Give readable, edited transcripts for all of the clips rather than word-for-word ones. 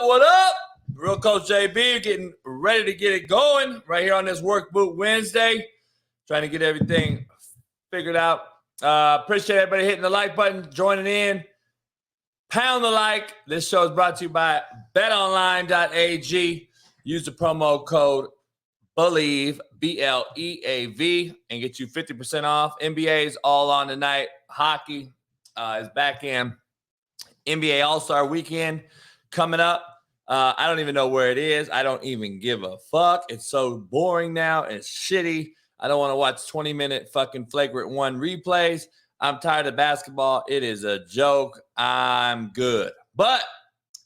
What up? Real Coach JB getting ready to get it going right here on this Work Boot Wednesday. Trying to get everything figured out. Appreciate everybody hitting the like button, joining in. Pound the like. This show is brought to you by betonline.ag. Use the promo code BELIEVE, BLEAV, and get you 50% off. NBA is all on tonight. Hockey is back in. NBA All-Star Weekend coming up. I don't even know where it is. I don't even give a fuck. It's so boring now. It's shitty. I don't want to watch 20-minute fucking flagrant one replays. I'm tired of basketball. It is a joke. I'm good. But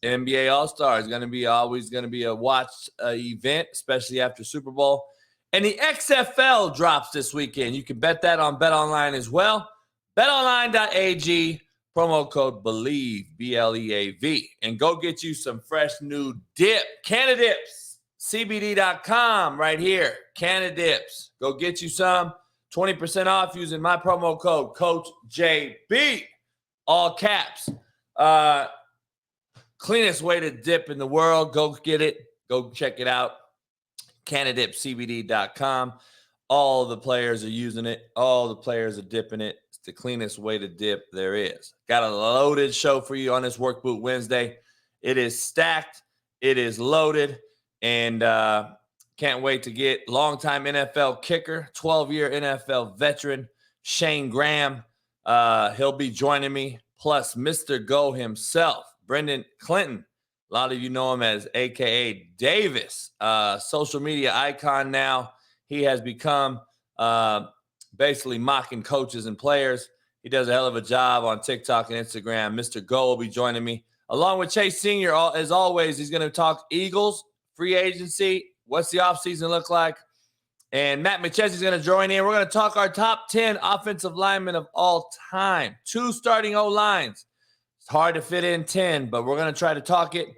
NBA All-Star is always going to be a watched event, especially after Super Bowl. And the XFL drops this weekend. You can bet that on BetOnline as well. BetOnline.ag, promo code BELIEVE, BLEAV. And go get you some fresh new dip. Canadips, CBD.com right here. Canadips. Go get you some. 20% off using my promo code, Coach JB. All caps. Cleanest way to dip in the world. Go get it. Go check it out. CanadipCBD.com. All the players are using it. All the players are dipping it. It's the cleanest way to dip there is. Got a loaded show for you on this Work Boot Wednesday. It is stacked. It is loaded. And can't wait to get longtime NFL kicker, 12-year NFL veteran, Shayne Graham. He'll be joining me, plus Mr. Go himself, Brendan Clinton. A lot of you know him as a.k.a. Davis, social media icon now. He has become basically mocking coaches and players. He does a hell of a job on TikTok and Instagram. Mr. Go will be joining me, along with Chase Sr. As always, he's going to talk Eagles, free agency, what's the offseason look like, and Matt McChesney is going to join in. We're going to talk our top 10 offensive linemen of all time, 2 starting O-lines. It's hard to fit in 10, but we're going to try to talk it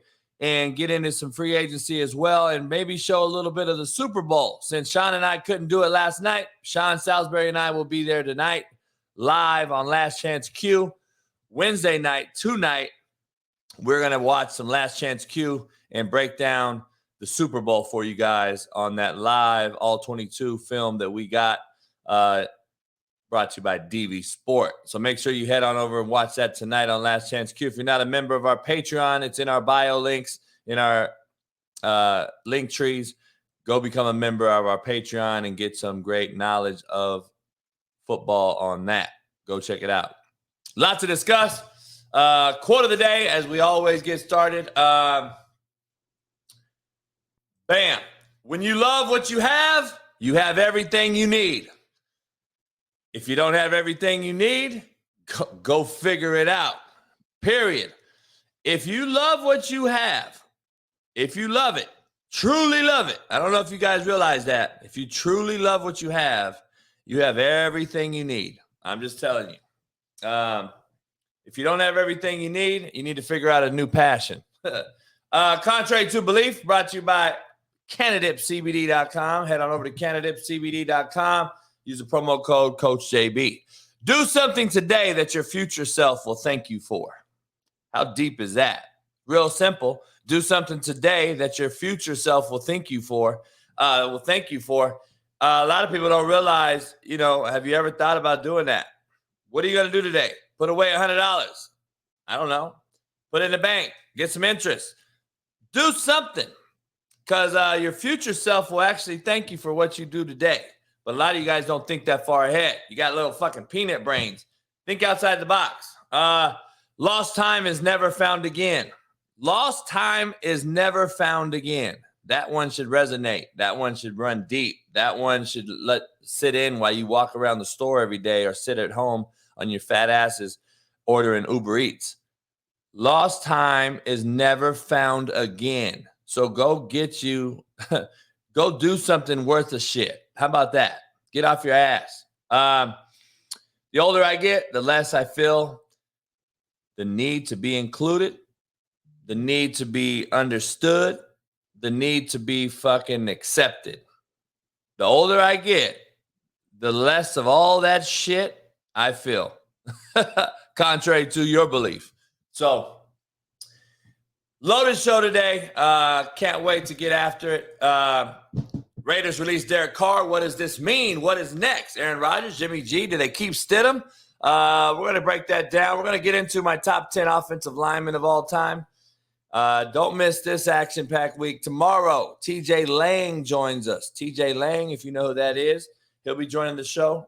and get into some free agency as well, and maybe show a little bit of the Super Bowl. Since Sean and I couldn't do it last night, Sean Salisbury and I will be there tonight, live on Last Chance Q. Wednesday night, tonight, we're going to watch some Last Chance Q and break down the Super Bowl for you guys on that live All-22 film that we got, brought to you by DV Sport. So make sure you head on over and watch that tonight on Last Chance Q. If you're not a member of our Patreon, it's in our bio links, in our link trees. Go become a member of our Patreon and get some great knowledge of football on that. Go check it out. Lots to discuss. Quote of the day, as we always get started. Bam. When you love what you have everything you need. If you don't have everything you need, go figure it out. Period. If you love what you have, if you love it, truly love it. I don't know if you guys realize that. If you truly love what you have everything you need. I'm just telling you. If you don't have everything you need to figure out a new passion. Contrary to belief, brought to you by CanadipCBD.com. Head on over to CanadipCBD.com. Use the promo code CoachJB. Do something today that your future self will thank you for. How deep is that? Real simple. Do something today that your future self will thank you for. A lot of people don't realize, have you ever thought about doing that? What are you going to do today? Put away $100. I don't know. Put it in the bank. Get some interest. Do something. Because your future self will actually thank you for what you do today. But a lot of you guys don't think that far ahead. You got little fucking peanut brains. Think outside the box. Lost time is never found again. Lost time is never found again. That one should resonate. That one should run deep. That one should sit in while you walk around the store every day or sit at home on your fat asses ordering Uber Eats. Lost time is never found again. So go do something worth a shit. How about that? Get off your ass. The older I get, the less I feel the need to be included, the need to be understood, the need to be fucking accepted. The older I get, the less of all that shit I feel, contrary to your belief. So Loaded show today. Can't wait to get after it. Raiders release Derek Carr. What does this mean? What is next? Aaron Rodgers, Jimmy G, do they keep Stidham? We're going to break that down. We're going to get into my top 10 offensive linemen of all time. Don't miss this action-packed week. Tomorrow, TJ Lang joins us. TJ Lang, if you know who that is, he'll be joining the show.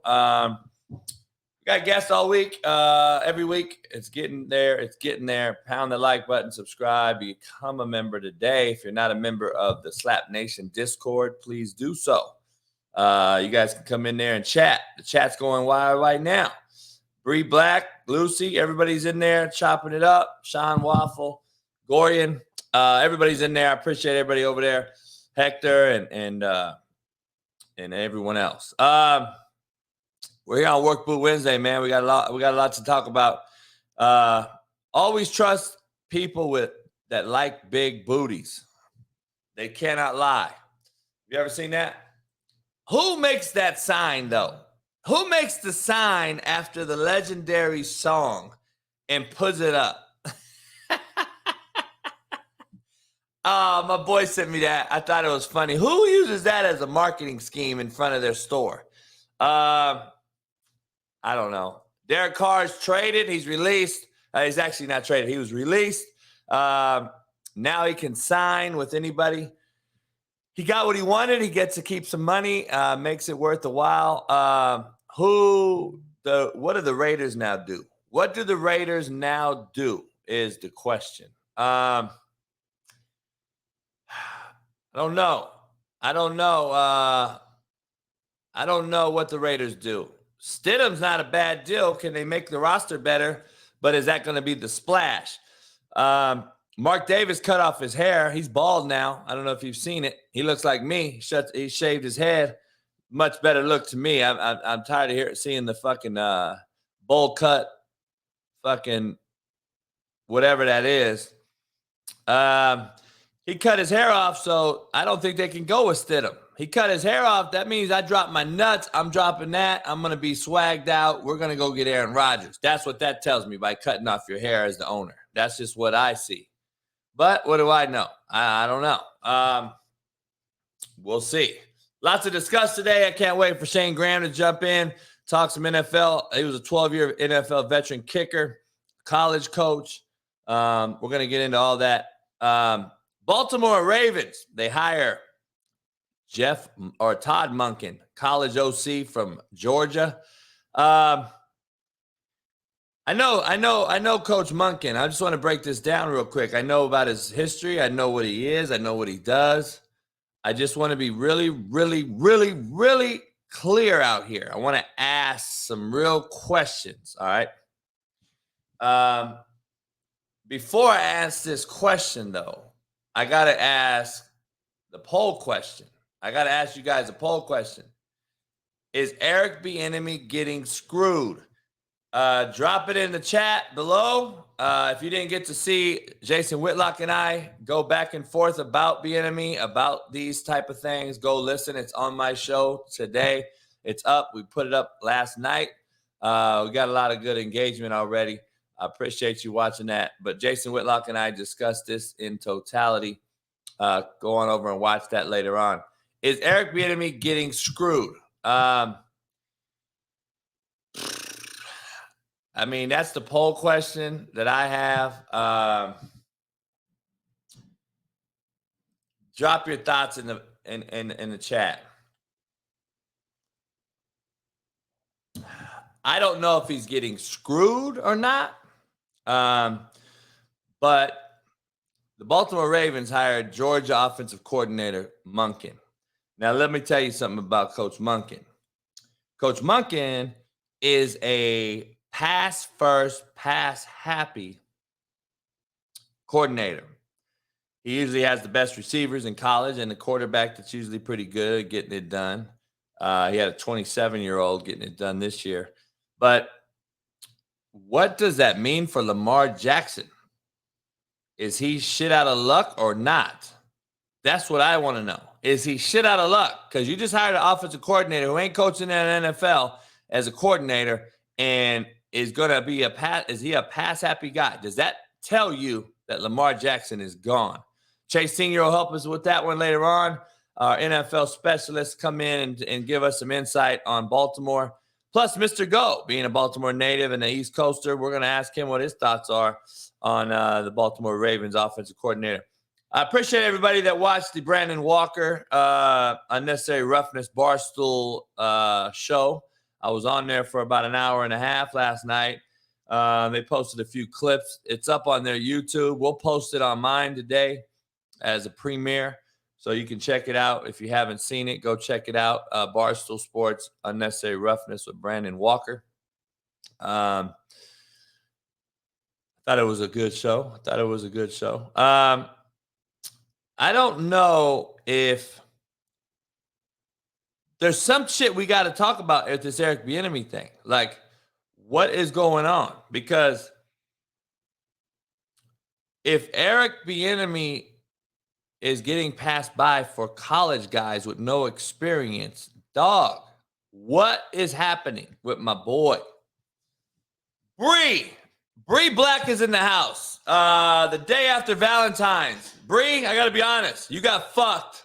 We got guests all week, every week. It's getting there. It's getting there. Pound the like button, subscribe, become a member today. If you're not a member of the Slap Nation Discord, please do so. You guys can come in there and chat. The chat's going wild right now. Bree Black, Lucy, everybody's in there chopping it up. Sean Waffle, Gorian, everybody's in there. I appreciate everybody over there. Hector and everyone else. We're here on Work Boot Wednesday, man. We got a lot to talk about. Always trust people that like big booties. They cannot lie. You ever seen that? Who makes that sign, though? Who makes the sign after the legendary song and puts it up? Oh, my boy sent me that. I thought it was funny. Who uses that as a marketing scheme in front of their store? I don't know. Derek Carr is traded. He's released. He's actually not traded. He was released. Now he can sign with anybody. He got what he wanted. He gets to keep some money. Makes it worth a while. What do the Raiders now do? What do the Raiders now do is the question. I don't know. I don't know what the Raiders do. Stidham's not a bad deal. Can they make the roster better? But is that going to be the splash? Mark Davis cut off his hair. He's bald now. I don't know if you've seen it. He looks like me. He shaved his head. Much better look to me. I'm tired of seeing the fucking bowl cut, fucking whatever that is. He cut his hair off, so I don't think they can go with Stidham. He cut his hair off. That means I drop my nuts. I'm dropping that. I'm going to be swagged out. We're going to go get Aaron Rodgers. That's what that tells me by cutting off your hair as the owner. That's just what I see. But what do I know? I don't know. We'll see. Lots to discuss today. I can't wait for Shayne Graham to jump in, talk some NFL. He was a 12-year NFL veteran kicker, college coach. We're going to get into all that. Baltimore Ravens, they hire Todd Monken, college OC from Georgia. I know Coach Monken. I just want to break this down real quick. I know about his history. I know what he is. I know what he does. I just want to be really, really, really, really clear out here. I want to ask some real questions, all right? Before I ask this question, though, I got to ask the poll question. I got to ask you guys a poll question. Is Eric Bieniemy getting screwed? Drop it in the chat below. If you didn't get to see Jason Whitlock and I go back and forth about Bieniemy, about these type of things, go listen. It's on my show today. It's up. We put it up last night. We got a lot of good engagement already. I appreciate you watching that. But Jason Whitlock and I discussed this in totality. Go on over and watch that later on. Is Eric Bieniemy getting screwed? I mean, that's the poll question that I have. Drop your thoughts in the chat. I don't know if he's getting screwed or not. But the Baltimore Ravens hired Georgia offensive coordinator Monken. Now, let me tell you something about Coach Monken. Coach Monken is a pass-first, pass-happy coordinator. He usually has the best receivers in college and a quarterback that's usually pretty good at getting it done. He had a 27-year-old getting it done this year. But what does that mean for Lamar Jackson? Is he shit out of luck or not? That's what I want to know. Is he shit out of luck? Because you just hired an offensive coordinator who ain't coaching in the NFL as a coordinator and is going to be is he a pass-happy guy? Does that tell you that Lamar Jackson is gone. Chase Senior will help us with that one later on. Our NFL specialists come in and give us some insight on Baltimore. Plus, Mr. Go, being a Baltimore native and an East Coaster, we're going to ask him what his thoughts are on the Baltimore Ravens offensive coordinator. I appreciate everybody that watched the Brandon Walker Unnecessary Roughness Barstool show. I was on there for about an hour and a half last night. They posted a few clips. It's up on their YouTube. We'll post it on mine today as a premiere, so you can check it out. If you haven't seen it, go check it out. Barstool Sports Unnecessary Roughness with Brandon Walker. I thought it was a good show. I don't know if there's some shit we got to talk about at this Eric Bieniemy thing. Like, what is going on? Because if Eric Bieniemy is getting passed by for college guys with no experience, dog, what is happening with my boy? Bree Black is in the house. The day after Valentine's. Bree, I got to be honest. You got fucked.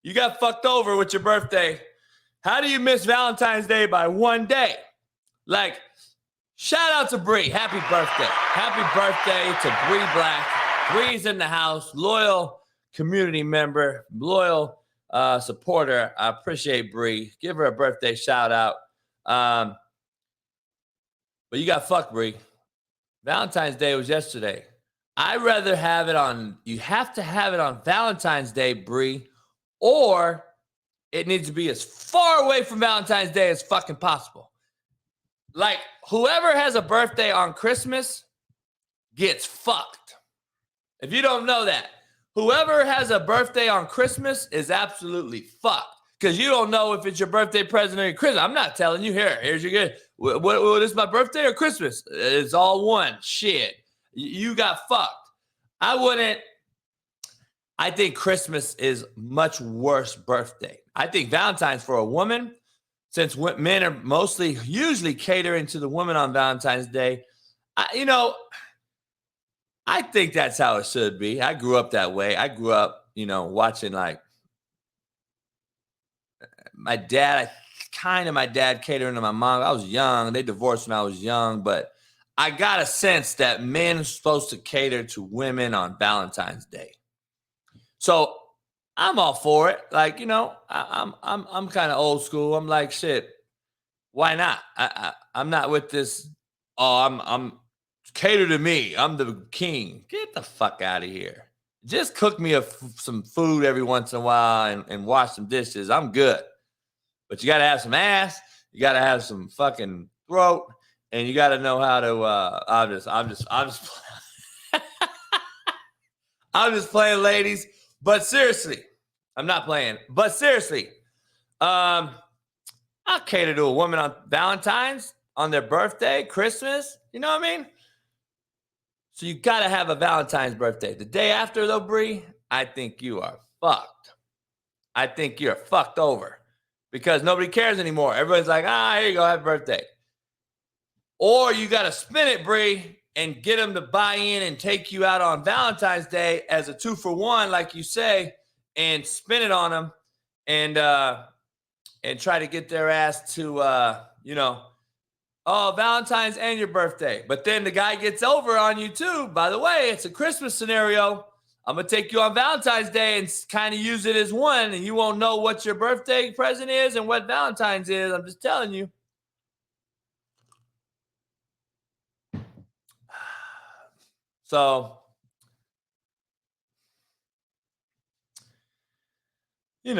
You got fucked over with your birthday. How do you miss Valentine's Day by one day? Like, shout out to Bree. Happy birthday. Happy birthday to Bree Black. Bree's in the house. Loyal community member. Loyal supporter. I appreciate Bree. Give her a birthday shout out. But you got fucked, Bree. Valentine's Day was yesterday. I'd rather have it on, you have to have it on Valentine's Day, Bree, or it needs to be as far away from Valentine's Day as fucking possible. Like, whoever has a birthday on Christmas gets fucked. If you don't know that, whoever has a birthday on Christmas is absolutely fucked. Because you don't know if it's your birthday present or your Christmas. I'm not telling you. Here's your good. What is my birthday or Christmas? It's all one. Shit. You got fucked. I think Christmas is much worse birthday. I think Valentine's for a woman, since men are usually catering to the woman on Valentine's Day, I think that's how it should be. I grew up that way. I grew up, watching like my dad catering to my mom. I was young. They divorced when I was young, but I got a sense that men are supposed to cater to women on Valentine's Day. So I'm all for it. Like, I'm kind of old school. I'm like, shit, why not? I'm not with this. Oh, I'm cater to me. I'm the king. Get the fuck out of here. Just cook me some food every once in a while and wash some dishes. I'm good. But you got to have some ass. You got to have some fucking throat. And you got to know how to, I'm just playing, ladies. But seriously, I'm not playing. But seriously, I'll cater to a woman on Valentine's, on their birthday, Christmas. You know what I mean? So you got to have a Valentine's birthday. The day after, though, Bree, I think you are fucked. I think you're fucked over because nobody cares anymore. Everybody's like, here you go, happy birthday. Or you got to spin it, Bree, and get them to buy in and take you out on Valentine's Day as a 2-for-1, like you say, and spin it on them and try to get their ass to, Valentine's and your birthday. But then the guy gets over on you too. By the way, it's a Christmas scenario. I'm going to take you on Valentine's Day and kind of use it as one, and you won't know what your birthday present is and what Valentine's is. I'm just telling you. So, it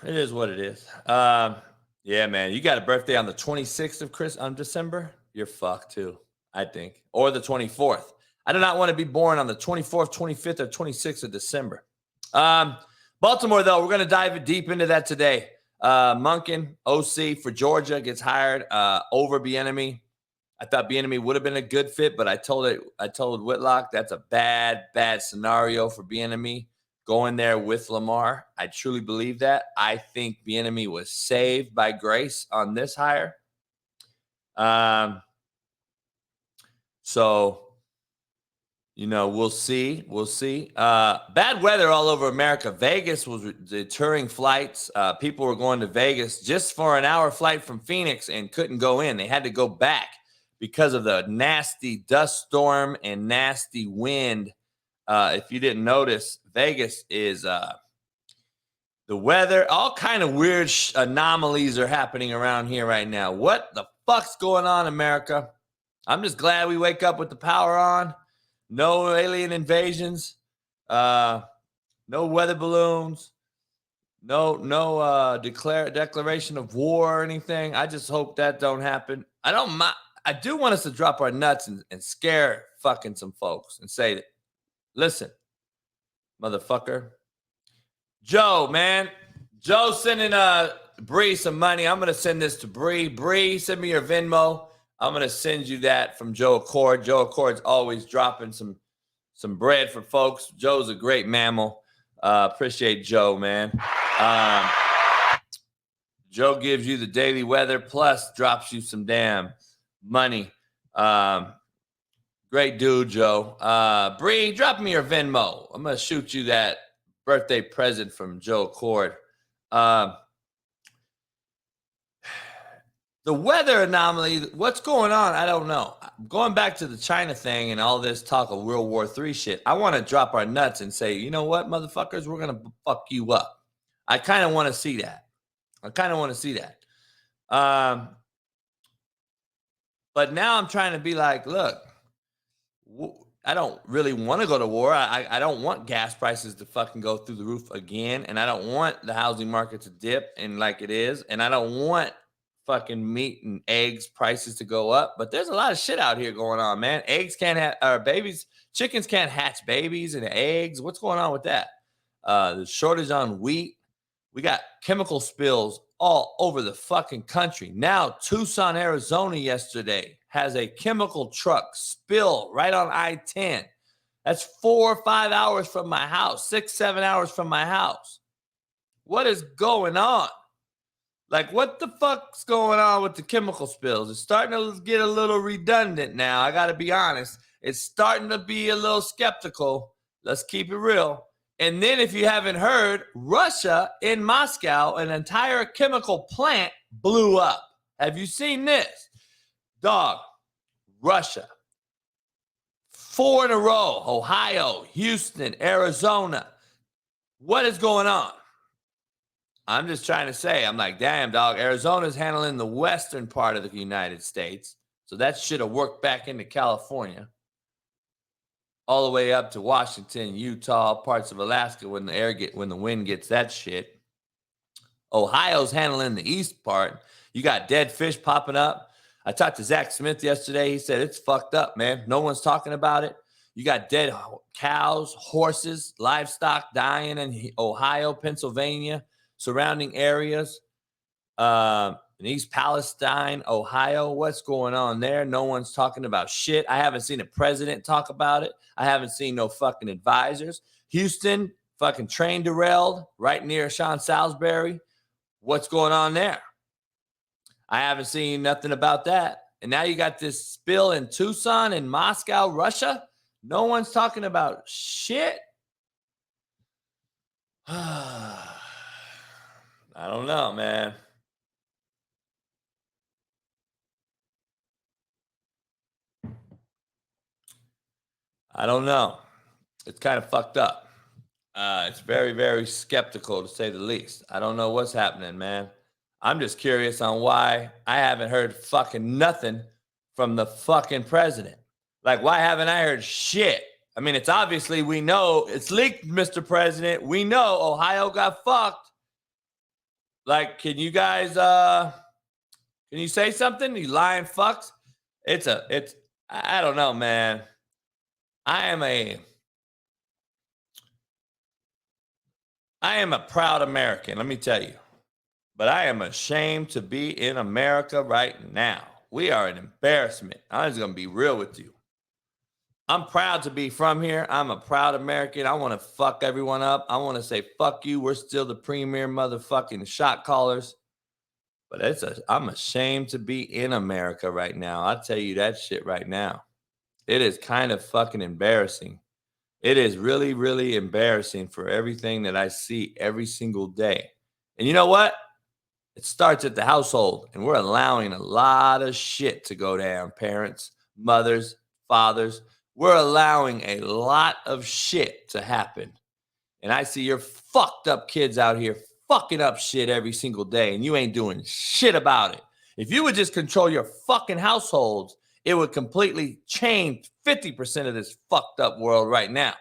is what it is. Yeah, man, you got a birthday on the 26th of December? You're fucked too, I think. Or the 24th. I do not want to be born on the 24th, 25th, or 26th of December. Baltimore, though, we're going to dive deep into that today. Monken, OC for Georgia, gets hired over Bieniemy. I thought Bieniemy would have been a good fit, but I told Whitlock that's a bad scenario for Bieniemy going there with Lamar. I truly believe that. I think Bieniemy was saved by grace on this hire. So We'll see. We'll see. Bad weather all over America. Vegas was deterring flights. People were going to Vegas just for an hour flight from Phoenix and couldn't go in. They had to go back because of the nasty dust storm and nasty wind. If you didn't notice, Vegas is the weather. All kind of weird anomalies are happening around here right now. What the fuck's going on, America? I'm just glad we wake up with the power on. No alien invasions, no weather balloons, no declaration of war or anything. I just hope that don't happen. I do want us to drop our nuts and scare fucking some folks and say, listen, motherfucker. Joe, man. Joe sending Bree some money. I'm going to send this to Bree. Bree, send me your Venmo. I'm going to send you that from Joe Accord. Joe Accord's always dropping some bread for folks. Joe's a great mammal. Appreciate Joe, man. Joe gives you the daily weather plus drops you some damn money. Great dude, Joe. Bree, drop me your Venmo. I'm going to shoot you that birthday present from Joe Accord. The weather anomaly, what's going on? I don't know. Going back to the China thing and all this talk of World War III shit, I want to drop our nuts and say, you know what, motherfuckers, we're going to fuck you up. I kind of want to see that. But now I'm trying to be like, look, I don't really want to go to war. I don't want gas prices to fucking go through the roof again. And I don't want the housing market to dip and like it is. And I don't want fucking meat and eggs prices to go up. But there's a lot of shit out here going on, man. Chickens can't hatch babies and eggs. What's going on with that? The shortage on wheat. We got chemical spills all over the fucking country. Now, Tucson, Arizona yesterday has a chemical truck spill right on I-10. That's 4 or 5 hours from my house, 6, 7 hours from my house. What is going on? Like, what the fuck's going on with the chemical spills? It's starting to get a little redundant now. I got to be honest. It's starting to be a little skeptical. Let's keep it real. And then if you haven't heard, Russia in Moscow, an entire chemical plant blew up. Have you seen this? Dog, Russia. 4 in a row. Ohio, Houston, Arizona. What is going on? I'm just trying to say, I'm like, damn, dog, Arizona's handling the western part of the United States. So that should have worked back into California. All the way up to Washington, Utah, parts of Alaska when the wind gets that shit. Ohio's handling the east part. You got dead fish popping up. I talked to Zach Smith yesterday. He said it's fucked up, man. No one's talking about it. You got dead cows, horses, livestock dying in Ohio, Pennsylvania, surrounding areas. In East Palestine, Ohio, what's going on there? No one's talking about shit. I haven't seen a president talk about it. I haven't seen no fucking advisors. Houston, fucking train derailed right near Sean Salisbury. What's going on there? I haven't seen nothing about that. And now you got this spill in Tucson and Moscow, Russia. No one's talking about shit. I don't know, man. I don't know. It's kind of fucked up. It's very, very skeptical to say the least. I don't know what's happening, man. I'm just curious on why I haven't heard fucking nothing from the fucking president. Like, why haven't I heard shit? I mean, it's obviously, we know it's leaked, Mr. President. We know Ohio got fucked. Like, can you guys, can you say something? You lying fucks? I don't know, man. I am a proud American, let me tell you. But I am ashamed to be in America right now. We are an embarrassment. I'm just going to be real with you. I'm proud to be from here. I'm a proud American. I want to fuck everyone up. I want to say, fuck you. We're still the premier motherfucking shot callers. But I'm ashamed to be in America right now. I'll tell you that shit right now. It is kind of fucking embarrassing. It is really, really embarrassing for everything that I see every single day. And you know what? It starts at the household, and we're allowing a lot of shit to go down. Parents, mothers, fathers, we're allowing a lot of shit to happen. And I see your fucked up kids out here fucking up shit every single day, and you ain't doing shit about it. If you would just control your fucking households, it would completely change 50% of this fucked up world right now.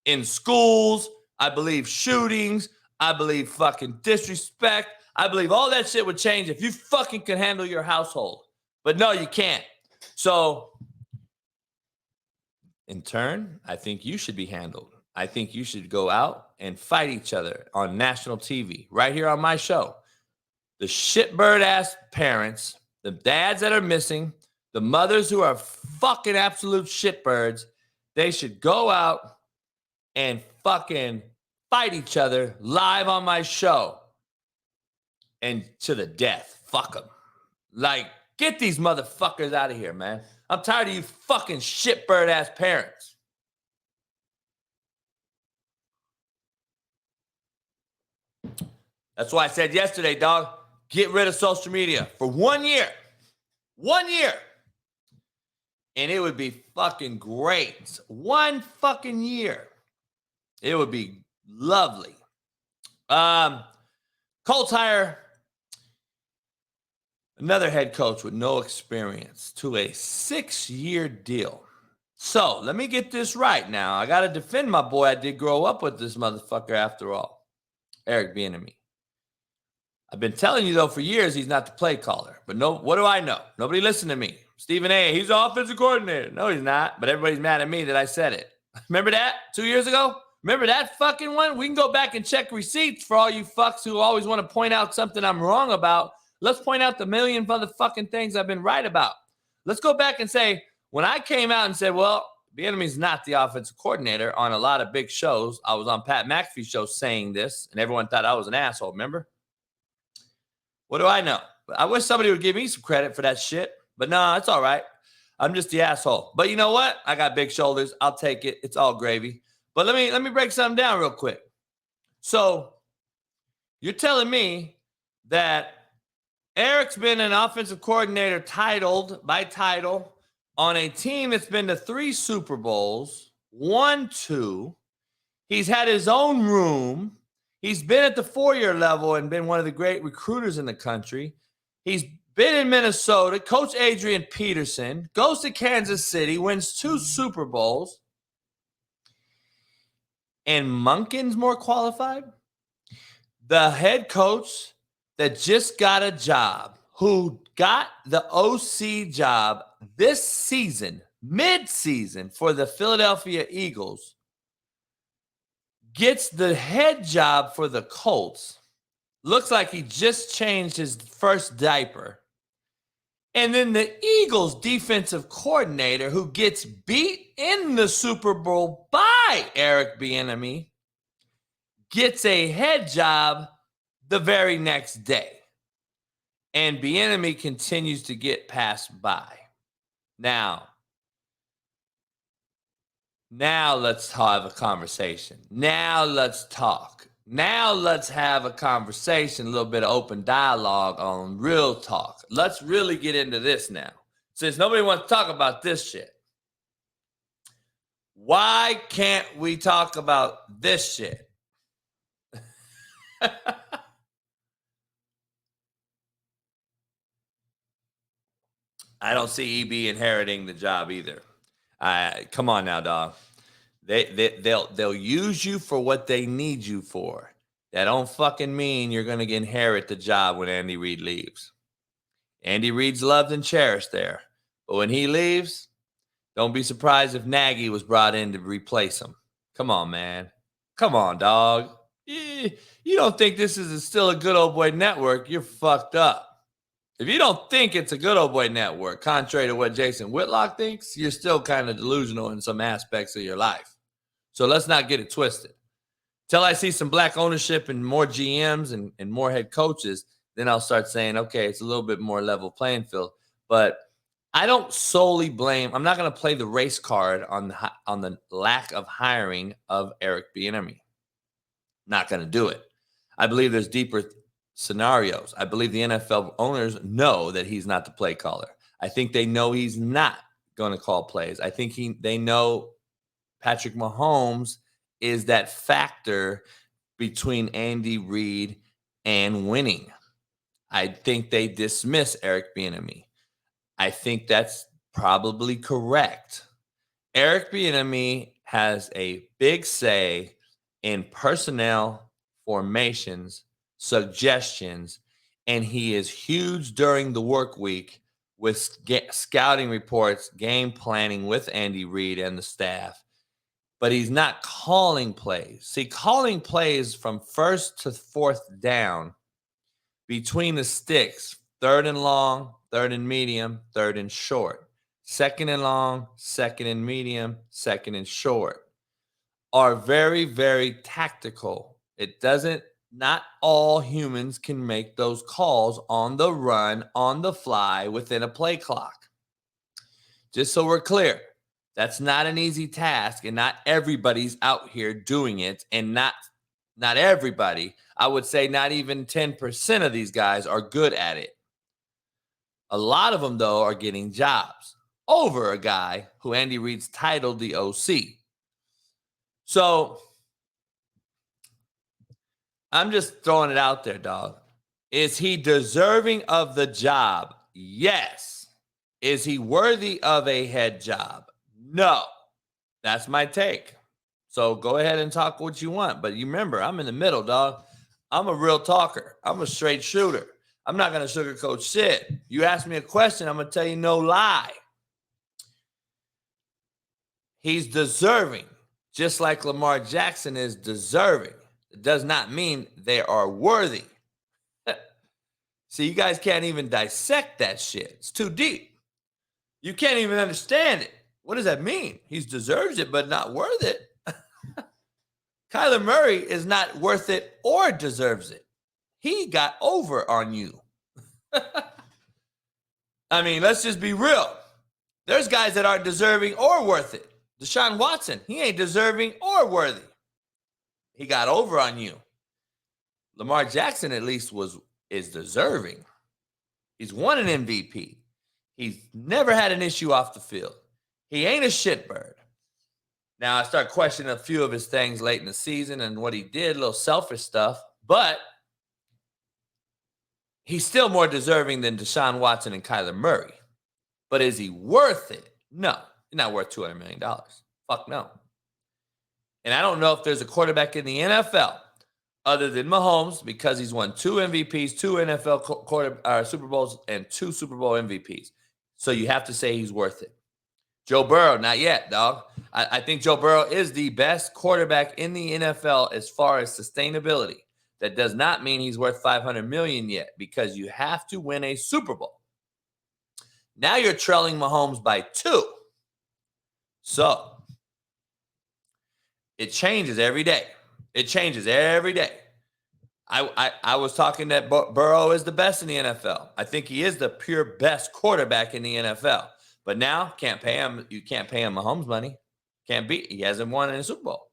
In schools, I believe shootings, I believe fucking disrespect, I believe all that shit would change if you fucking could handle your household. But no, you can't. So, in turn, I think you should be handled. I think you should go out and fight each other on national TV, right here on my show. The shitbird ass parents, the dads that are missing, the mothers who are fucking absolute shitbirds, they should go out and fucking fight each other live on my show. And to the death. Fuck them. Like, get these motherfuckers out of here, man. I'm tired of you fucking shitbird ass parents. That's why I said yesterday, dog, get rid of social media for 1 year. 1 year. And it would be fucking great. 1 fucking year. It would be lovely. Colts hire another head coach with no experience to a 6-year deal. So let me get this right now. I got to defend my boy. I did grow up with this motherfucker after all. Eric Bieniemy. I've been telling you, though, for years he's not the play caller. But no, what do I know? Nobody listened to me. Stephen A., he's the offensive coordinator. No, he's not. But everybody's mad at me that I said it. Remember that 2 years ago? Remember that fucking one? We can go back and check receipts for all you fucks who always want to point out something I'm wrong about. Let's point out the million motherfucking things I've been right about. Let's go back and say, when I came out and said, well, Bieniemy's not the offensive coordinator on a lot of big shows. I was on Pat McAfee's show saying this, and everyone thought I was an asshole, remember? What do I know? I wish somebody would give me some credit for that shit. But no, it's all right. I'm just the asshole. But you know what? I got big shoulders. I'll take it. It's all gravy. But let me break something down real quick. So you're telling me that Eric's been an offensive coordinator by title on a team that's been to 3 Super Bowls, won 2. He's had his own room. He's been at the 4-year level and been one of the great recruiters in the country. He's been in Minnesota, Coach Adrian Peterson, goes to Kansas City, wins 2 Super Bowls. And Monken's more qualified? The head coach that just got a job, who got the OC job this season, mid-season for the Philadelphia Eagles, gets the head job for the Colts. Looks like he just changed his first diaper. And then the Eagles defensive coordinator, who gets beat in the Super Bowl by Eric Bieniemy, gets a head job the very next day. And Bieniemy continues to get passed by. Now let's have a conversation. Now let's talk. Now let's have a conversation, a little bit of open dialogue on real talk. Let's really get into this now. Since nobody wants to talk about this shit. Why can't we talk about this shit? I don't see EB inheriting the job either. Come on now, dog. They'll use you for what they need you for. That don't fucking mean you're going to inherit the job when Andy Reid leaves. Andy Reid's loved and cherished there. But when he leaves, don't be surprised if Nagy was brought in to replace him. Come on, man. Come on, dog. You don't think this is still a good old boy network, you're fucked up. If you don't think it's a good old boy network, contrary to what Jason Whitlock thinks, you're still kind of delusional in some aspects of your life. So let's not get it twisted. Till I see some black ownership and more GMs and more head coaches, then I'll start saying, okay, it's a little bit more level playing field. But I don't solely blame. I'm not going to play the race card on the lack of hiring of Eric Bieniemy. Not going to do it. I believe there's deeper scenarios. I believe the NFL owners know that he's not the play caller. I think they know he's not going to call plays. I think they know Patrick Mahomes is that factor between Andy Reid and winning. I think they dismiss Eric Bieniemy. I think that's probably correct. Eric Bieniemy has a big say in personnel formations, suggestions, and he is huge during the work week with scouting reports, game planning with Andy Reid and the staff. But he's not calling plays. See, calling plays from first to fourth down between the sticks, third and long, third and medium, third and short, second and long, second and medium, second and short, are very, very tactical. Not all humans can make those calls on the run, on the fly, within a play clock. Just so we're clear, that's not an easy task, and not everybody's out here doing it, and not everybody. I would say not even 10% of these guys are good at it. A lot of them, though, are getting jobs over a guy who Andy Reid's titled the OC. So I'm just throwing it out there, dog. Is he deserving of the job? Yes. Is he worthy of a head job? No. That's my take. So go ahead and talk what you want. But you remember, I'm in the middle, dog. I'm a real talker. I'm a straight shooter. I'm not going to sugarcoat shit. You ask me a question, I'm going to tell you no lie. He's deserving, just like Lamar Jackson is deserving. It does not mean they are worthy. See, you guys can't even dissect that shit. It's too deep. You can't even understand it. What does that mean? He deserves it, but not worth it. Kyler Murray is not worth it or deserves it. He got over on you. I mean, let's just be real. There's guys that aren't deserving or worth it. Deshaun Watson, he ain't deserving or worthy. He got over on you. Lamar Jackson at least is deserving. He's won an MVP. He's never had an issue off the field. He ain't a shitbird. Now, I start questioning a few of his things late in the season and what he did, a little selfish stuff, but he's still more deserving than Deshaun Watson and Kyler Murray. But is he worth it? No. He's not worth $200 million. Fuck no. And I don't know if there's a quarterback in the NFL other than Mahomes, because he's won 2 MVPs, 2 NFL Super Bowls, and 2 Super Bowl MVPs. So you have to say he's worth it. Joe Burrow, not yet, dog. I think Joe Burrow is the best quarterback in the NFL as far as sustainability. That does not mean he's worth $500 million yet, because you have to win a Super Bowl. Now you're trailing Mahomes by 2. So it changes every day. It changes every day. I was talking that Burrow is the best in the NFL. I think he is the pure best quarterback in the NFL. But now, can't pay him. You can't pay him Mahomes money. Can't beat. He hasn't won in a Super Bowl.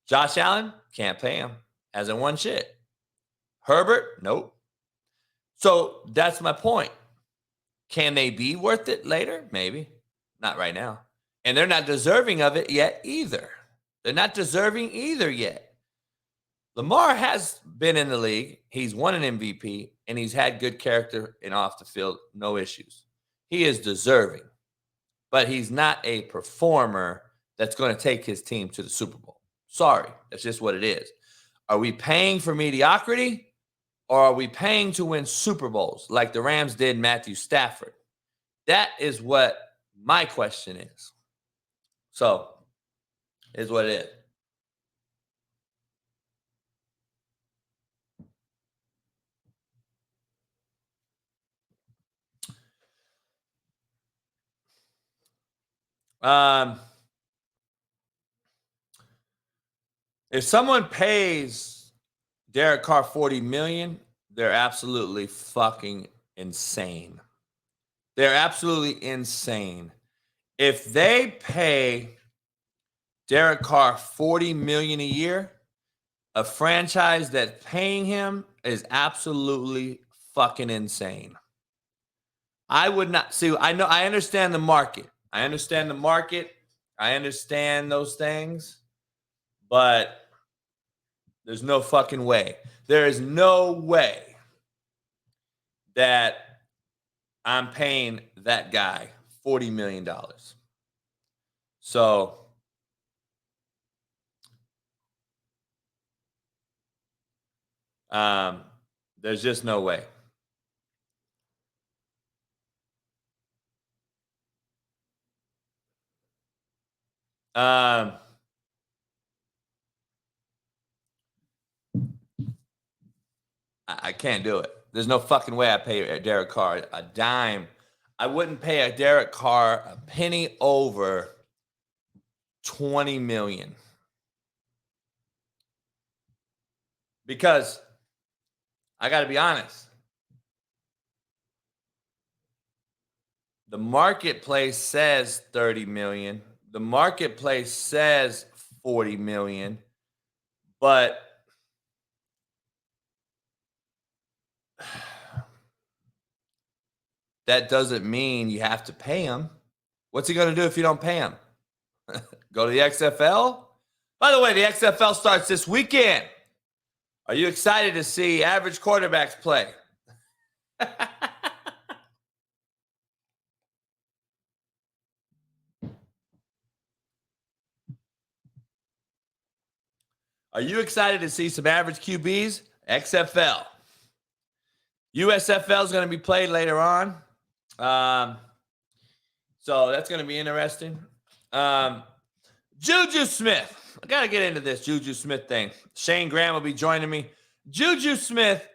Josh Allen, can't pay him. Hasn't won shit. Herbert, nope. So that's my point. Can they be worth it later? Maybe. Not right now. And they're not deserving of it yet either. They're not deserving either yet. Lamar has been in the league. He's won an MVP, and he's had good character and off the field, no issues. He is deserving, but he's not a performer that's going to take his team to the Super Bowl. Sorry, that's just what it is. Are we paying for mediocrity, or are we paying to win Super Bowls like the Rams did Matthew Stafford? That is what my question is. So, is what it is. If someone pays Derek Carr $40 million, they're absolutely fucking insane. They're absolutely insane. If they pay Derek Carr $40 million a year, a franchise that's paying him is absolutely fucking insane. I would not see. I understand the market. I understand those things, but there's no fucking way. There is no way that I'm paying that guy $40 million. So there's just no way. I can't do it. There's no fucking way I pay Derek Carr a dime. I wouldn't pay a Derek Carr a penny over $20 million. Because I got to be honest. The marketplace says $30 million. The marketplace says $40 million. But that doesn't mean you have to pay him. What's he going to do if you don't pay him? Go to the XFL? By the way, the XFL starts this weekend. Are you excited to see average quarterbacks play? Are you excited to see some average QBs? XFL. USFL is going to be played later on. So that's going to be interesting. Juju Smith. I got to get into this Juju Smith thing. Shayne Graham will be joining me. Juju Smith.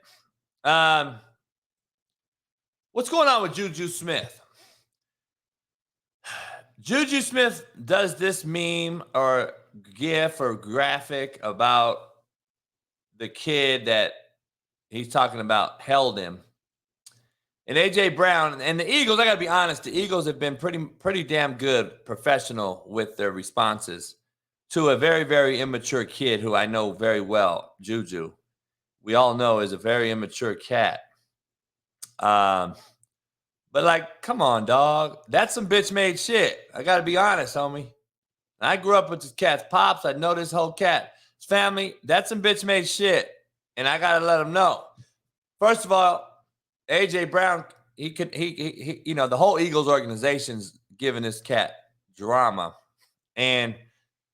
What's going on with Juju Smith? Juju Smith does this meme or GIF or graphic about the kid that he's talking about held him. And A.J. Brown and the Eagles, I got to be honest, the Eagles have been pretty damn good professional with their responses to a very, very immature kid who I know very well, Juju. We all know is a very immature cat. But like, come on, dog. That's some bitch-made shit. I got to be honest, homie. I grew up with this cat's pops. I know this whole cat. His family, that's some bitch-made shit. And I got to let him know. First of all, A.J. Brown, he you know, the whole Eagles organization's giving this cat drama. And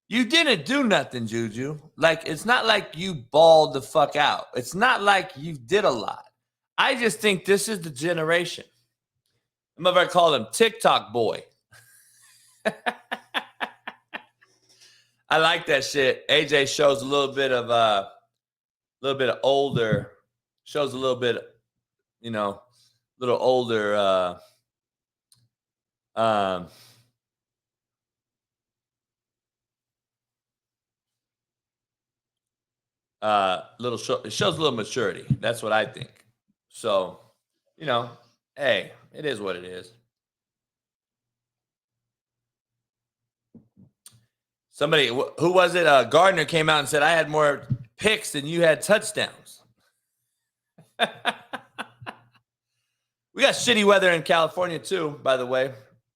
you didn't do nothing, Juju. Like, it's not like you balled the fuck out. It's not like you did a lot. I just think this is the generation. I'm ever call him TikTok boy. I like that shit. AJ shows a little bit of older, shows a little bit, you know, little older it shows a little maturity. That's what I think. So, you know, hey, it is what it is. Somebody, who was it? Gardner came out and said, I had more picks than you had touchdowns. We got shitty weather in California too, by the way.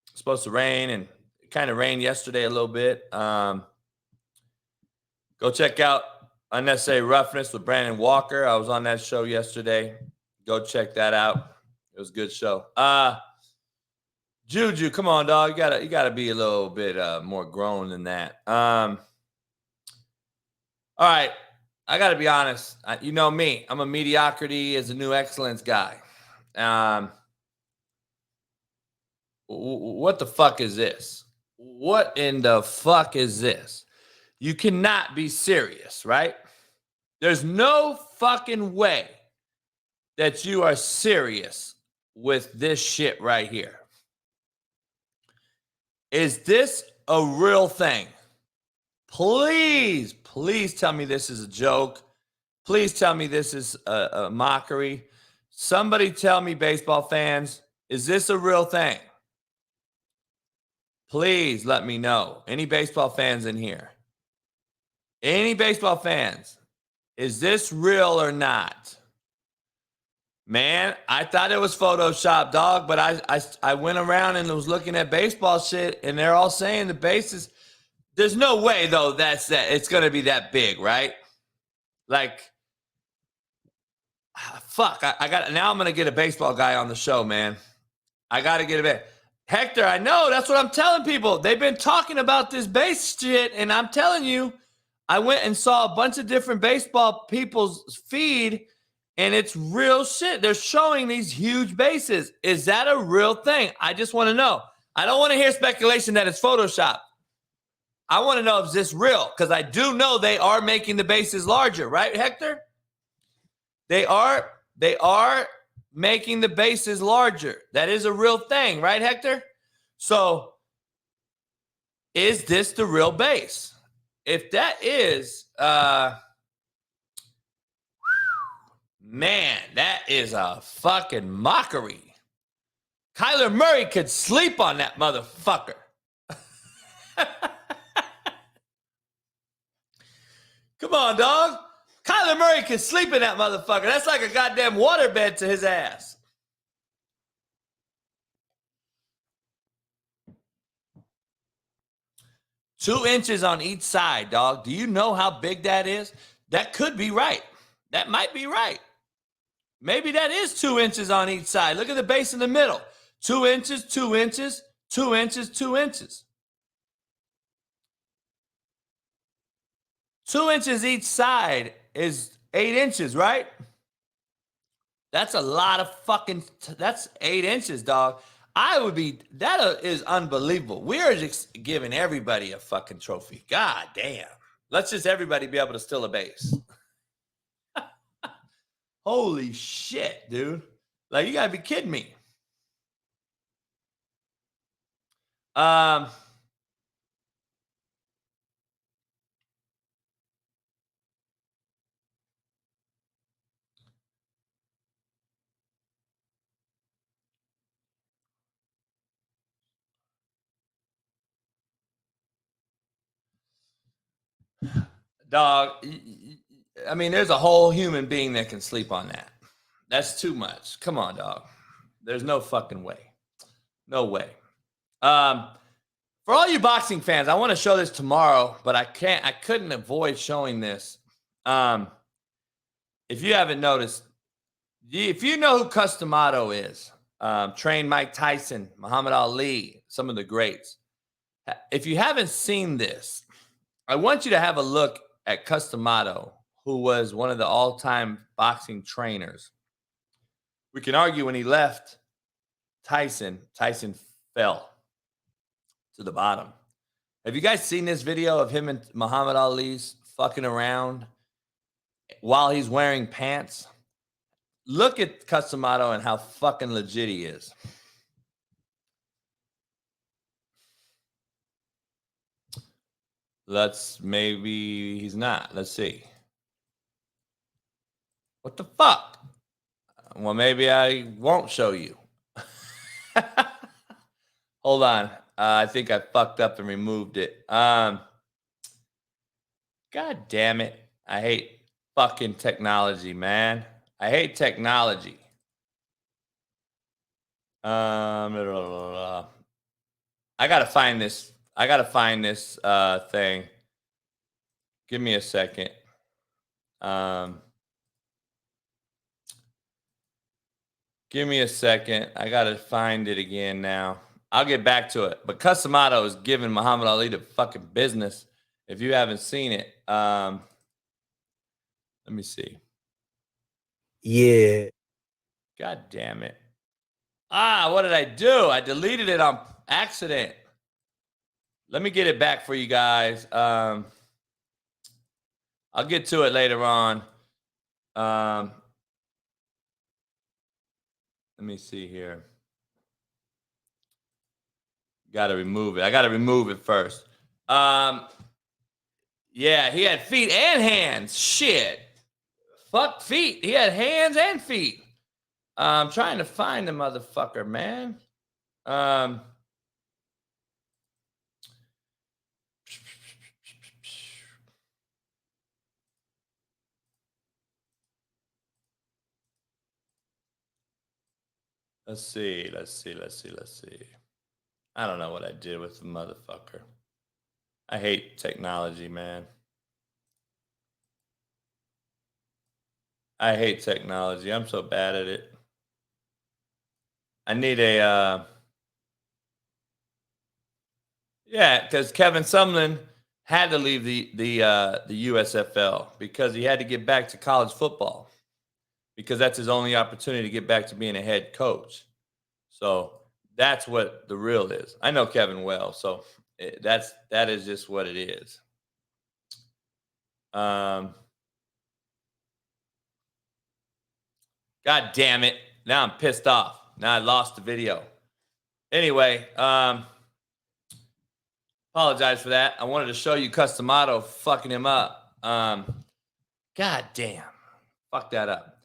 It's supposed to rain, and it kind of rained yesterday a little bit. Go check out Unnecessary Roughness with Brandon Walker. I was on that show yesterday. Go check that out. It was a good show. Juju, come on, dog. You gotta be a little bit more grown than that. All right. I gotta be honest. You know me. I'm a mediocrity is a new excellence guy. What the fuck is this? What in the fuck is this? You cannot be serious, right? There's no fucking way that you are serious with this shit right here. Is this a real thing? Please tell me this is a joke. Please tell me this is a mockery. Somebody tell me, baseball fans, Is this a real thing? Please let me know. Any baseball fans in here? Any baseball fans? Is this real or not? Man, I thought it was Photoshop, dog, but I went around and was looking at baseball shit, and they're all saying the bases. There's no way, though, that it's going to be that big, right? Like, fuck, now I'm going to get a baseball guy on the show, man. I got to get a bit. Hector, I know. That's what I'm telling people. They've been talking about this base shit, and I'm telling you, I went and saw a bunch of different baseball people's feed, and it's real shit. They're showing these huge bases. Is that a real thing? I just want to know. I don't want to hear speculation that it's Photoshop. I want to know if this real, because I do know they are making the bases larger, right, Hector? They are making the bases larger. That is a real thing, right, Hector? So, is this the real base? If that is, man, that is a fucking mockery. Kyler Murray could sleep on that motherfucker. Come on, dog. Kyler Murray can sleep in that motherfucker. That's like a goddamn waterbed to his ass. Two inches on each side, dog. Do you know how big that is? That could be right. That might be right. Maybe that is 2 inches on each side. Look at the base in the middle. 2 inches, 2 inches, 2 inches, 2 inches. 2 inches each side is 8 inches, right? That's a lot of fucking, that's 8 inches, dog. That is unbelievable. We are just giving everybody a fucking trophy. God damn. Let's just everybody be able to steal a base. Holy shit, dude. Like, you gotta be kidding me. Dog, I mean, there's a whole human being that can sleep on that. That's too much. Come on, dog. There's no fucking way. No way. For all you boxing fans, I want to show this tomorrow, but I couldn't avoid showing this. If you haven't noticed, if you know who Customato is, trained Mike Tyson, Muhammad Ali, some of the greats. If you haven't seen this, I want you to have a look at Customato, who was one of the all-time boxing trainers. We can argue when he left Tyson fell to the bottom. Have you guys seen this video of him and Muhammad Ali's fucking around while he's wearing pants? Look at Customato and how fucking legit he is. Maybe he's not. Let's see. What the fuck? Well, maybe I won't show you. Hold on. I think I fucked up and removed it. God damn it. I hate fucking technology, man. I hate technology. I gotta find this. Thing. Give me a second. Give me a second. I gotta find it again now. I'll get back to it. But Customato is giving Muhammad Ali the fucking business. If you haven't seen it, let me see. Yeah. God damn it. What did I do? I deleted it on accident. Let me get it back for you guys. I'll get to it later on. Let me see here. Got to remove it. I got to remove it first. Yeah, he had feet and hands. Shit. Fuck feet. He had hands and feet. I'm trying to find the motherfucker, man. Um, let's see. I don't know what I did with the motherfucker. I hate technology, man. I hate technology. I'm so bad at it. I need a yeah, because Kevin Sumlin had to leave the USFL because he had to get back to college football because that's his only opportunity to get back to being a head coach. So that's what the real is. I know Kevin well, so that is just what it is. God damn it! Now I'm pissed off. Now I lost the video. Anyway, apologize for that. I wanted to show you Customato fucking him up. God damn, fuck that up.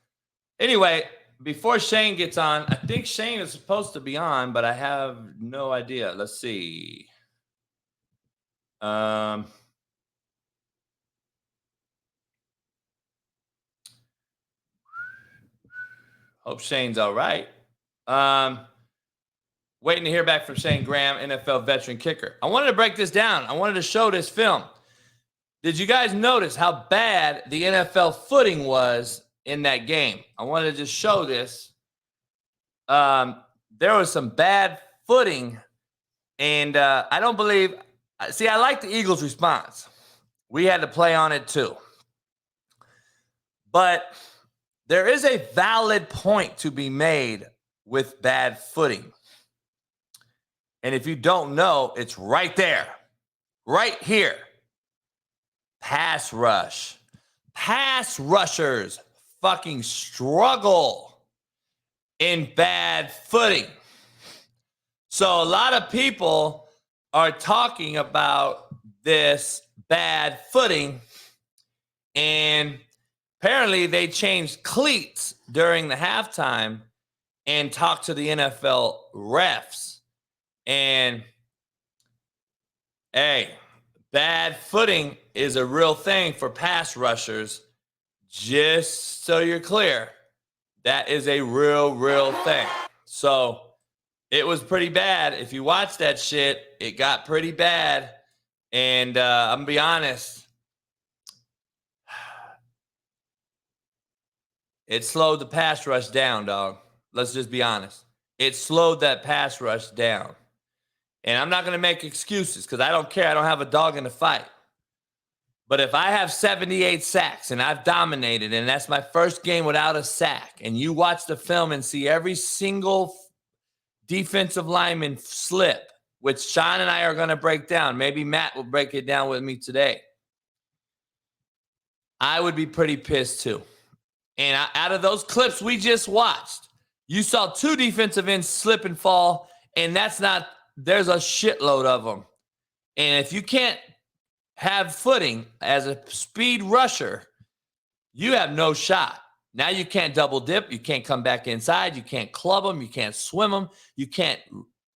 Anyway, before Shayne gets on, I think Shayne is supposed to be on, but I have no idea. Let's see. Hope Shayne's all right. Waiting to hear back from Shayne Graham, NFL veteran kicker. I wanted to break this down. I wanted to show this film. Did you guys notice how bad the NFL footing was in that game? I wanted to just show this. There was some bad footing, and I don't believe. See, I like the Eagles' response. We had to play on it too. But there is a valid point to be made with bad footing. And if you don't know, it's right there, right here. Pass rush. Pass rushers fucking struggle in bad footing. So a lot of people are talking about this bad footing, and apparently they changed cleats during the halftime and talked to the NFL refs. And hey, bad footing is a real thing for pass rushers. Just so you're clear, that is a real thing. So it was pretty bad. If you watch that shit, it got pretty bad. And I'm going to be honest, it slowed the pass rush down, dog. Let's just be honest. It slowed that pass rush down. And I'm not going to make excuses because I don't care. I don't have a dog in the fight. But if I have 78 sacks and I've dominated, and that's my first game without a sack, and you watch the film and see every single defensive lineman slip, which Sean and I are going to break down. Maybe Matt will break it down with me today. I would be pretty pissed too. And out of those clips we just watched, you saw 2 defensive ends slip and fall, and there's a shitload of them. And if you can't have footing as a speed rusher, you have no shot. Now you can't double dip. You can't come back inside. You can't club them. You can't swim them. You can't.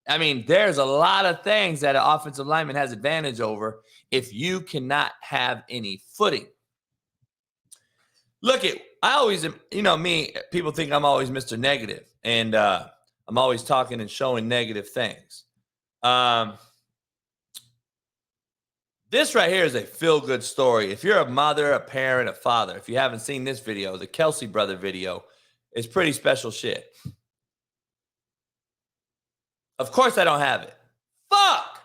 I mean, there's a lot of things that an offensive lineman has advantage over if you cannot have any footing. Look, I always, me, people think I'm always Mr. Negative, and I'm always talking and showing negative things. This right here is a feel-good story. If you're a mother, a parent, a father, if you haven't seen this video, the Kelsey brother video, is pretty special shit. Of course I don't have it. Fuck!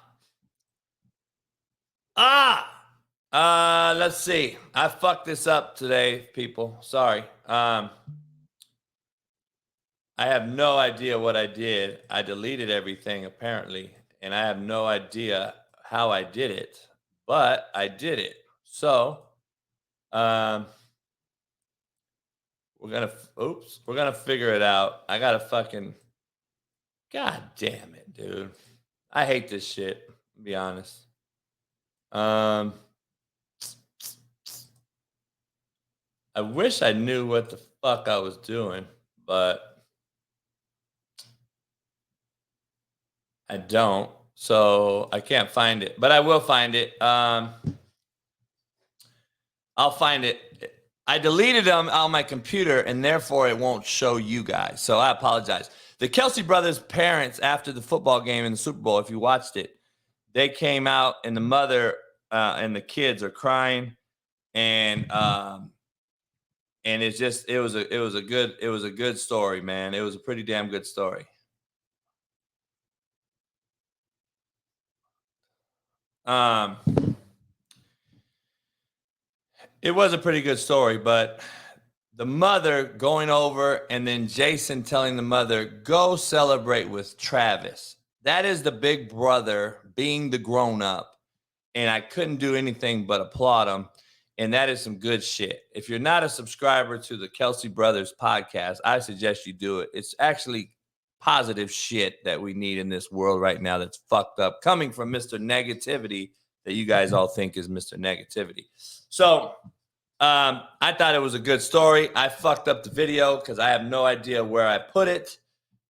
Let's see. I fucked this up today, people. Sorry. I have no idea what I did. I deleted everything, apparently, and I have no idea how I did it, but I did it. So, we're gonna figure it out. I gotta fucking, god damn it, dude. I hate this shit, to be honest. I wish I knew what the fuck I was doing, but I don't, so I can't find it, but I will find it. I'll find it. I deleted them on my computer, and therefore it won't show you guys. So I apologize. The Kelsey brothers' parents, after the football game in the Super Bowl, if you watched it, they came out, and the mother and the kids are crying, and it's just it was a good story, man. It was a pretty damn good story. It was a pretty good story, but the mother going over and then Jason telling the mother, go celebrate with Travis. That is the big brother being the grown up. And I couldn't do anything but applaud him. And that is some good shit. If you're not a subscriber to the Kelsey Brothers podcast, I suggest you do it. It's actually positive shit that we need in this world right now that's fucked up, coming from Mr. Negativity that you guys all think is Mr. Negativity. So I thought it was a good story. I fucked up the video because I have no idea where I put it,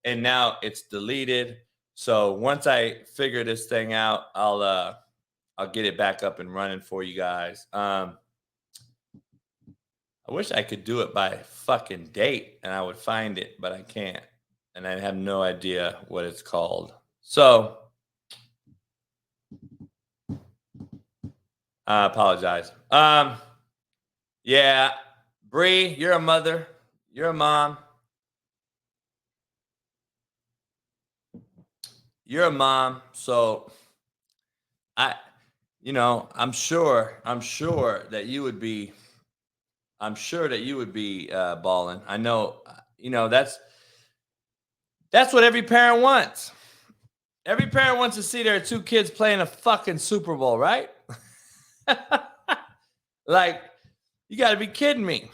and now it's deleted. So once I figure this thing out, I'll get it back up and running for you guys. I wish I could do it by fucking date and I would find it, but I can't. And I have no idea what it's called. So I apologize. Yeah, Bree, you're a mother. You're a mom. You're a mom. So I'm sure that you would be balling. I know, that's what every parent wants. Every parent wants to see their two kids playing a fucking Super Bowl, right? Like, you got to be kidding me.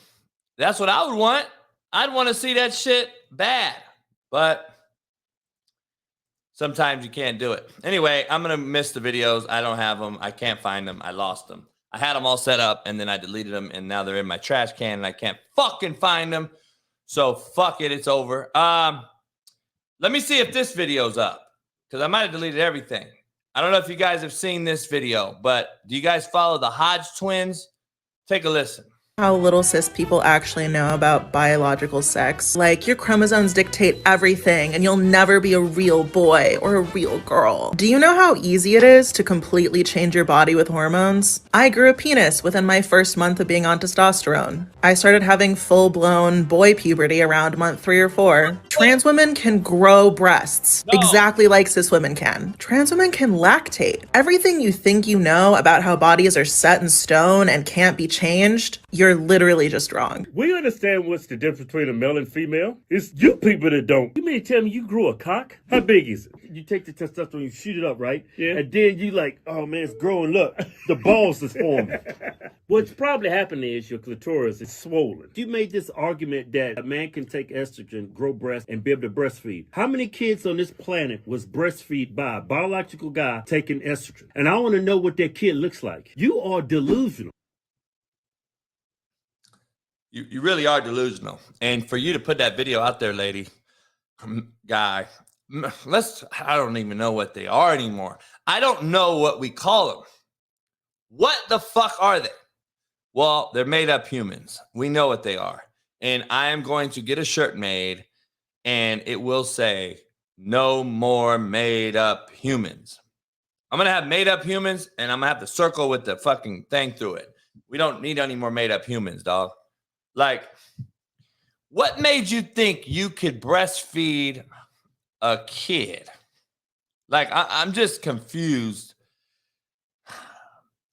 That's what I would want. I'd want to see that shit bad. But sometimes you can't do it. Anyway, I'm going to miss the videos. I don't have them. I can't find them. I lost them. I had them all set up, and then I deleted them, and now they're in my trash can, and I can't fucking find them. So fuck it. It's over. Let me see if this video's up, because I might have deleted everything. I don't know if you guys have seen this video, but do you guys follow the Hodge twins? Take a listen. How little cis people actually know about biological sex. Like, your chromosomes dictate everything, and you'll never be a real boy or a real girl. Do you know how easy it is to completely change your body with hormones? I grew a penis within my first month of being on testosterone. I started having full-blown boy puberty around month 3 or 4. Trans women can grow breasts exactly like cis women can. Trans women can lactate. Everything you think you know about how bodies are set in stone and can't be changed, you're literally just wrong. We understand what's the difference between a male and female. It's you people that don't. You mean to tell me you grew a cock? How big is it? You take the testosterone, you shoot it up, right? Yeah. And then you like, oh man, it's growing. Look, the balls is forming. What's probably happening is your clitoris is swollen. You made this argument that a man can take estrogen, grow breasts, and be able to breastfeed. How many kids on this planet was breastfeed by a biological guy taking estrogen? And I want to know what that kid looks like. You are delusional. You really are delusional. And for you to put that video out there, lady, guy, I don't even know what they are anymore. I don't know what we call them. What the fuck are they? Well, they're made up humans. We know what they are. And I am going to get a shirt made, and it will say, no more made up humans. I'm going to have made up humans, and I'm going to have to circle with the fucking thing through it. We don't need any more made up humans, dog. Like, what made you think you could breastfeed a kid? Like, I'm just confused.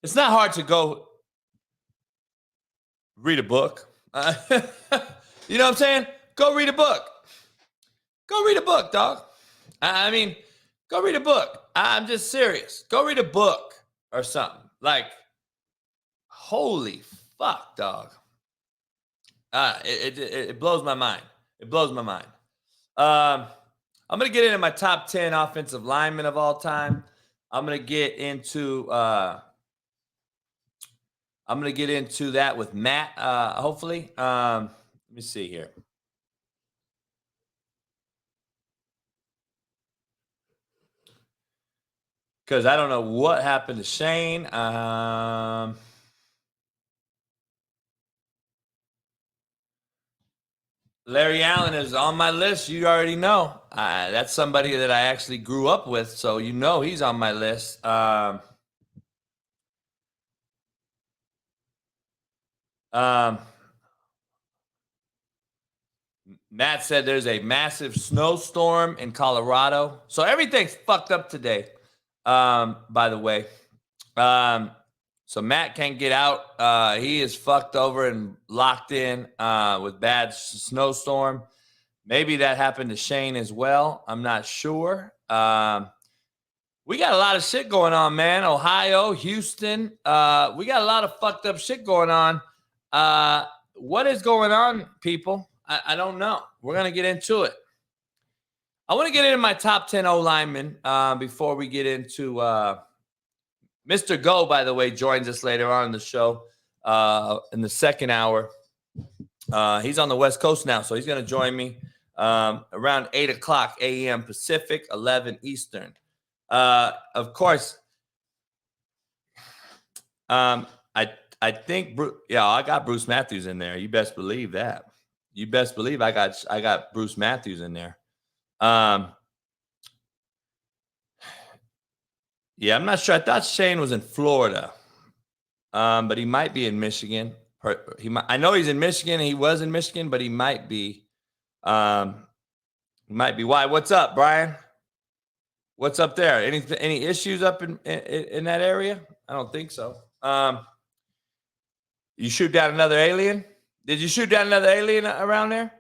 It's not hard to go read a book. You know what I'm saying? Go read a book. Go read a book, dog. I mean, go read a book. I'm just serious. Go read a book or something. Like, holy fuck, dog. It blows my mind. It blows my mind. I'm going to get into my top 10 offensive linemen of all time. I'm going to get into that with Matt, hopefully. Let me see here. because I don't know what happened to Shayne. Larry Allen is on my list. You already know. That's somebody that I actually grew up with, so you know he's on my list. Matt said there's a massive snowstorm in Colorado. So everything's fucked up today, by the way. So Matt can't get out. He is fucked over and locked in with bad snowstorm. Maybe that happened to Shayne as well. I'm not sure. We got a lot of shit going on, man. Ohio, Houston. We got a lot of fucked up shit going on. What is going on, people? I don't know. We're going to get into it. I want to get into my top 10 O-linemen before we get into Mr. Go, by the way, joins us later on in the show in the second hour. He's on the West Coast now, so he's going to join me around 8 o'clock a.m. Pacific, 11 Eastern. Of course, I think, I got Bruce Matthews in there. You best believe that. You best believe I got Bruce Matthews in there. Yeah, I'm not sure. I thought Shayne was in Florida, but he might be in Michigan. I know he's in Michigan. He was in Michigan, but he might be. Why? What's up, Brian? What's up there? Any issues up in that area? I don't think so. You shoot down another alien? Did you shoot down another alien around there?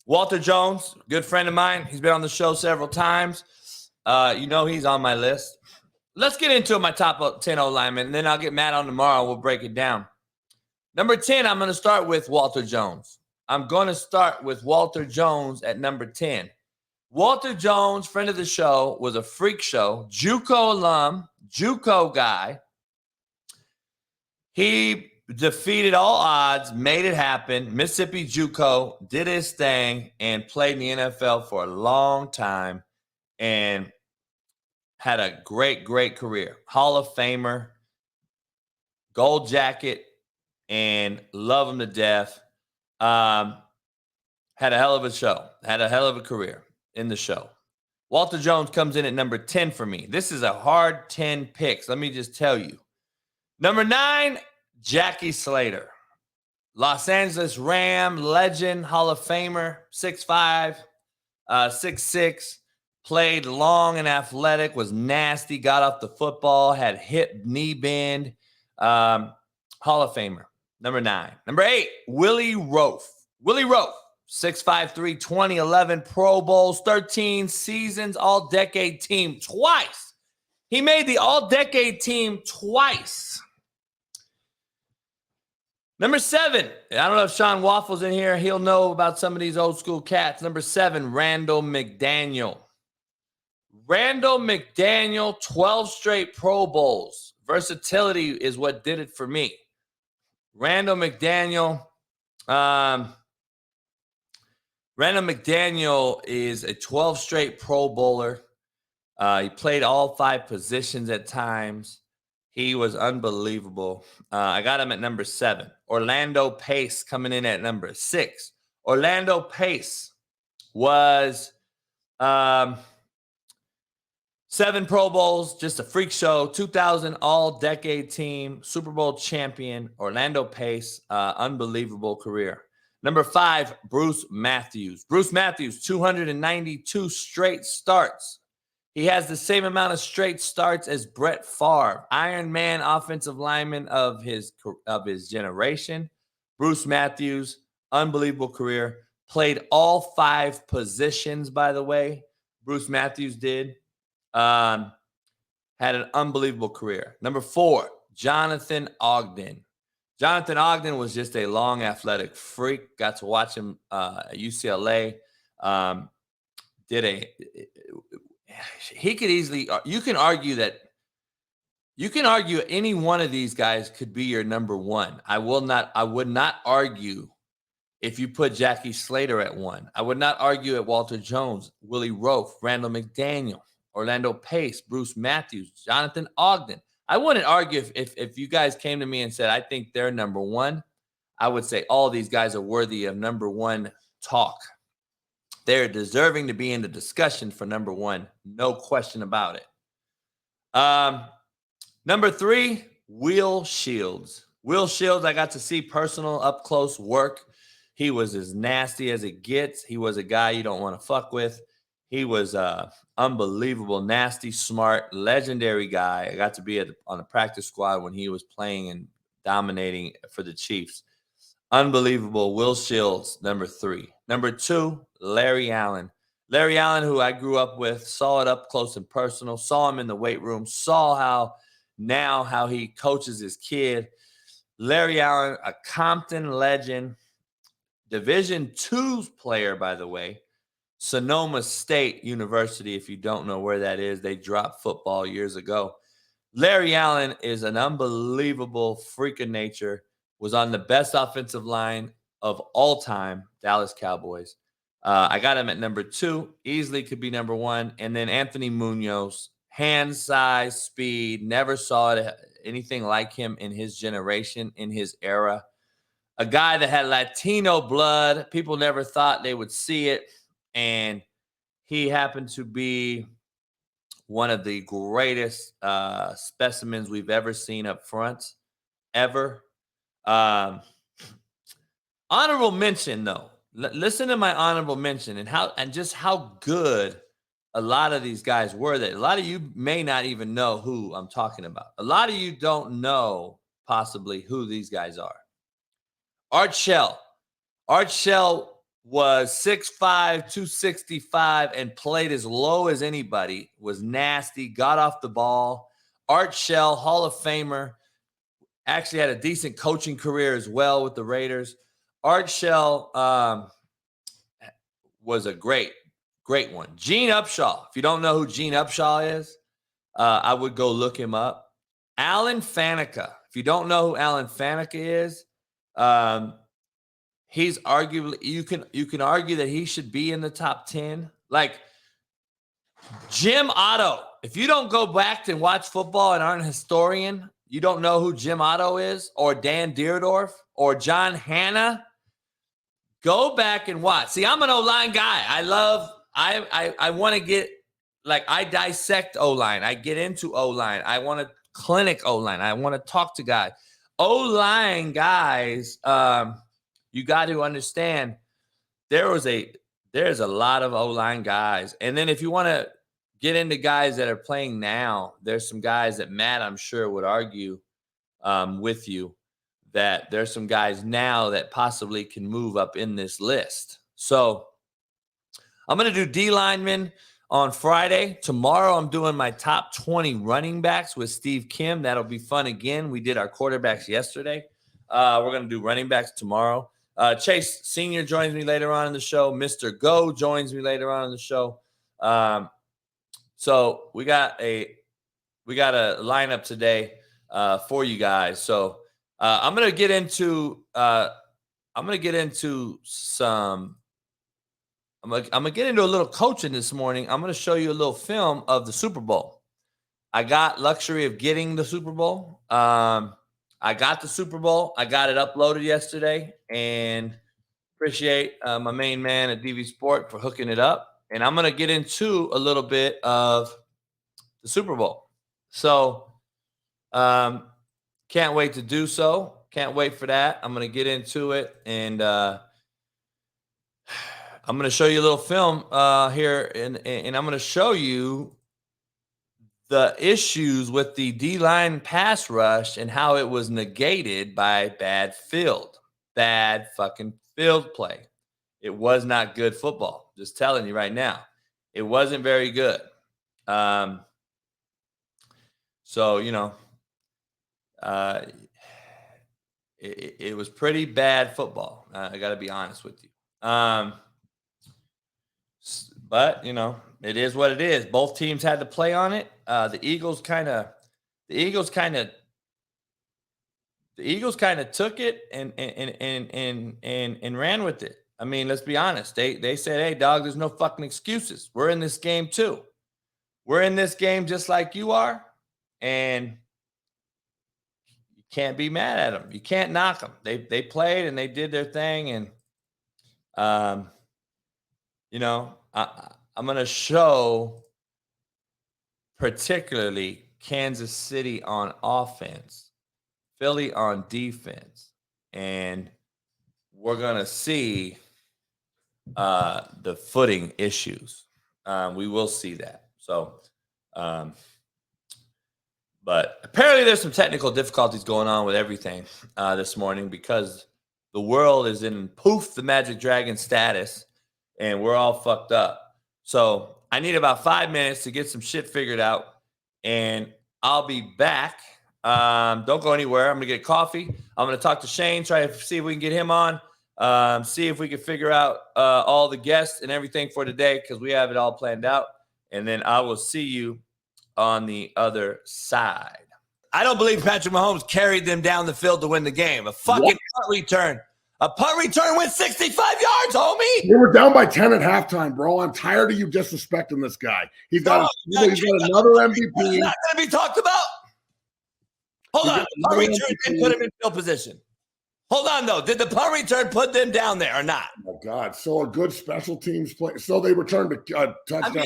Walter Jones, good friend of mine. He's been on the show several times. You know he's on my list. Let's get into my top 10 O-linemen, and then I'll get Matt on tomorrow. We'll break it down. Number 10, I'm going to start with Walter Jones. I'm going to start with Walter Jones at number 10. Walter Jones, friend of the show, was a freak show. JUCO alum, JUCO guy. He defeated all odds, made it happen. Mississippi JUCO did his thing and played in the NFL for a long time and had a great, great career. Hall of Famer, gold jacket, and love him to death. Had a hell of a show. Had a hell of a career in the show. Walter Jones comes in at number 10 for me. This is a hard 10 picks. Let me just tell you. Number 9, Jackie Slater. Los Angeles Ram, legend, Hall of Famer, 6'5", 6'6", played long and athletic, was nasty, got off the football, had hip, knee bend, Hall of Famer. Number 9. Number 8, Willie Roaf. Willie Roaf, 6'5", 2011 Pro Bowls, 13 seasons, all-decade team twice. He made the all-decade team twice. Number 7, I don't know if Sean Waffle's in here. He'll know about some of these old school cats. Number 7, Randall McDaniel. Randall McDaniel, 12 straight Pro Bowls. Versatility is what did it for me. Randall McDaniel. Randall McDaniel is a 12 straight Pro Bowler. He played all 5 positions at times. He was unbelievable. I got him at number 7. Orlando Pace coming in at number 6. Orlando Pace was 7 Pro Bowls, just a freak show. 2000 all-decade team, Super Bowl champion. Orlando Pace, unbelievable career. Number 5, Bruce Matthews. Bruce Matthews, 292 straight starts. He has the same amount of straight starts as Brett Favre, Iron Man offensive lineman of his generation. Bruce Matthews, unbelievable career. Played all 5 positions, by the way. Bruce Matthews did. Had an unbelievable career. Number 4, Jonathan Ogden. Jonathan Ogden was just a long athletic freak. Got to watch him at UCLA. He could easily, you can argue any one of these guys could be your number 1. I would not argue if you put Jackie Slater at 1. I would not argue at Walter Jones, Willie Roaf, Randall McDaniel. Orlando Pace, Bruce Matthews, Jonathan Ogden. I wouldn't argue if you guys came to me and said, I think they're number one. I would say all these guys are worthy of number one talk. They're deserving to be in the discussion for number one. No question about it. Number 3, Will Shields. Will Shields, I got to see personal up close work. He was as nasty as it gets. He was a guy you don't want to fuck with. He was unbelievable, nasty, smart, legendary guy. I got to be on the practice squad when he was playing and dominating for the Chiefs. Unbelievable. Will Shields, number 3. Number 2, Larry Allen. Larry Allen, who I grew up with, saw it up close and personal, saw him in the weight room, saw how he coaches his kid. Larry Allen, a Compton legend, Division II player, by the way. Sonoma State University, if you don't know where that is, they dropped football years ago. Larry Allen is an unbelievable freak of nature, was on the best offensive line of all time, Dallas Cowboys. I got him at number 2, easily could be number 1. And then Anthony Munoz, hand size, speed, never saw anything like him in his generation, in his era. A guy that had Latino blood. People never thought they would see it. And he happened to be one of the greatest specimens we've ever seen up front, ever. Honorable mention, though. Listen to my honorable mention and just how good a lot of these guys were. That a lot of you may not even know who I'm talking about. A lot of you don't know possibly who these guys are. Art Shell. Art Shell was 6'5", 265, and played as low as anybody, was nasty, got off the ball. Art Shell, Hall of Famer, actually had a decent coaching career as well with the Raiders. Art Shell was a great one. Gene Upshaw. If you don't know who Gene Upshaw is, I would go look him up. Alan Faneca. If you don't know who Alan Faneca is, he's arguably, you can argue that he should be in the top 10. Like Jim Otto. If you don't go back and watch football and aren't a historian, you don't know who Jim Otto is, or Dan Deerdorf, or John Hanna. Go back and watch. See, I'm an O-line guy. I want to get, like, I dissect O-line. I get into O-line. I want to clinic O-line. I want to talk to guys. O-line guys, you got to understand there's a lot of O-line guys. And then if you want to get into guys that are playing now, there's some guys that Matt, I'm sure, would argue with you that there's some guys now that possibly can move up in this list. So I'm going to do D linemen on Friday. Tomorrow I'm doing my top 20 running backs with Steve Kim. That'll be fun again. We did our quarterbacks yesterday. We're going to do running backs tomorrow. Chase Sr. joins me later on in the show. Mr. Go joins me later on in the show. So we got a lineup today for you guys. So I'm gonna get into a little coaching this morning. I'm gonna show you a little film of the Super Bowl. I got luxury of getting the Super Bowl. I got the Super Bowl. I got it uploaded yesterday, and appreciate my main man at DV Sport for hooking it up. And I'm gonna get into a little bit of the Super Bowl. So can't wait to do so. Can't wait for that. I'm going to get into it, and I'm going to show you a little film here, and I'm going to show you the issues with the D-line pass rush and how it was negated by bad fucking field play. It was not good football. Just telling you right now. It wasn't very good. So, you know, it was pretty bad football. I got to be honest with you. But, you know, it is what it is. Both teams had to play on it. The Eagles kind of took it and ran with it. I mean, let's be honest. They said, "Hey, dog, there's no fucking excuses. We're in this game too. we're in this game just like you are, and you can't be mad at them. You can't knock them. They played and they did their thing, and I'm going to show particularly Kansas City on offense, Philly on defense, and we're going to see the footing issues. We will see that. So, but apparently there's some technical difficulties going on with everything this morning because the world is in poof the Magic Dragon status, and we're all fucked up. So I need about 5 minutes to get some shit figured out, and I'll be back. Don't go anywhere. I'm going to get coffee. I'm going to talk to Shayne, try to see if we can get him on, see if we can figure out all the guests and everything for today because we have it all planned out. And then I will see you on the other side. I don't believe Patrick Mahomes carried them down the field to win the game. A fucking punt return. A punt return went 65 yards, homie. We were down by 10 at halftime, bro. I'm tired of you disrespecting this guy. He's got another MVP. It's not going to be talked about. Hold on. The punt return didn't put him in field position. Hold on, though. Did the punt return put them down there or not? Oh, God. So a good special teams play. So they returned a touchdown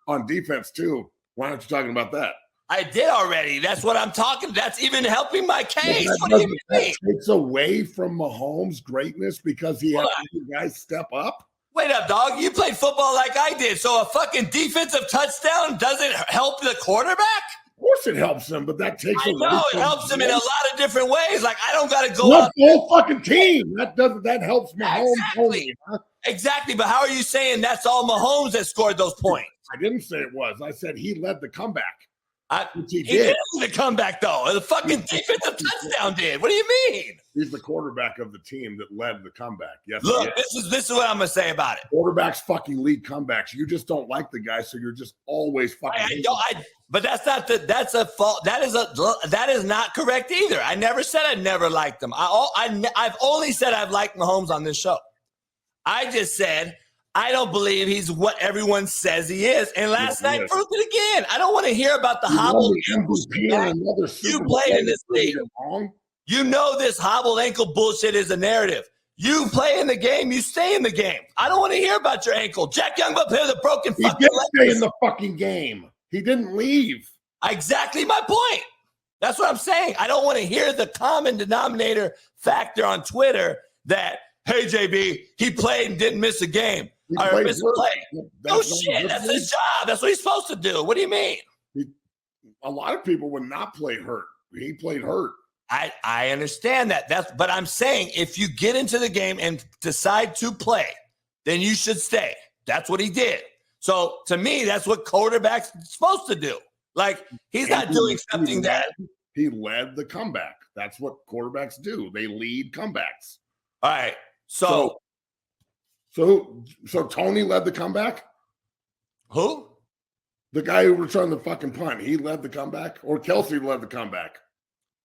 on defense, too. Why aren't you talking about that? I did already. That's what I'm talking. That's even helping my case. That takes away from Mahomes' greatness because he had guys step up. Wait up, dog. You played football like I did. So a fucking defensive touchdown doesn't help the quarterback? Of course it helps him, but that takes away. No, it helps him in a lot of different ways. Like, I don't got to go up. up. The whole fucking team. That helps Mahomes. Exactly. Exactly. But how are you saying that's all Mahomes that scored those points? I didn't say it was. I said he led the comeback. He did the comeback, though. The fucking defensive touchdown did. What do you mean? He's the quarterback of the team that led the comeback. Yes. Look, this is what I'm gonna say about it. Quarterbacks fucking lead comebacks. You just don't like the guy, so you're just always fucking. But that's not that's a fault. That is not correct either. I never said I never liked him. I've only said I've liked Mahomes on this show. I just said I don't believe he's what everyone says he is. And last night proved it again. I don't want to hear about the hobbled ankle. You played in this league. You know this hobbled ankle bullshit is a narrative. You play in the game, you stay in the game. I don't want to hear about your ankle. Jack Young up here, the broken fucking leg. He did stay in the fucking game. He didn't leave. Exactly my point. That's what I'm saying. I don't want to hear the common denominator factor on Twitter that, hey, JB, he played and didn't miss a game. Or miss a play. No shit. That's his job. That's what he's supposed to do. What do you mean? A lot of people would not play hurt. He played hurt. I understand that. But I'm saying if you get into the game and decide to play, then you should stay. That's what he did. So to me, that's what quarterback's supposed to do. Like, he's not doing something that he led the comeback. That's what quarterbacks do. They lead comebacks. All right. So Tony led the comeback? Who? The guy who returned the fucking punt. He led the comeback? Or Kelsey led the comeback?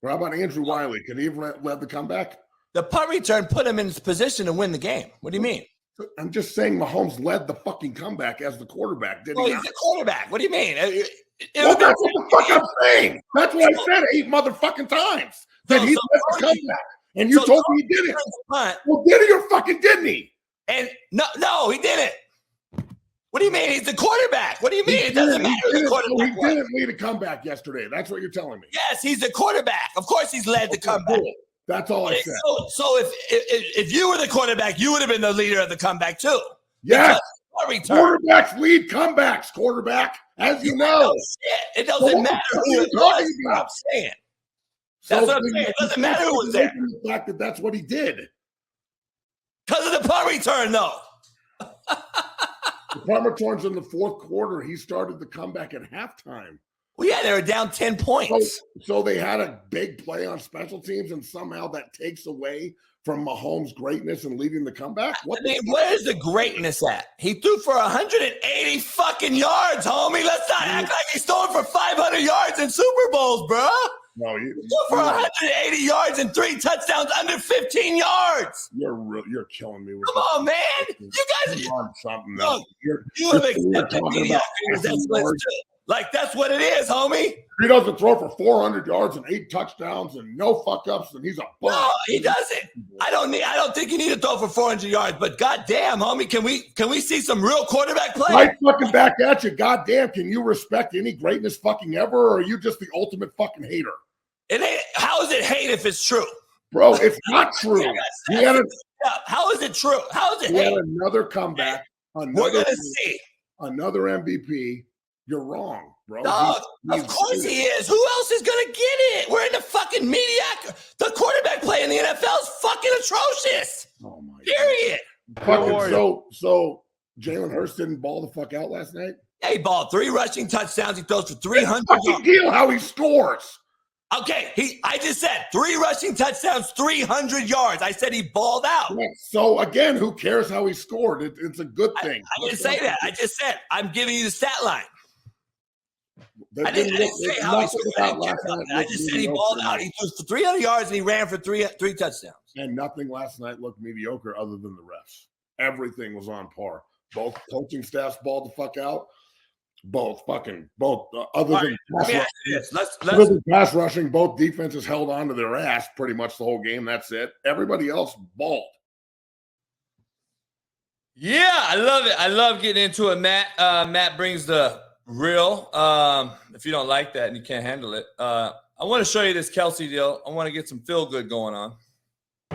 Or how about Andrew Wiley? Could he have led the comeback? The punt return put him in his position to win the game. What do you mean? I'm just saying Mahomes led the fucking comeback as the quarterback. Did he? He's the quarterback. What do you mean? That's what the fuck I'm saying. That's what I said 8 motherfucking times. That he led the comeback. And you told me he did it. Well, did he or fucking didn't he? And no, he didn't. What do you mean? He's the quarterback. What do you mean? It doesn't matter who the quarterback was. He didn't lead a comeback yesterday. That's what you're telling me. Yes, he's the quarterback. Of course he's led the comeback. Cool. That's all I said. So if you were the quarterback, you would have been the leader of the comeback too. Yes. Quarterbacks lead comebacks, quarterback, as you know. It doesn't matter who it was. I'm saying. That's what I'm saying. It doesn't matter who was there. The fact that that's what he did. Because of the punt return, though. The punt returns in the fourth quarter. He started the comeback at halftime. Well, yeah, they were down 10 points. So they had a big play on special teams, and somehow that takes away from Mahomes' greatness and leading the comeback? Where's the greatness at? He threw for 180 fucking yards, homie. Let's not act like he's throwing for 500 yards in Super Bowls, bro. No, he threw for 180 yards and 3 touchdowns under 15 yards. You're killing me. Come on, man. You guys are on something. Look, you have accepted mediocrity as excellence too. Like, that's what it is, homie. He doesn't throw for 400 yards and 8 touchdowns and no fuck-ups, and he's a bum. No, he doesn't. I don't think you need to throw for 400 yards, but goddamn, homie, can we see some real quarterback play? Right fucking back at you. Goddamn, can you respect any greatness fucking ever, or are you just the ultimate fucking hater? How is it hate if it's true? Bro, it's not true. How is it true? How is it he hate? had another comeback. We're going to see. Another MVP. You're wrong, bro. Dog, of course he is. Who else is going to get it? We're in the fucking mediocre. The quarterback play in the NFL is fucking atrocious. Oh, my Period. So Jalen Hurts didn't ball the fuck out last night? Yeah, he balled 3 rushing touchdowns. He throws for 300 yards. Deal how he scores. Okay, I just said 3 rushing touchdowns, 300 yards. I said he balled out. So, again, who cares how he scored? It's a good thing. I didn't say that. I just said I'm giving you the stat line. I didn't say how he scored. I just said he balled out. He threw for 300 yards and he ran for three touchdowns. And nothing last night looked mediocre other than the refs. Everything was on par. Both coaching staffs balled the fuck out. Both. Other than pass rushing, both defenses held on to their ass pretty much the whole game. That's it. Everybody else balled. Yeah, I love it. I love getting into it. Matt brings the real. If you don't like that and you can't handle it, I want to show you this Kelsey deal. I want to get some feel good going on.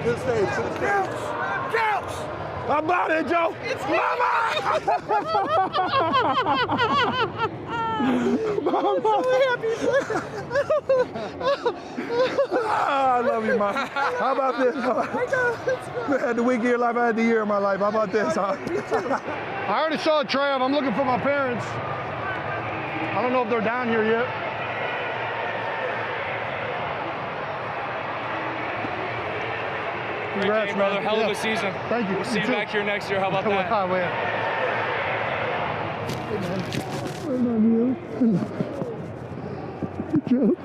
Good stage. Counts. How about it, Joe? It's Mama! I'm so happy. I love you, Mom. How about this? I had the week of your life. I had the year of my life. How about this, huh? I already saw Trav. I'm looking for my parents. I don't know if they're down here yet. Great game, brother. Hell of a season. Thank you. We'll see you back here next year. How about that? I love you. Good job.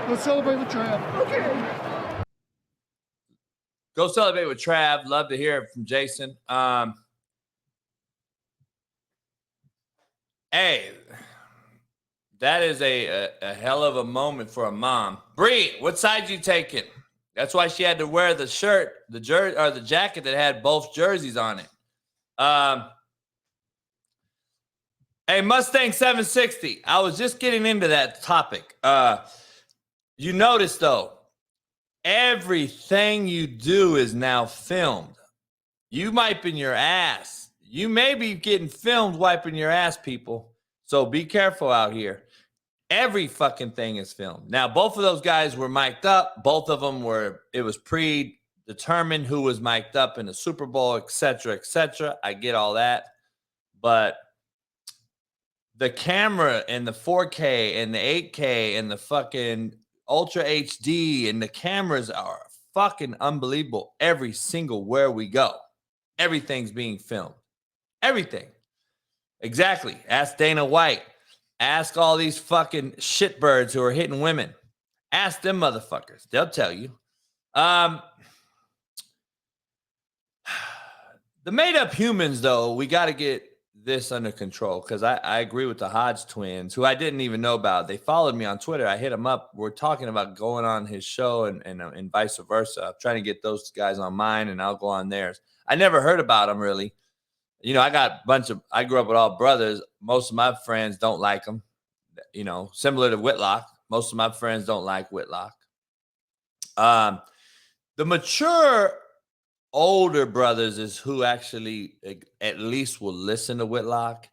Let's celebrate with Trav. Okay. Go celebrate with Trav. Love to hear it from Jason. Hey, that is a hell of a moment for a mom. Bree, what side you taking? That's why she had to wear the shirt, the jacket that had both jerseys on it. Hey, Mustang 760. I was just getting into that topic. You notice, though, everything you do is now filmed. You wiping your ass. You may be getting filmed wiping your ass, people. So be careful out here. Every fucking thing is filmed. Now, both of those guys were mic'd up. Both of them it was predetermined who was mic'd up in the Super Bowl, et cetera, et cetera. I get all that. But the camera and the 4K and the 8K and the fucking Ultra HD and the cameras are fucking unbelievable. Every single where we go, everything's being filmed. Everything. Exactly. Ask Dana White. Ask all these fucking shitbirds who are hitting women. Ask them motherfuckers. They'll tell you. The made-up humans, though, we got to get this under control because I agree with the Hodge twins, who I didn't even know about. They followed me on Twitter. I hit them up. We're talking about going on his show and vice versa. I'm trying to get those guys on mine, and I'll go on theirs. I never heard about them, really. You know, I grew up with all brothers. Most of my friends don't like them. You know, similar to Whitlock. Most of my friends don't like Whitlock. The mature older brothers is who actually at least will listen to Whitlock.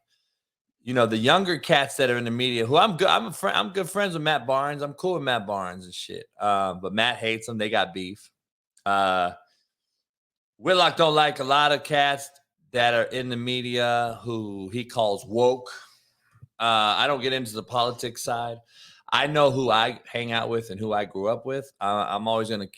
You know, the younger cats that are in the media, who I'm good friends with Matt Barnes. I'm cool with Matt Barnes and shit. But Matt hates them. They got beef. Whitlock don't like a lot of cats that are in the media who he calls woke. I don't get into the politics side. I know who I hang out with and who I grew up with. I'm always going to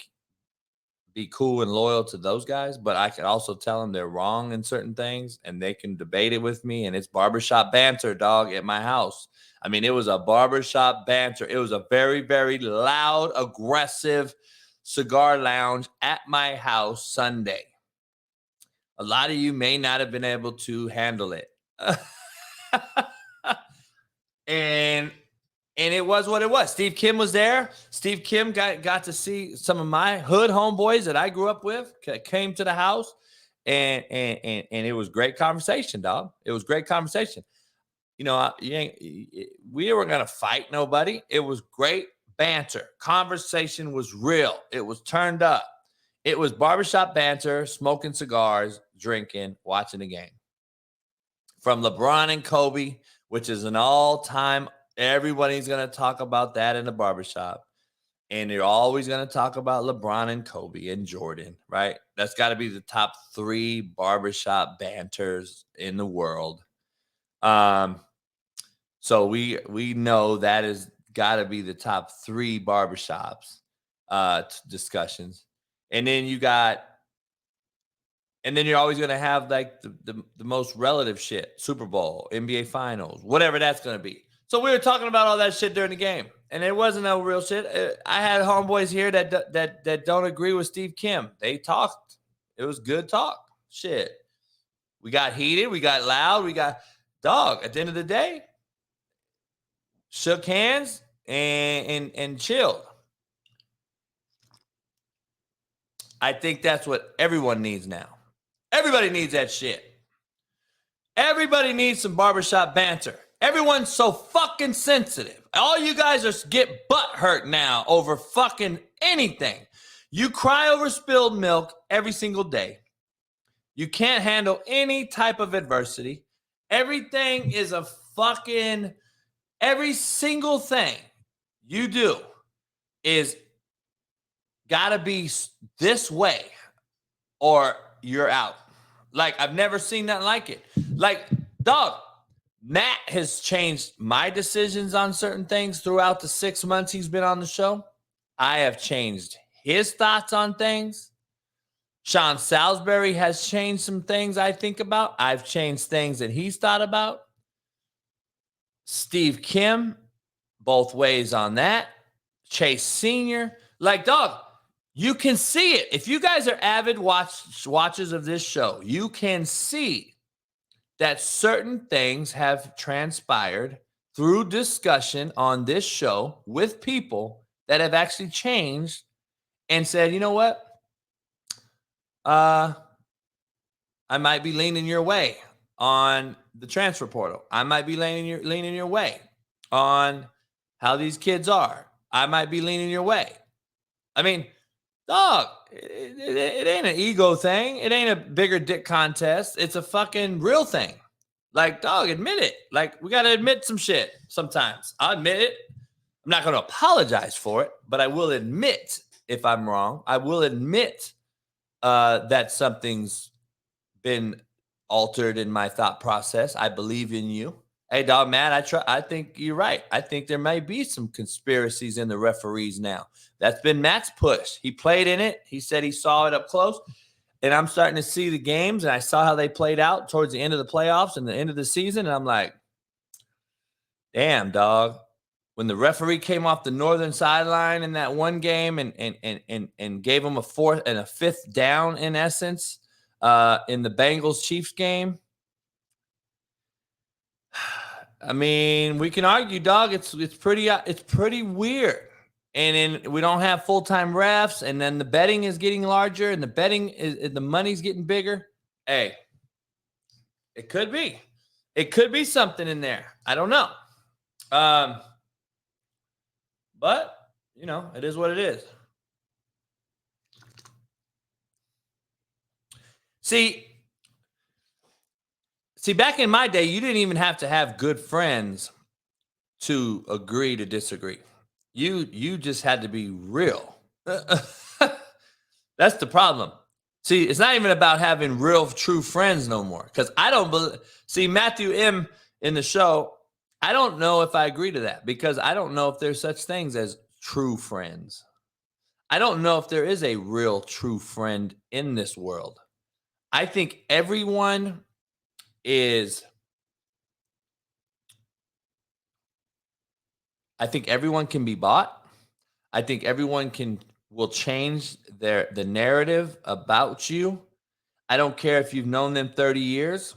be cool and loyal to those guys, but I can also tell them they're wrong in certain things, and they can debate it with me. And it's barbershop banter, dog, at my house. I mean, it was a barbershop banter. It was a very, very loud, aggressive cigar lounge at my house Sunday. A lot of you may not have been able to handle it. And it was what it was. Steve Kim was there. Steve Kim got to see some of my hood homeboys that I grew up with, came to the house, and it was great conversation, dog. It was great conversation. You know, we weren't going to fight nobody. It was great banter. Conversation was real. It was turned up. It was barbershop banter, smoking cigars, drinking, watching the game. From LeBron and Kobe, which is an all-time, everybody's going to talk about that in the barbershop. And you're always going to talk about LeBron and Kobe and Jordan, right? That's got to be the top 3 barbershop banters in the world. So we know that is got to be the top 3 barbershops discussions. And then you're always going to have like the most relative shit, Super Bowl, NBA Finals, whatever that's going to be. So we were talking about all that shit during the game, and it wasn't no real shit. I had homeboys here that don't agree with Steve Kim. They talked. It was good talk. Shit. We got heated. We got loud. We got dog. At the end of the day, shook hands and chilled. I think that's what everyone needs now. Everybody needs that shit. Everybody needs some barbershop banter. Everyone's so fucking sensitive. All you guys are get butt hurt now over fucking anything. You cry over spilled milk every single day. You can't handle any type of adversity. Everything is a fucking, every single thing you do is gotta be this way or you're out. Like, I've never seen nothing like it. Like, dog, Matt has changed my decisions on certain things throughout the 6 months he's been on the show. I have changed his thoughts on things. Sean Salisbury has changed some things I think about. I've changed things that he's thought about. Steve Kim, both ways on that. Chase Sr. Like, dog, you can see it. If you guys are avid watchers of this show, you can see that certain things have transpired through discussion on this show with people that have actually changed and said, you know what? I might be leaning your way on the transfer portal. I might be leaning your way on how these kids are. I might be leaning your way. I mean, dog, it ain't an ego thing. It ain't a bigger dick contest. It's a fucking real thing. Like, dog, admit it. Like, we got to admit some shit sometimes. I'll admit it. I'm not going to apologize for it, but I will admit if I'm wrong. I will admit that something's been altered in my thought process. I believe in you. Hey, dog, man, I think you're right. I think there might be some conspiracies in the referees now. That's been Matt's push. He played in it. He said he saw it up close. And I'm starting to see the games, and I saw how they played out towards the end of the playoffs and the end of the season. And I'm like, damn, dog. When the referee came off the northern sideline in that one game and gave him a 4th and a 5th down, in essence, in the Bengals-Chiefs game, I mean, we can argue, dog. It's pretty weird. And then we don't have full-time refs, and then the betting is getting larger, and the money's getting bigger. Hey, it could be. It could be something in there. I don't know. But, you know, it is what it is. See, back in my day, you didn't even have to have good friends to agree to disagree. You just had to be real. That's the problem. See, it's not even about having real, true friends no more. Because I don't believe. See, Matthew M. in the show, I don't know if I agree to that, because I don't know if there's such things as true friends. I don't know if there is a real true friend in this world. I think everyone can be bought. I think everyone will change the narrative about you. I don't care if you've known them 30 years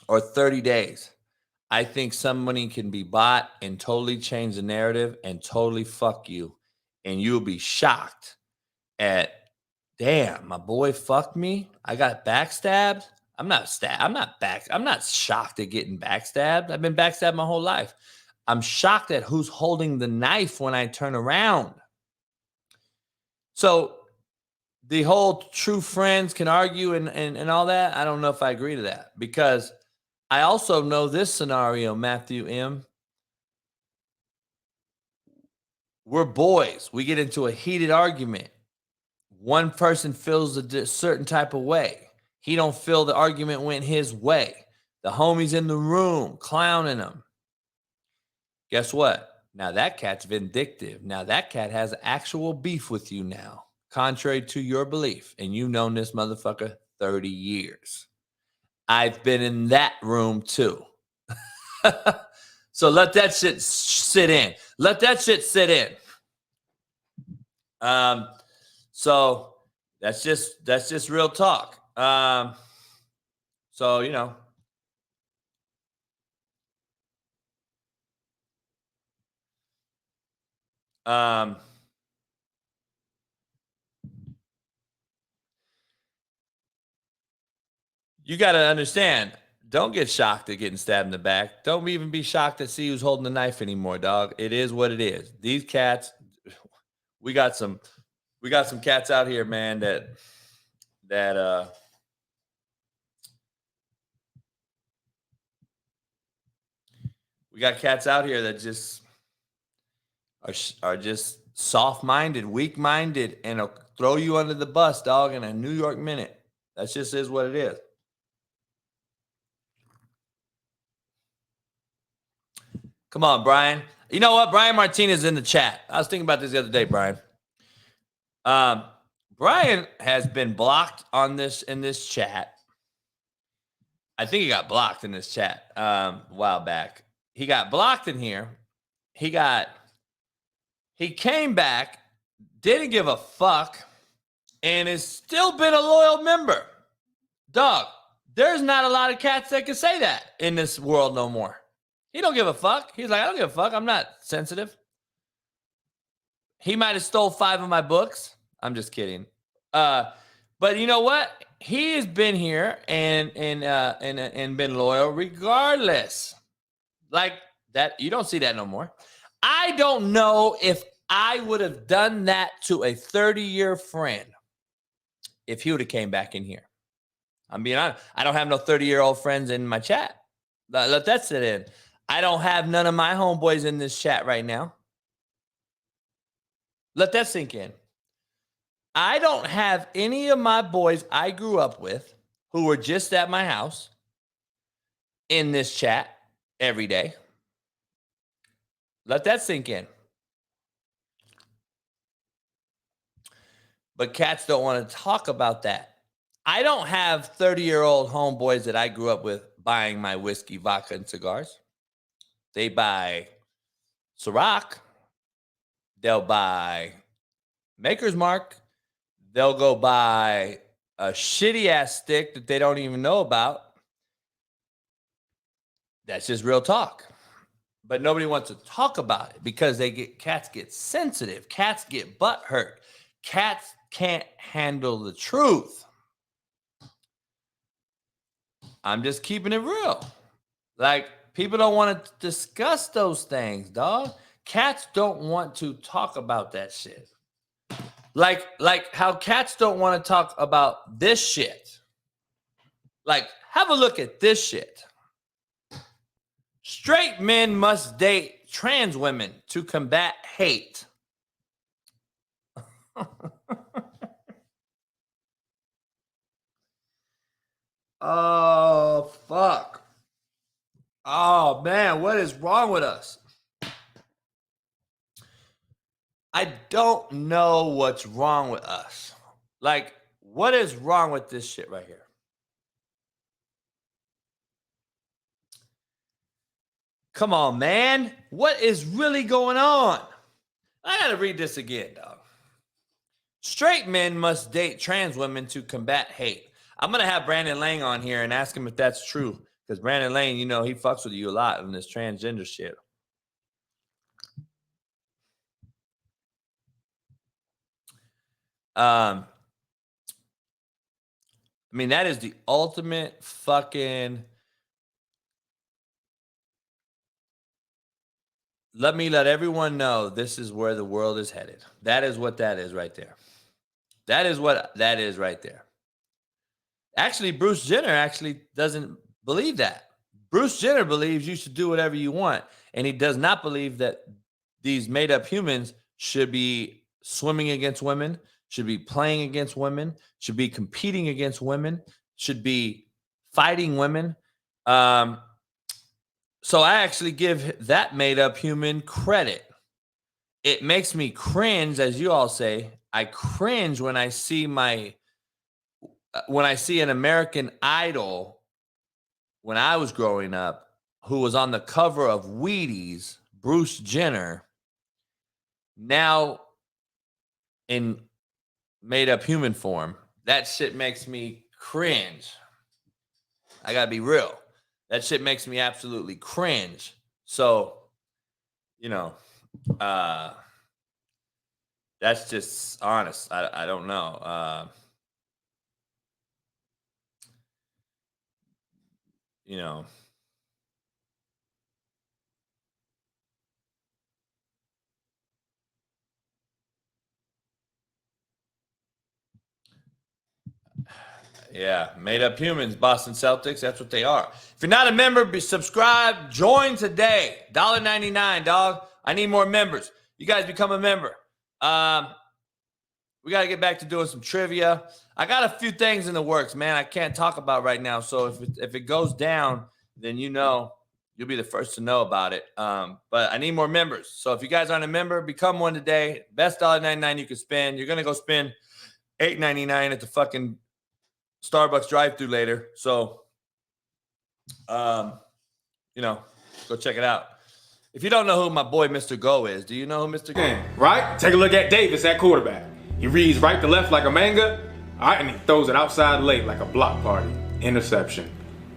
or 30 days. I think somebody can be bought and totally change the narrative and totally fuck you. And you'll be shocked at, damn, my boy fucked me. I got backstabbed. I'm not shocked at getting backstabbed. I've been backstabbed my whole life. I'm shocked at who's holding the knife when I turn around. So the whole true friends can argue and all that, I don't know if I agree to that, because I also know this scenario, Matthew M. We're boys. We get into a heated argument. One person feels a certain type of way. He don't feel the argument went his way. The homie's in the room clowning him. Guess what? Now that cat's vindictive. Now that cat has actual beef with you now, contrary to your belief. And you've known this motherfucker 30 years. I've been in that room too. So let that shit sit in. Let that shit sit in. So that's just real talk. So, you know, you got to understand, don't get shocked at getting stabbed in the back. Don't even be shocked to see who's holding the knife anymore, dog. It is what it is. These cats, we got some cats out here, man, that we got cats out here that just are just soft-minded, weak-minded, and will throw you under the bus, dog, in a New York minute. That just is what it is. Come on, Brian. You know what? Brian Martinez in the chat. I was thinking about this the other day, Brian. Brian has been blocked in this chat. I think he got blocked in this chat a while back. He got blocked in here. He came back, didn't give a fuck, and has still been a loyal member. Dog, there's not a lot of cats that can say that in this world no more. He don't give a fuck. He's like, I don't give a fuck. I'm not sensitive. He might have stole 5 of my books. I'm just kidding. But you know what? He has been here and been loyal regardless. Like that, you don't see that no more. I don't know if I would have done that to a 30-year friend if he would have came back in here. I'm being honest. I don't have no 30-year-old friends in my chat. Let that sit in. I don't have none of my homeboys in this chat right now. Let that sink in. I don't have any of my boys I grew up with who were just at my house in this chat every day. Let that sink in. But cats don't want to talk about that. I don't have 30-year-old homeboys that I grew up with buying my whiskey, vodka, and cigars. They buy Ciroc. They'll buy Maker's Mark. They'll go buy a shitty-ass stick that they don't even know about. That's just real talk. But nobody wants to talk about it because cats get sensitive. Cats get butthurt. Cats can't handle the truth. I'm just keeping it real. Like, people don't want to discuss those things, dog. Cats don't want to talk about that shit. Like how cats don't want to talk about this shit. Like, have a look at this shit. Straight men must date trans women to combat hate. Oh, fuck. Oh, man, what is wrong with us? I don't know what's wrong with us. Like, what is wrong with this shit right here? Come on, man. What is really going on? I gotta read this again, dog. Straight men must date trans women to combat hate. I'm gonna have Brandon Lang on here and ask him if that's true. Because Brandon Lane, you know, he fucks with you a lot in this transgender shit. I mean, that is the ultimate fucking. Let me let everyone know this is where the world is headed. That is what that is right there. That is what that is right there. Actually, Bruce Jenner actually doesn't believe that. Bruce Jenner believes you should do whatever you want. And he does not believe that these made-up humans should be swimming against women, should be playing against women, should be competing against women, should be fighting women. So I actually give that made-up human credit. It makes me cringe, as you all say. I cringe when I see an American Idol when I was growing up who was on the cover of Wheaties, Bruce Jenner, now in made-up human form. That shit makes me cringe. I gotta be real. That shit makes me absolutely cringe. So, you know, that's just honest. I don't know. You know. Yeah, made up humans, Boston Celtics. That's what they are. If you're not a member, subscribe, join today. $1.99, dog. I need more members. You guys become a member. We got to get back to doing some trivia. I got a few things in the works, man. I can't talk about right now. So if it goes down, then you know you'll be the first to know about it. But I need more members. So if you guys aren't a member, become one today. Best $1.99 you can spend. You're gonna go spend $8.99 at the fucking Starbucks drive-thru later. So, you know, go check it out. If you don't know who my boy Mr. Go is, do you know who Mr. Go is? Right? Take a look at Davis at quarterback. He reads right to left like a manga. All right, and he throws it outside late like a block party. Interception.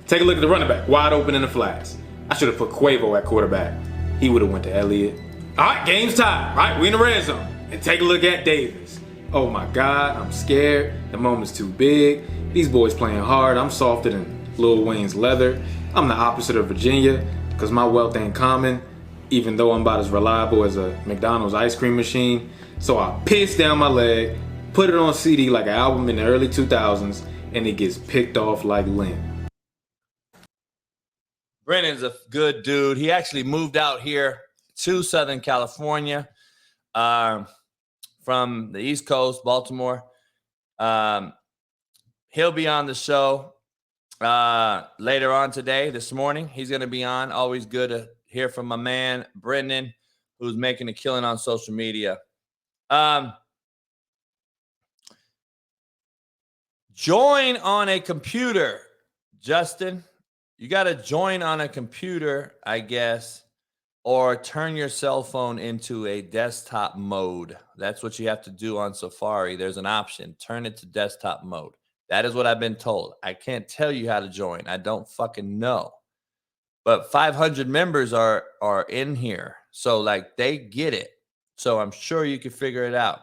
Take a look at the running back, wide open in the flats. I should have put Quavo at quarterback. He would have went to Elliott. All right, game's tied, right? We in the red zone. And take a look at Davis. Oh my God, I'm scared. The moment's too big. These boys playing hard. I'm softer than Lil Wayne's leather. I'm the opposite of Virginia because my wealth ain't common, even though I'm about as reliable as a McDonald's ice cream machine. So I piss down my leg, put it on CD like an album in the early 2000s, and it gets picked off like lint. Brennan's a good dude. He actually moved out here to Southern California from the East Coast, Baltimore. He'll be on the show later on today, this morning. He's going to be on. Always good to hear from my man, Brendan, who's making a killing on social media. Join on a computer, Justin. You got to join on a computer, I guess, or turn your cell phone into a desktop mode. That's what you have to do on Safari. There's an option. Turn it to desktop mode. That is what I've been told. I can't tell you how to join. I don't fucking know. But 500 members are in here. So, like, they get it. So I'm sure you can figure it out.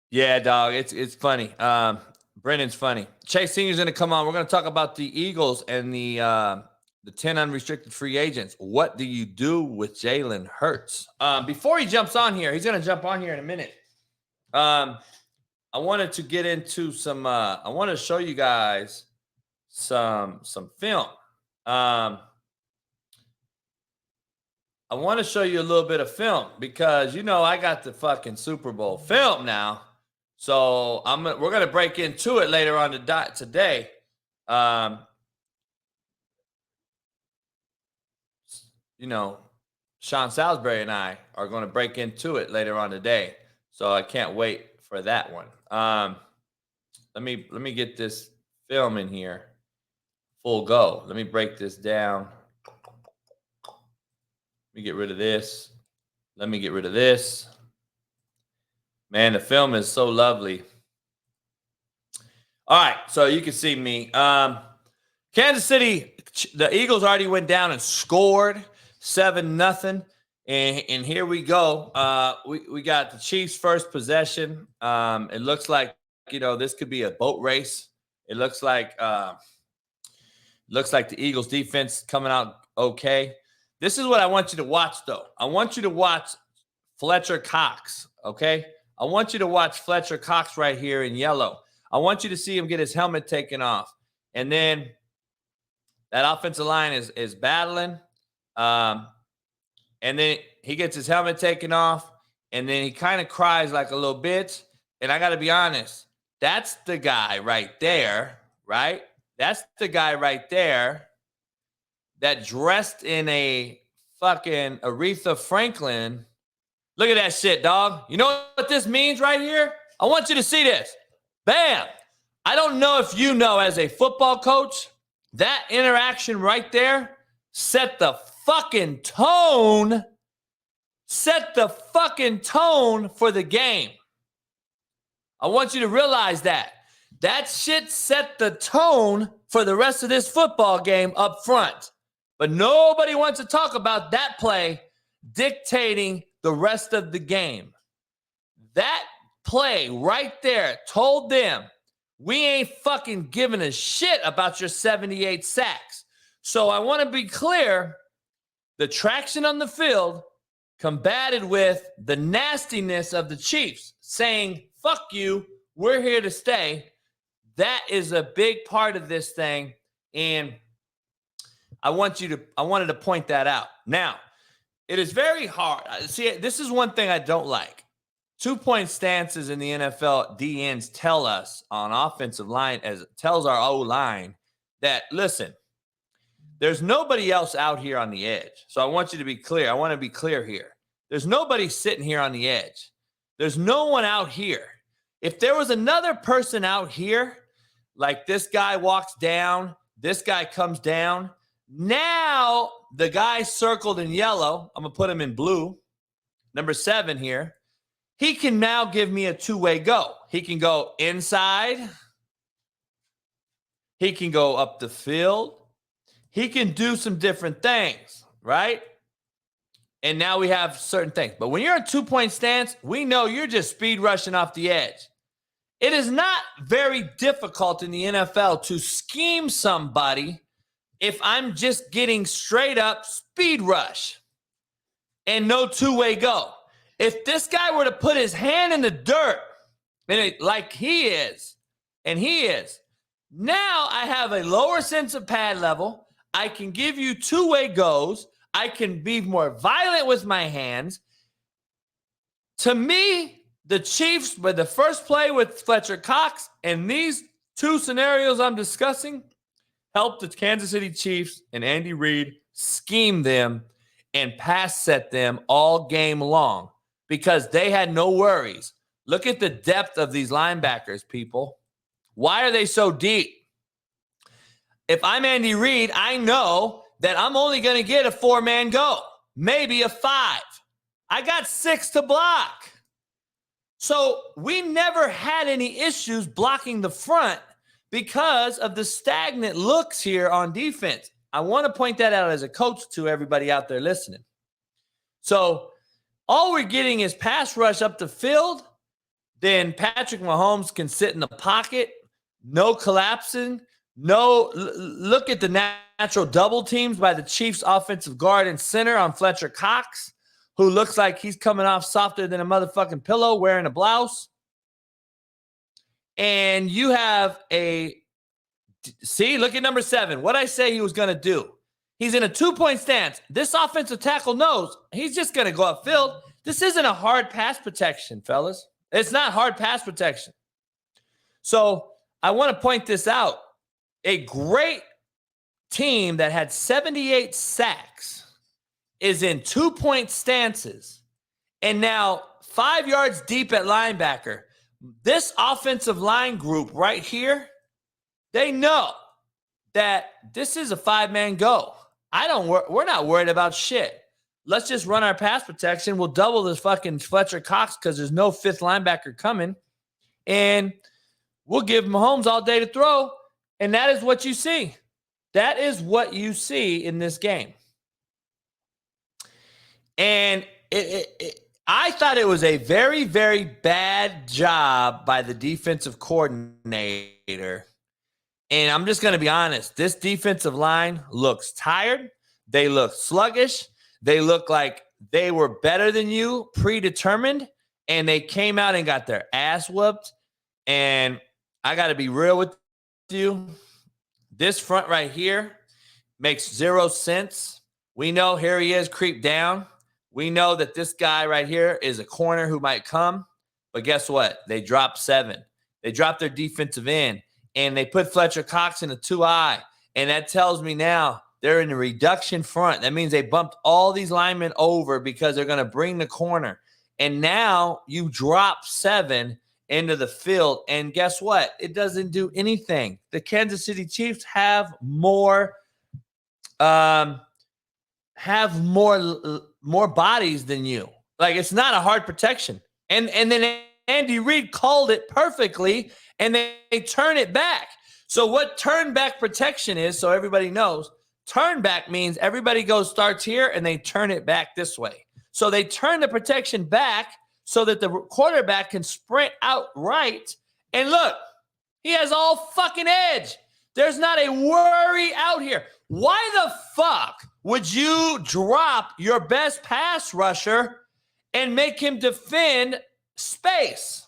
Yeah, dog, it's funny. Brennan's funny. Chase Senior's going to come on. We're going to talk about the Eagles and the 10 unrestricted free agents. What do you do with Jalen Hurts? Before he jumps on here, he's going to jump on here in a minute. I wanted to get into some. I want to show you guys some film. I want to show you a little bit of film because, you know, I got the fucking Super Bowl film now. So we're going to break into it later on today. Sean Salisbury and I are going to break into it later on today. So I can't wait for that one. Let me get this film in here. Full go. Let me break this down. Let me get rid of this. Let me get rid of this. Man, the film is so lovely. All right, so you can see me. Kansas City, the Eagles already went down and scored 7-0. And here we go. We got the Chiefs' first possession. It looks like, this could be a boat race. It looks like the Eagles defense coming out okay. This is what I want you to watch, though. I want you to watch Fletcher Cox, okay? I want you to watch Fletcher Cox right here in yellow. I want you to see him get his helmet taken off. And then that offensive line is battling. And then he gets his helmet taken off. And then he kind of cries like a little bitch. And I got to be honest, that's the guy right there, right? That's the guy right there that dressed in a fucking Aretha Franklin. Look at that shit, dog. You know what this means right here? I want you to see this. Bam. I don't know if you know, as a football coach, that interaction right there set the fucking tone. Set the fucking tone for the game. I want you to realize that. That shit set the tone for the rest of this football game up front. But nobody wants to talk about that play dictating the rest of the game. That play right there told them, we ain't fucking giving a shit about your 78 sacks. So I want to be clear, the traction on the field combated with the nastiness of the Chiefs saying, fuck you, we're here to stay. That is a big part of this thing. And I wanted to point that out. Now, it is very hard. See, this is one thing I don't like. 2-point stances in the NFL, DNs tell us on offensive line, as it tells our O-line, that, listen, there's nobody else out here on the edge. So I want you to be clear. I want to be clear here. There's nobody sitting here on the edge. There's no one out here. If there was another person out here, like this guy walks down, this guy comes down, now the guy circled in yellow, I'm going to put him in blue, number 7 here, he can now give me a two-way go. He can go inside. He can go up the field. He can do some different things, right? And now we have certain things. But when you're a 2-point stance, we know you're just speed rushing off the edge. It is not very difficult in the NFL to scheme somebody if I'm just getting straight up speed rush and no two-way go. If this guy were to put his hand in the dirt, like he is, and he is, now I have a lower sense of pad level. I can give you two-way goes. I can be more violent with my hands. To me, the Chiefs, with the first play with Fletcher Cox and these two scenarios I'm discussing, helped the Kansas City Chiefs and Andy Reid scheme them and pass set them all game long because they had no worries. Look at the depth of these linebackers, people. Why are they so deep? If I'm Andy Reid, I know that I'm only going to get a 4-man go, maybe a 5. I got 6 to block. So we never had any issues blocking the front because of the stagnant looks here on defense. I want to point that out as a coach to everybody out there listening. So all we're getting is pass rush up the field. Then Patrick Mahomes can sit in the pocket, no collapsing, no. Look at the natural double teams by the Chiefs offensive guard and center on Fletcher Cox, who looks like he's coming off softer than a motherfucking pillow wearing a blouse. And you have look at number 7. What I say he was going to do. He's in a 2-point stance. This offensive tackle knows he's just going to go upfield. This isn't a hard pass protection, fellas. It's not hard pass protection. So I want to point this out. A great team that had 78 sacks is in 2-point stances and now 5 yards deep at linebacker. This offensive line group right here, they know that this is a 5-man go. We're not worried about shit. Let's just run our pass protection. We'll double this fucking Fletcher Cox because there's no 5th linebacker coming. And we'll give Mahomes all day to throw. And that is what you see. That is what you see in this game. And I thought it was a very, very bad job by the defensive coordinator. And I'm just going to be honest. This defensive line looks tired. They look sluggish. They look like they were better than you, predetermined. And they came out and got their ass whooped. And I got to be real with you. This front right here makes 0 sense. We know here he is, creep down. We know that this guy right here is a corner who might come. But guess what? They dropped 7. They dropped their defensive end. And they put Fletcher Cox in a 2-eye. And that tells me now they're in a reduction front. That means they bumped all these linemen over because they're going to bring the corner. And now you drop 7 into the field. And guess what? It doesn't do anything. The Kansas City Chiefs have more bodies than you. Like, it's not a hard protection. And then Andy Reid called it perfectly, and they turn it back. So what turn back protection is, so everybody knows, turn back means everybody starts here, and they turn it back this way. So they turn the protection back so that the quarterback can sprint out right. And look, he has all fucking edge. There's not a worry out here. Why the fuck would you drop your best pass rusher and make him defend space?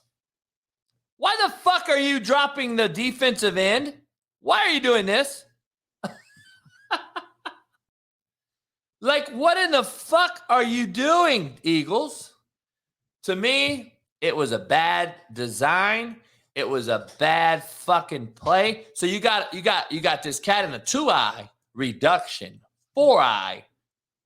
Why the fuck are you dropping the defensive end? Why are you doing this? Like, what in the fuck are you doing, Eagles? To me, it was a bad design. It was a bad fucking play. So you got this cat in a 2-eye reduction, 4-eye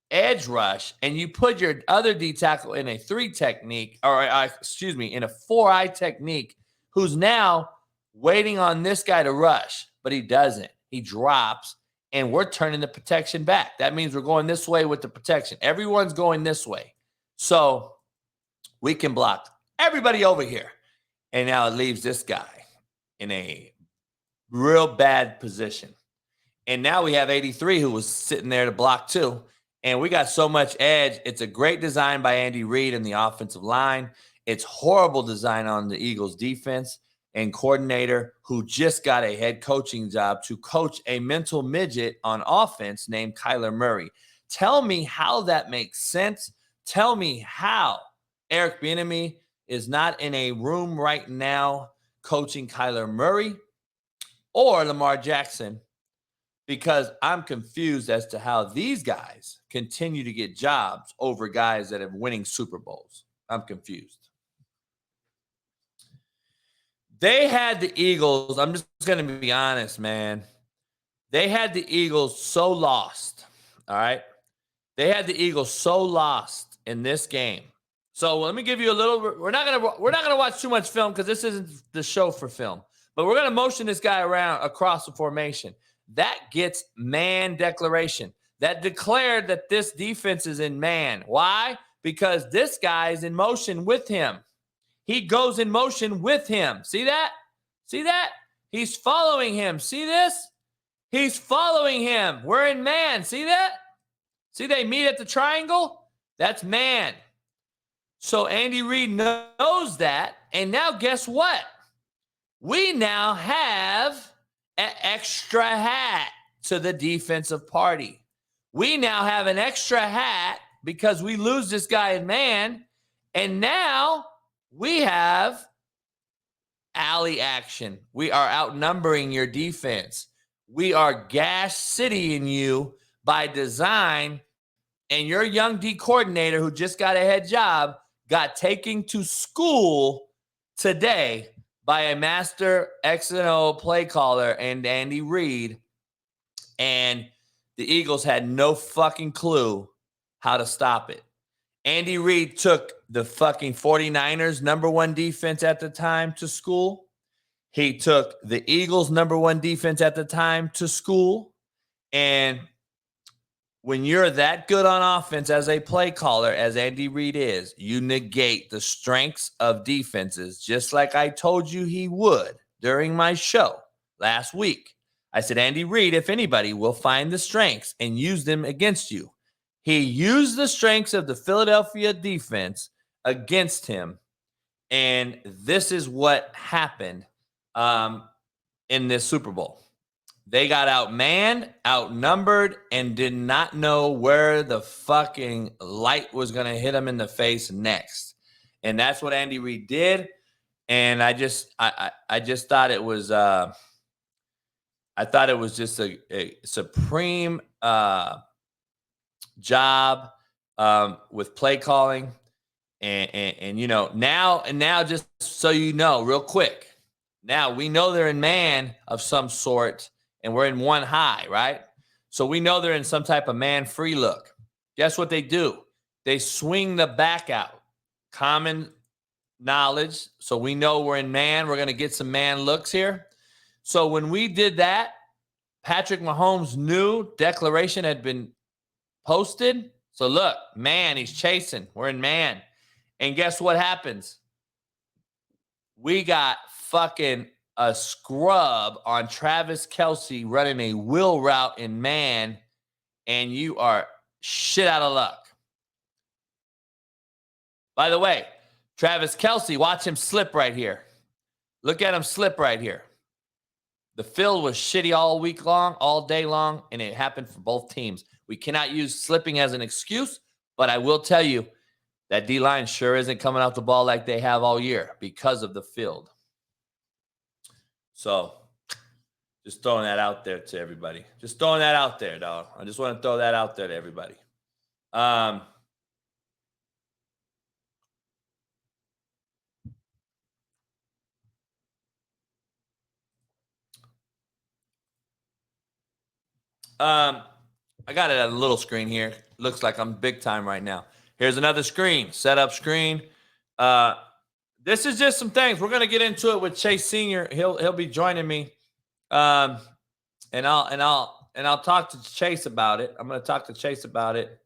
edge rush, and you put your other D tackle in a 3 technique, or in a 4-eye technique, who's now waiting on this guy to rush, but he doesn't. He drops, and we're turning the protection back. That means we're going this way with the protection. Everyone's going this way. So we can block everybody over here. And now it leaves this guy in a real bad position. And now we have 83 who was sitting there to block too. And we got so much edge. It's a great design by Andy Reid in the offensive line. It's horrible design on the Eagles defense and coordinator who just got a head coaching job to coach a mental midget on offense named Kyler Murray. Tell me how that makes sense. Tell me how Eric Bieniemy is not in a room right now coaching Kyler Murray or Lamar Jackson, because I'm confused as to how these guys continue to get jobs over guys that are winning Super Bowls. I'm confused. They had the Eagles, I'm just going to be honest, man. They had the Eagles so lost, all right? They had the Eagles so lost in this game. So let me give you a little. We're not gonna watch too much film because this isn't the show for film. But we're gonna motion this guy around across the formation. That gets man declaration. That declared that this defense is in man. Why? Because this guy is in motion with him. He goes in motion with him. See that? See that? He's following him. See this? He's following him. We're in man. See that? See, they meet at the triangle? That's man. So Andy Reid knows that. And now guess what? We now have an extra hat to the defensive party. We now have an extra hat because we lose this guy in man. And now we have alley action. We are outnumbering your defense. We are gash citying you by design. And your young D coordinator who just got a head job got taken to school today by a master X&O play caller and Andy Reid. And the Eagles had no fucking clue how to stop it. Andy Reid took the fucking 49ers #1 defense at the time to school. He took the Eagles #1 defense at the time to school. And when you're that good on offense as a play caller, as Andy Reid is, you negate the strengths of defenses, just like I told you he would during my show last week. I said, Andy Reid, if anybody, will find the strengths and use them against you. He used the strengths of the Philadelphia defense against him. And this is what happened in this Super Bowl. They got outmanned, outnumbered, and did not know where the fucking light was going to hit them in the face next. And that's what Andy Reid did. And I just thought it was just a supreme job with play calling. And you know, now just so you know, real quick, now we know they're in man of some sort, and we're in one high, right? So we know they're in some type of man-free look. Guess what they do? They swing the back out. Common knowledge. So we know we're in man. We're going to get some man looks here. So when we did that, Patrick Mahomes' new declaration had been posted. So look, man, he's chasing. We're in man. And guess what happens? We got fucking a scrub on Travis Kelsey running a wheel route in man, and you are shit out of luck. By the way, Travis Kelsey, watch him slip right here. Look at him slip right here. The field was shitty all week long, all day long, and it happened for both teams. We cannot use slipping as an excuse, but I will tell you that D-line sure isn't coming out the ball like they have all year because of the field. So just throwing that out there to everybody. Just throwing that out there, dog. I just want to throw that out there to everybody. I got it at a little screen here. Looks like I'm big time right now. Here's another screen, setup screen. This is just some things. We're going to get into it with Chase Sr. He'll be joining me. And I'll talk to Chase about it. I'm going to talk to Chase about it.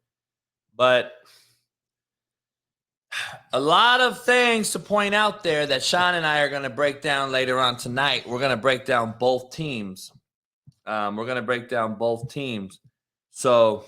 But a lot of things to point out there that Sean and I are going to break down later on tonight. We're going to break down both teams. So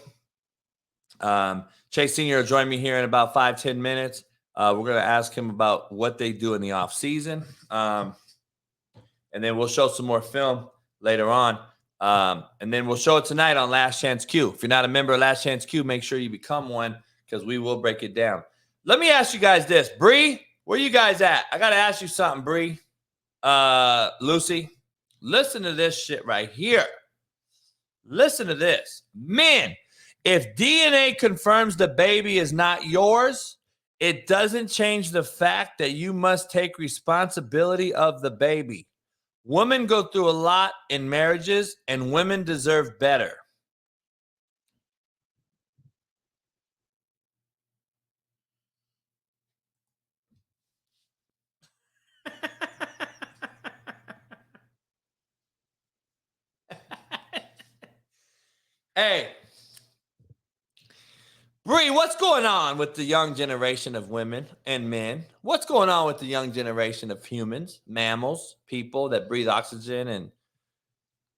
Chase Sr. will join me here in about 5-10 minutes. We're going to ask him about what they do in the offseason. And then we'll show some more film later on. And then we'll show it tonight on Last Chance Q. If you're not a member of Last Chance Q, make sure you become one because we will break it down. Let me ask you guys this. Bree, where you guys at? I got to ask you something, Bree. Lucy, listen to this shit right here. Listen to this. Men, if DNA confirms the baby is not yours, it doesn't change the fact that you must take responsibility of the baby. Women go through a lot in marriages, and women deserve better. Hey, Bree, what's going on with the young generation of women and men? What's going on with the young generation of humans, mammals, people that breathe oxygen? And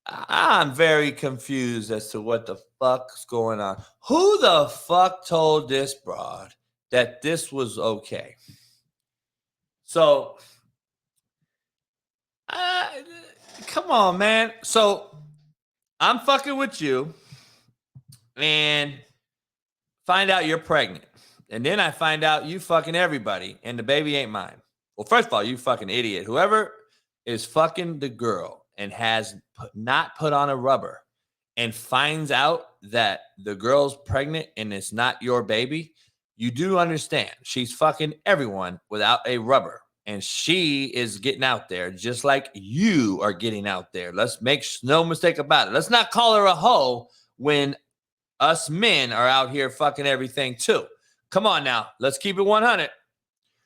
I'm very confused as to what the fuck's going on. Who the fuck told this broad that this was okay? So, come on, man. So, I'm fucking with you and find out you're pregnant. And then I find out you fucking everybody and the baby ain't mine. Well, first of all, you fucking idiot. Whoever is fucking the girl and has not put on a rubber and finds out that the girl's pregnant and it's not your baby, you do understand she's fucking everyone without a rubber. And she is getting out there just like you are getting out there. Let's make no mistake about it. Let's not call her a hoe when Us men are out here fucking everything too. Come on now. Let's keep it 100.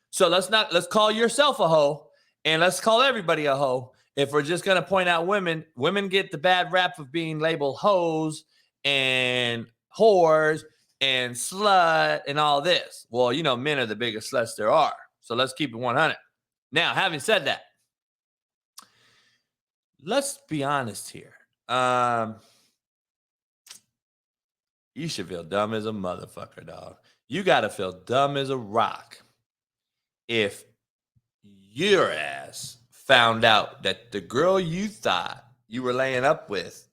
So let's call yourself a hoe and let's call everybody a hoe. If we're just going to point out women get the bad rap of being labeled hoes and whores and slut and all this. Well, men are the biggest sluts there are. So let's keep it 100. Now, having said that, let's be honest here. You should feel dumb as a motherfucker, dog. You got to feel dumb as a rock if your ass found out that the girl you thought you were laying up with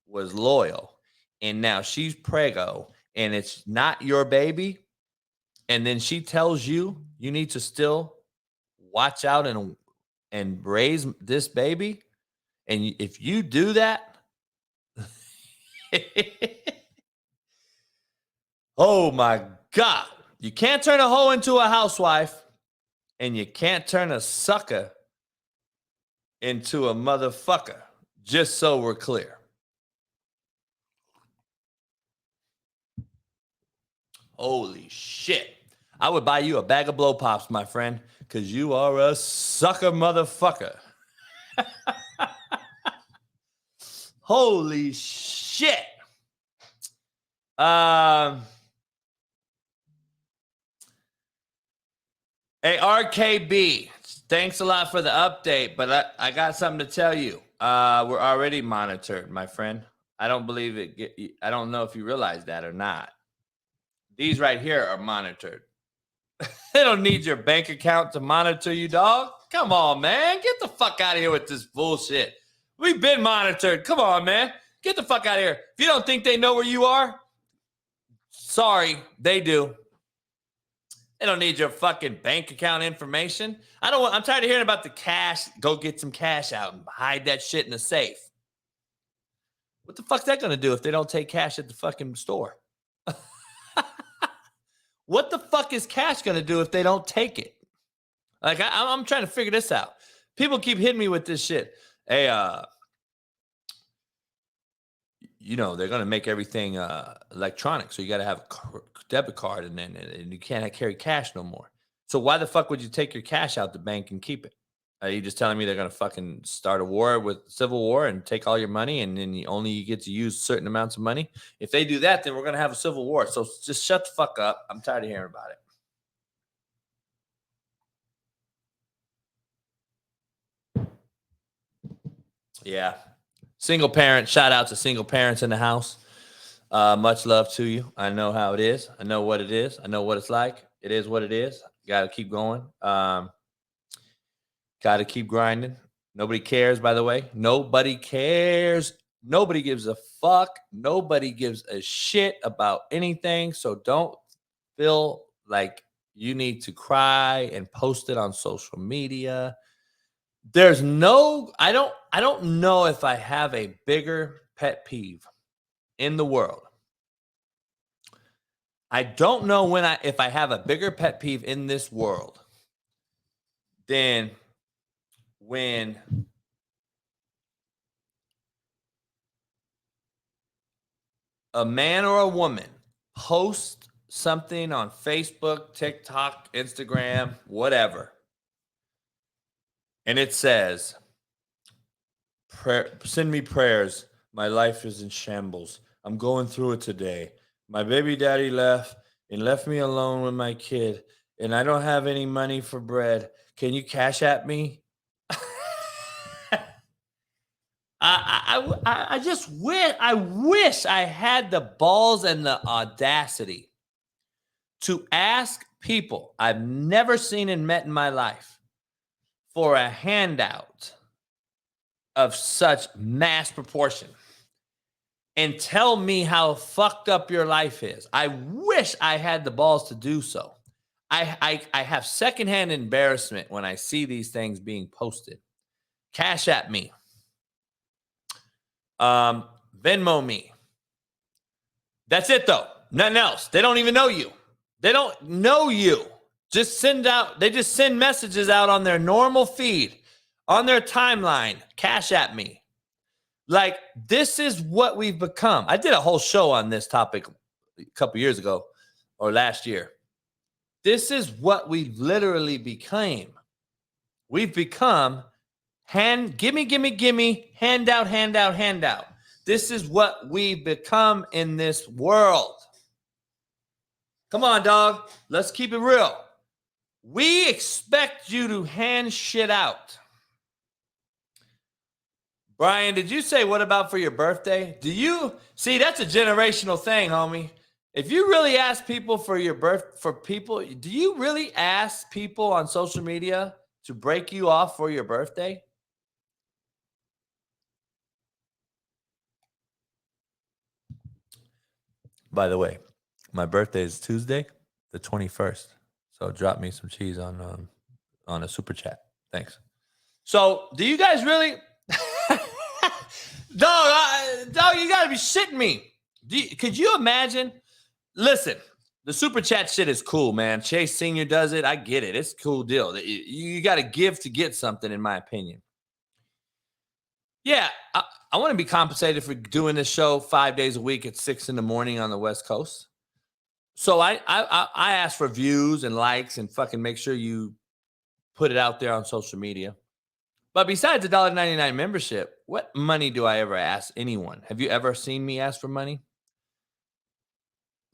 was loyal, and now she's preggo, and it's not your baby, and then she tells you you need to still watch out and raise this baby, and if you do that, oh my God, you can't turn a hoe into a housewife, and you can't turn a sucker into a motherfucker, just so we're clear. Holy shit. I would buy you a bag of blow pops, my friend, because you are a sucker motherfucker. Holy shit. Hey, RKB, thanks a lot for the update, but I got something to tell you. We're already monitored, my friend. I don't believe it. I don't know if you realize that or not. These right here are monitored. They don't need your bank account to monitor you, dog. Come on, man. Get the fuck out of here with this bullshit. We've been monitored. Come on, man. Get the fuck out of here. If you don't think they know where you are, sorry, they do. They don't need your fucking bank account information. I'm tired of hearing about the cash. Go get some cash out and hide that shit in the safe. What the fuck's that going to do if they don't take cash at the fucking store? What the fuck is cash going to do if they don't take it? Like, I'm trying to figure this out. People keep hitting me with this shit. Hey, they're going to make everything electronic. So you got to have a debit card and you can't carry cash no more. So why the fuck would you take your cash out the bank and keep it? Are you just telling me they're going to fucking start a war with civil war and take all your money and then you get to use certain amounts of money? If they do that, then we're going to have a civil war. So just shut the fuck up. I'm tired of hearing about it. Yeah. Single parent, shout out to single parents in the house. Much love to you. I know how it is. I know what it is. I know what it's like. It is what it is. Got to keep going. Got to keep grinding. Nobody cares, by the way. Nobody cares. Nobody gives a fuck. Nobody gives a shit about anything. So don't feel like you need to cry and post it on social media. There's no, I don't know if I have a bigger pet peeve in the world. I don't know if I have a bigger pet peeve in this world than when a man or a woman posts something on Facebook, TikTok, Instagram, whatever, and it says, send me prayers. My life is in shambles. I'm going through it today. My baby daddy left me alone with my kid, and I don't have any money for bread. Can you cash at me? I just wish I had the balls and the audacity to ask people I've never seen and met in my life for a handout of such mass proportion and tell me how fucked up your life is. I wish I had the balls to do so. I have secondhand embarrassment when I see these things being posted. Cash at me. Venmo me. That's it though. Nothing else. They don't even know you. They don't know you. They just send messages out on their normal feed, on their timeline. Cash at me. Like, this is what we've become. I did a whole show on this topic a couple years ago or last year. This is what we literally became. We've become gimme, handout. This is what we've become in this world. Come on, dog. Let's keep it real. We expect you to hand shit out. Brian, did you say what about for your birthday? Do you see that's a generational thing, homie? If you really ask people for do you really ask people on social media to break you off for your birthday? By the way, my birthday is Tuesday, the 21st. So drop me some cheese on a super chat. Thanks. So do you guys really... Dog, you got to be shitting me. Could you imagine? Listen, the super chat shit is cool, man. Chase Sr. does it. I get it. It's a cool deal. You got to give to get something, in my opinion. Yeah, I want to be compensated for doing this show 5 days a week at 6 in the morning on the West Coast. So I ask for views and likes and fucking make sure you put it out there on social media. But besides the $1.99 membership, what money do I ever ask anyone? Have you ever seen me ask for money?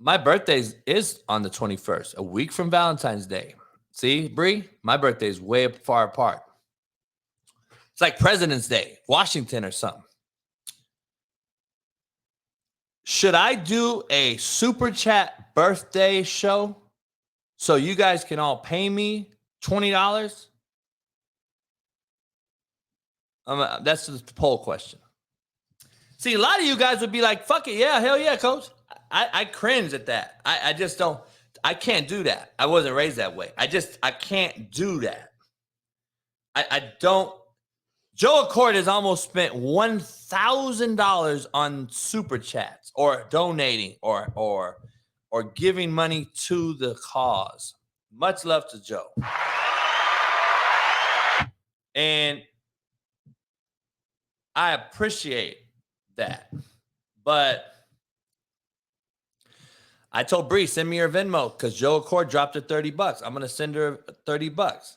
My birthday is on the 21st, a week from Valentine's Day. See, Bree, my birthday is way far apart. It's like President's Day, Washington or something. Should I do a super chat birthday show so you guys can all pay me $20? That's the poll question. See, a lot of you guys would be like, fuck it. Yeah, hell yeah, coach. I cringe at that. I just don't. I can't do that. I wasn't raised that way. I can't do that. I don't. Joe Accord has almost spent $1,000 on super chats or donating or giving money to the cause. Much love to Joe. And I appreciate that. But I told Bree, send me her Venmo because Joe Accord dropped her $30. I'm going to send her $30.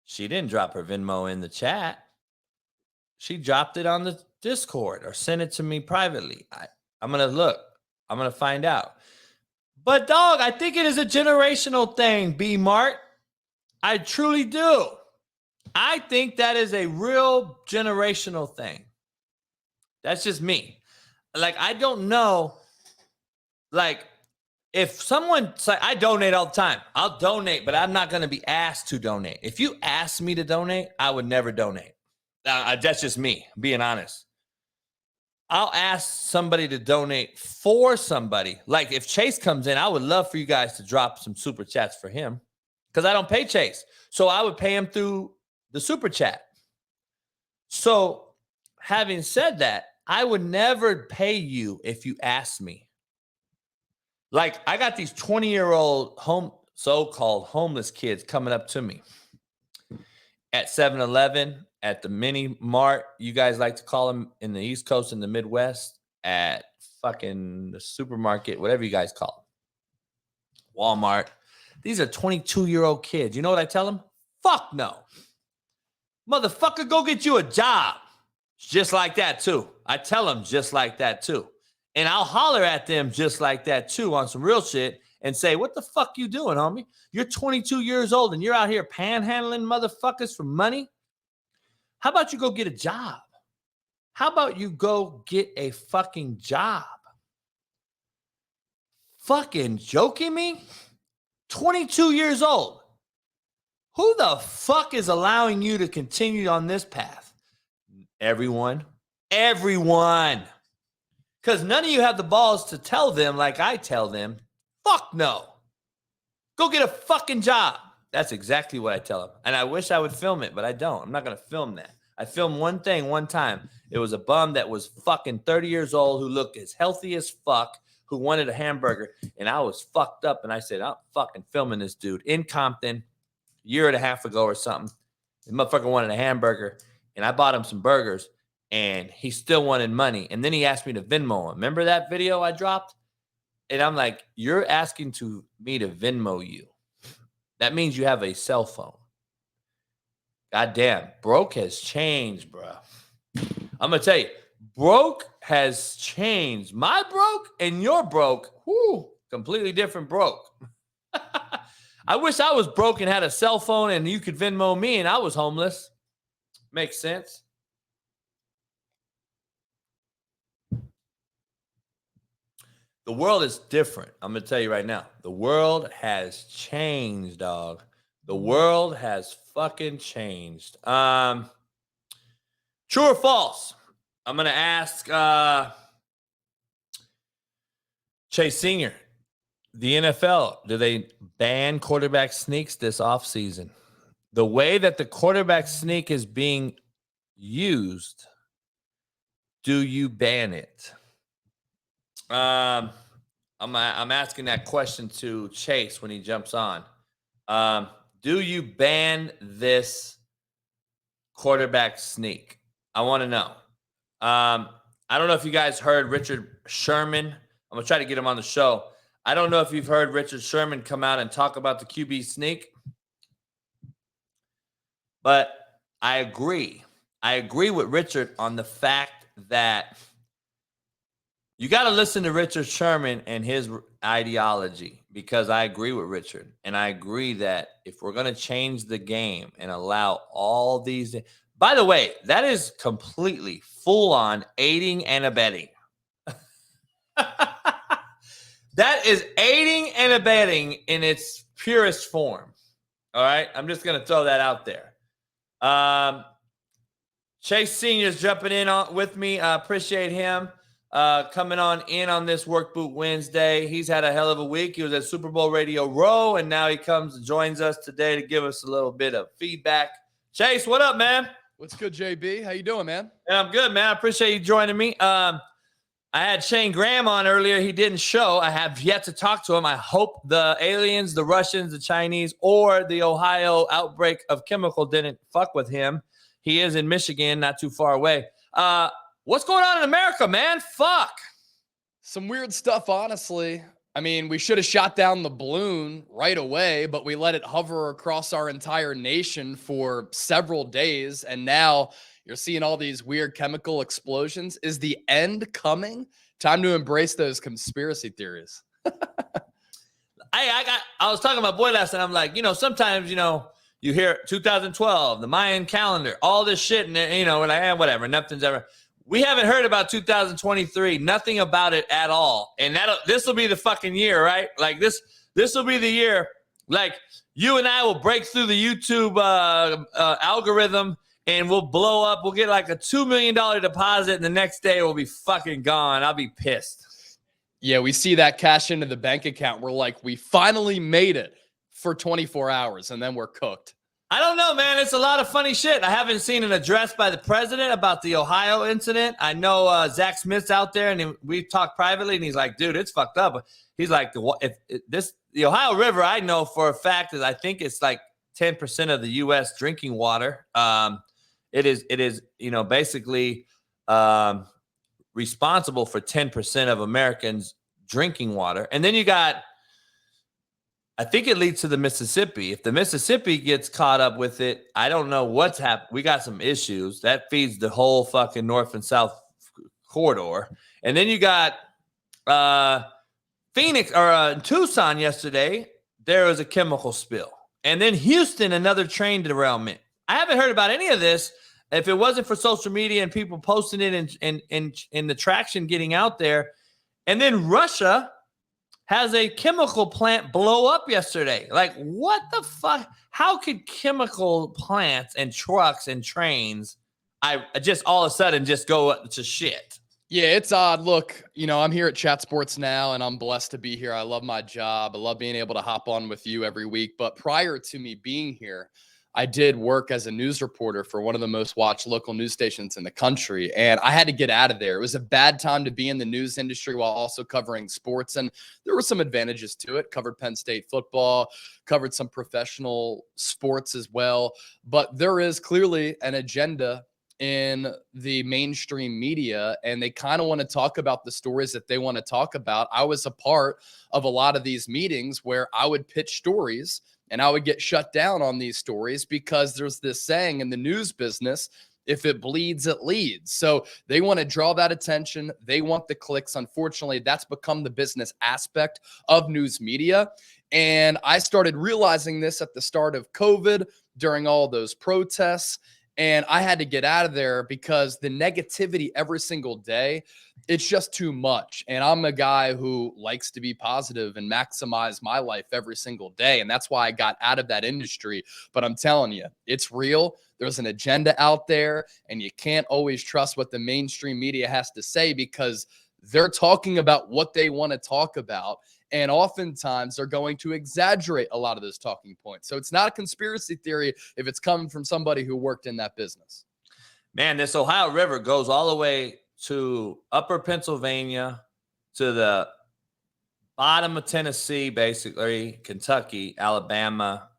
She didn't drop her Venmo in the chat. She dropped it on the Discord or sent it to me privately. I'm going to look. I'm going to find out. But, dog, I think it is a generational thing, B. Mart. I truly do. I think that is a real generational thing. That's just me. Like, I don't know. Like, if someone's like, I donate all the time. I'll donate, but I'm not going to be asked to donate. If you ask me to donate, I would never donate. That's just me, being honest. I'll ask somebody to donate for somebody. Like, if Chase comes in, I would love for you guys to drop some super chats for him because I don't pay Chase. So I would pay him through the super chat. So having said that, I would never pay you if you asked me. Like, I got these 20-year-old so-called homeless kids coming up to me at 7-Eleven, at the mini mart, you guys like to call them in the East Coast and the Midwest, at fucking the supermarket, whatever you guys call them, Walmart. These are 22-year-old kids. You know what I tell them? Fuck no. Motherfucker, go get you a job. Just like that, too. I tell them just like that, too. And I'll holler at them just like that, too, on some real shit and say, what the fuck you doing, homie? You're 22 years old and you're out here panhandling motherfuckers for money? How about you go get a job? How about you go get a fucking job? Fucking joking me? 22 years old. Who the fuck is allowing you to continue on this path? Everyone. Everyone. Because none of you have the balls to tell them like I tell them. Fuck no. Go get a fucking job. That's exactly what I tell them. And I wish I would film it, but I don't. I'm not going to film that. I filmed one thing one time. It was a bum that was fucking 30 years old who looked as healthy as fuck, who wanted a hamburger. And I was fucked up. And I said, I'm fucking filming this dude in Compton a year and a half ago or something. The motherfucker wanted a hamburger. And I bought him some burgers. and he still wanted money. And then he asked me to Venmo him. Remember that video I dropped? And I'm like, you're asking me to Venmo you. That means you have a cell phone. Goddamn, broke has changed, bro. I'm going to tell you, broke has changed. My broke and your broke, completely different broke. I wish I was broke and had a cell phone and you could Venmo me and I was homeless. Makes sense. The world is different. I'm going to tell you right now. The world has changed, dog. The world has fucking changed. True or false? I'm going to ask Chase Sr., the NFL, do they ban quarterback sneaks this offseason? The way that the quarterback sneak is being used, do you ban it? I'm asking that question to Chase when he jumps on. Do you ban this quarterback sneak? I want to know. I don't know if you guys heard Richard Sherman. I'm going to try to get him on the show. I don't know if you've heard Richard Sherman come out and talk about the QB sneak. But I agree. I agree with Richard on the fact that you got to listen to Richard Sherman and his ideology, because I agree with Richard. And I agree that if we're going to change the game and allow all these, by the way, that is completely full on aiding and abetting. That is aiding and abetting in its purest form. All right. I'm just going to throw that out there. Chase Sr.'s jumping in with me. I appreciate him. Coming on this Work Boot Wednesday. He's had a hell of a week. He was at Super Bowl Radio Row, and now he comes and joins us today to give us a little bit of feedback. Chase, what up, man? What's good, JB? How you doing, man? Yeah, I'm good, man. I appreciate you joining me. I had Shane Graham on earlier. He didn't show. I have yet to talk to him. I hope the aliens, the Russians, the Chinese, or the Ohio outbreak of chemical didn't fuck with him. He is in Michigan, not too far away. What's going on in America, man? Fuck. Some weird stuff, honestly. I mean, we should have shot down the balloon right away, but we let it hover across our entire nation for several days. And now you're seeing all these weird chemical explosions. Is the end coming? Time to embrace those conspiracy theories. I was talking to my boy last night. I'm like, sometimes, you hear 2012, the Mayan calendar, all this shit, and we're like, whatever, nothing's ever. We haven't heard about 2023, nothing about it at all. And this will be the fucking year, right? Like this will be the year. Like you and I will break through the YouTube algorithm and we'll blow up. We'll get like a $2 million deposit, and the next day we'll be fucking gone. I'll be pissed. Yeah, we see that cash into the bank account. We're like, we finally made it for 24 hours, and then we're cooked. I don't know, man. It's a lot of funny shit. I haven't seen an address by the president about the Ohio incident. I know Zach Smith's out there, and we talked privately, and he's like, dude, it's fucked up. He's like, the Ohio River, I know for a fact is I think it's like 10% of the U.S. drinking water. It is, basically responsible for 10% of Americans drinking water. And then you got, I think it leads to the Mississippi. If the Mississippi gets caught up with it, I don't know what's happened. We got some issues. That feeds the whole fucking north and south corridor. And then you got Phoenix or Tucson yesterday. There was a chemical spill. And then Houston, another train derailment. I haven't heard about any of this. If it wasn't for social media and people posting it and the traction getting out there. And then Russia has a chemical plant blow up yesterday. Like, what the fuck? How could chemical plants and trucks and trains just all of a sudden just go to shit? Yeah, it's odd. Look, I'm here at Chat Sports now, and I'm blessed to be here. I love my job. I love being able to hop on with you every week. But prior to me being here, I did work as a news reporter for one of the most watched local news stations in the country, and I had to get out of there. It was a bad time to be in the news industry while also covering sports, and there were some advantages to it. Covered Penn State football, covered some professional sports as well, but there is clearly an agenda in the mainstream media, and they kind of want to talk about the stories that they want to talk about. I was a part of a lot of these meetings where I would pitch stories and I would get shut down on these stories because there's this saying in the news business, if it bleeds, it leads. So they want to draw that attention. They want the clicks. Unfortunately, that's become the business aspect of news media. And I started realizing this at the start of COVID during all those protests. And I had to get out of there because the negativity every single day, it's just too much. And I'm a guy who likes to be positive and maximize my life every single day. And that's why I got out of that industry. But I'm telling you, it's real. There's an agenda out there, and you can't always trust what the mainstream media has to say because they're talking about what they want to talk about. And oftentimes they're going to exaggerate a lot of those talking points. So it's not a conspiracy theory if it's coming from somebody who worked in that business. Man, this Ohio River goes all the way to upper Pennsylvania, to the bottom of Tennessee, basically, Kentucky, Alabama,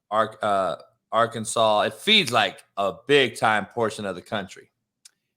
Arkansas. It feeds like a big time portion of the country.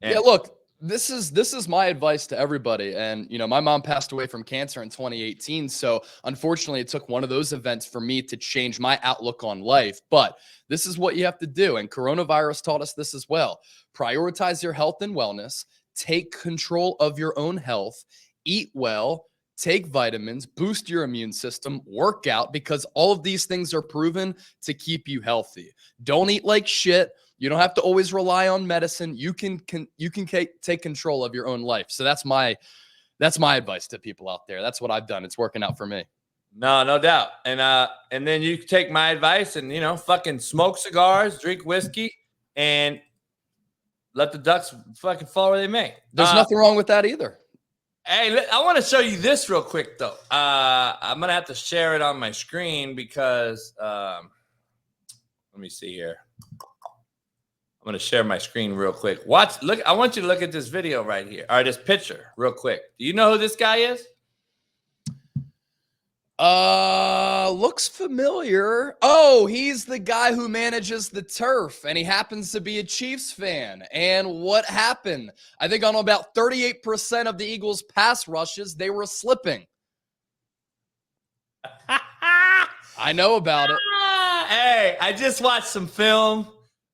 And yeah, look, this is my advice to everybody. And, you know, my mom passed away from cancer in 2018. So unfortunately, it took one of those events for me to change my outlook on life. But this is what you have to do. And coronavirus taught us this as well. Prioritize your health and wellness. Take control of your own health. Eat well. Take vitamins, boost your immune system, work out, because all of these things are proven to keep you healthy. Don't eat like shit. You don't have to always rely on medicine. You can take control of your own life. So that's my advice to people out there. That's what I've done. It's working out for me. No doubt. And then you take my advice and, you know, fucking smoke cigars, drink whiskey, and let the ducks fucking fall where they may. There's nothing wrong with that either. Hey, I want to show you this real quick, though. I'm going to have to share it on my screen because let me see here. I'm going to share my screen real quick. Look, I want you to look at this video right here, or this picture real quick. Do you know who this guy is? Looks familiar. Oh, he's the guy who manages the turf, and he happens to be a Chiefs fan. And what happened? I think on about 38% of the Eagles' pass rushes, they were slipping. I know about it. Hey, I just watched some film.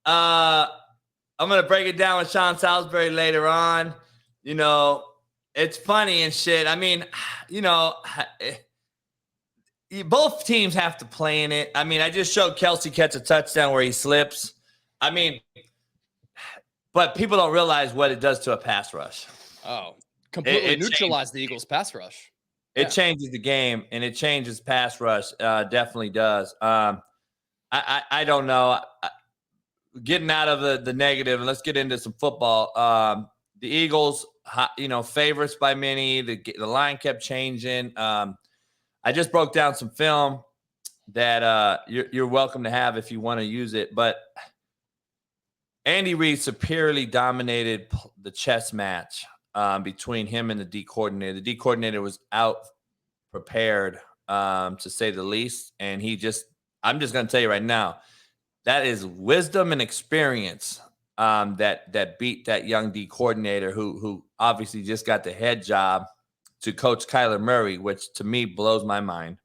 I'm going to break it down with Sean Salisbury later on. You know, it's funny and shit. I mean, you know, both teams have to play in it. I mean, I just showed Kelsey catch a touchdown where he slips. I mean, but people don't realize what it does to a pass rush. Oh, completely neutralize the Eagles' pass rush. It changes the game, and it changes pass rush. Definitely does. I don't know. Getting out of the negative, and let's get into some football. The Eagles, you know, favorites by many. The line kept changing. I just broke down some film that you're welcome to have if you want to use it. But Andy Reid superiorly dominated the chess match between him and the D coordinator. The D coordinator was out prepared, to say the least. And I'm just going to tell you right now, that is wisdom and experience that beat that young D coordinator who obviously just got the head job to coach Kyler Murray, which to me blows my mind.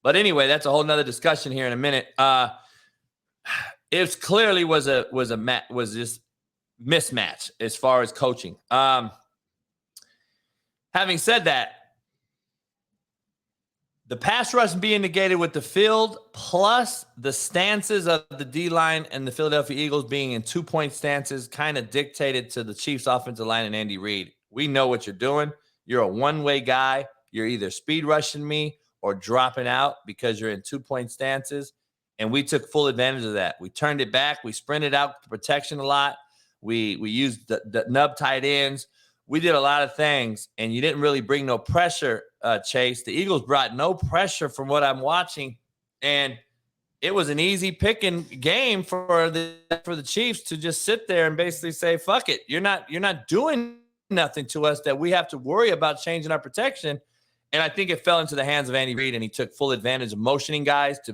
But anyway, that's a whole nother discussion here in a minute. It clearly was just mismatch as far as coaching. Having said that, the pass rush being negated with the field, plus the stances of the D-line and the Philadelphia Eagles being in 2-point stances, kind of dictated to the Chiefs offensive line and Andy Reid. We know what you're doing. You're a one-way guy. You're either speed rushing me or dropping out because you're in 2-point stances. And we took full advantage of that. We turned it back. We sprinted out the protection a lot. We used the nub tight ends. We did a lot of things, and you didn't really bring no pressure, Chase. The Eagles brought no pressure from what I'm watching, and it was an easy picking game for the Chiefs to just sit there and basically say, "Fuck it, you're not doing nothing to us that we have to worry about changing our protection." And I think it fell into the hands of Andy Reid, and he took full advantage of motioning guys to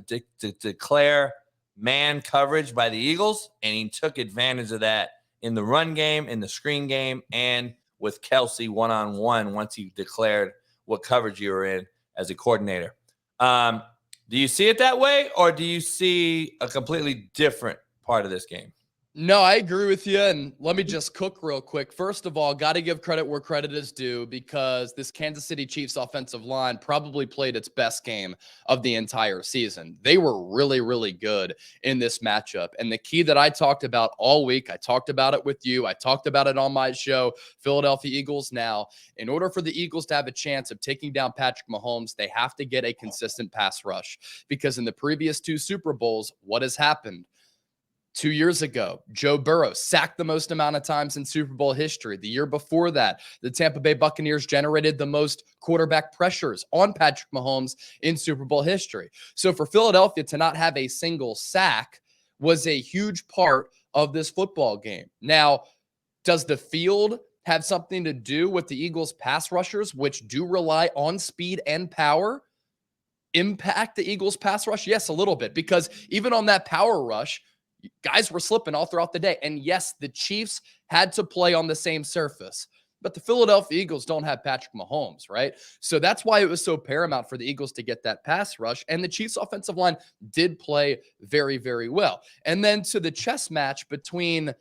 declare man coverage by the Eagles, and he took advantage of that in the run game, in the screen game, and with Kelsey one-on-one once you declared what coverage you were in as a coordinator. Do you see it that way, or do you see a completely different part of this game? No, I agree with you. And let me just cook real quick. First of all, got to give credit where credit is due, because this Kansas City Chiefs offensive line probably played its best game of the entire season. They were really, really good in this matchup. And the key that I talked about all week, I talked about it with you, I talked about it on my show, Philadelphia Eagles Now. In order for the Eagles to have a chance of taking down Patrick Mahomes, they have to get a consistent pass rush, because in the previous 2 Super Bowls, what has happened? 2 years ago, Joe Burrow sacked the most amount of times in Super Bowl history. The year before that, the Tampa Bay Buccaneers generated the most quarterback pressures on Patrick Mahomes in Super Bowl history. So for Philadelphia to not have a single sack was a huge part of this football game. Now, does the field have something to do with the Eagles' pass rushers, which do rely on speed and power, impact the Eagles' pass rush? Yes, a little bit, because even on that power rush, guys were slipping all throughout the day. And yes, the Chiefs had to play on the same surface, but the Philadelphia Eagles don't have Patrick Mahomes, right? So that's why it was so paramount for the Eagles to get that pass rush. And the Chiefs offensive line did play very, very well. And then to the chess match between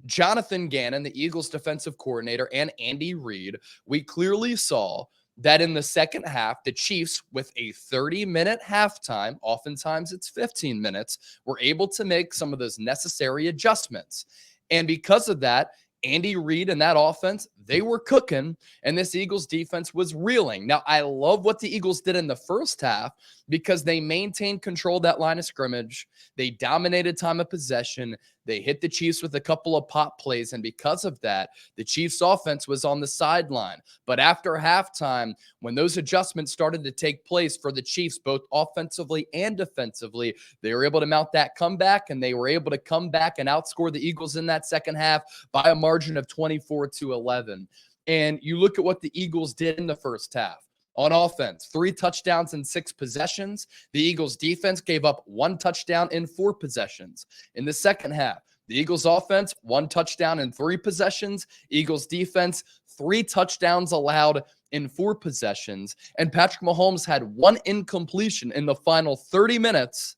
Jonathan Gannon, the Eagles defensive coordinator, and Andy Reid, we clearly saw that in the second half, the Chiefs, with a 30-minute halftime, oftentimes it's 15 minutes, were able to make some of those necessary adjustments. And because of that, Andy Reid and that offense, they were cooking, and this Eagles defense was reeling. Now, I love what the Eagles did in the first half, because they maintained control of that line of scrimmage. They dominated time of possession. They hit the Chiefs with a couple of pop plays, and because of that, the Chiefs offense was on the sideline. But after halftime, when those adjustments started to take place for the Chiefs, both offensively and defensively, they were able to mount that comeback, and they were able to come back and outscore the Eagles in that second half by a margin of 24-11. And you look at what the Eagles did in the first half. On offense, 3 touchdowns in 6 possessions. The Eagles defense gave up 1 touchdown in 4 possessions. In the second half, the Eagles offense, 1 touchdown in 3 possessions. Eagles defense, 3 touchdowns allowed in 4 possessions. And Patrick Mahomes had 1 incompletion in the final 30 minutes,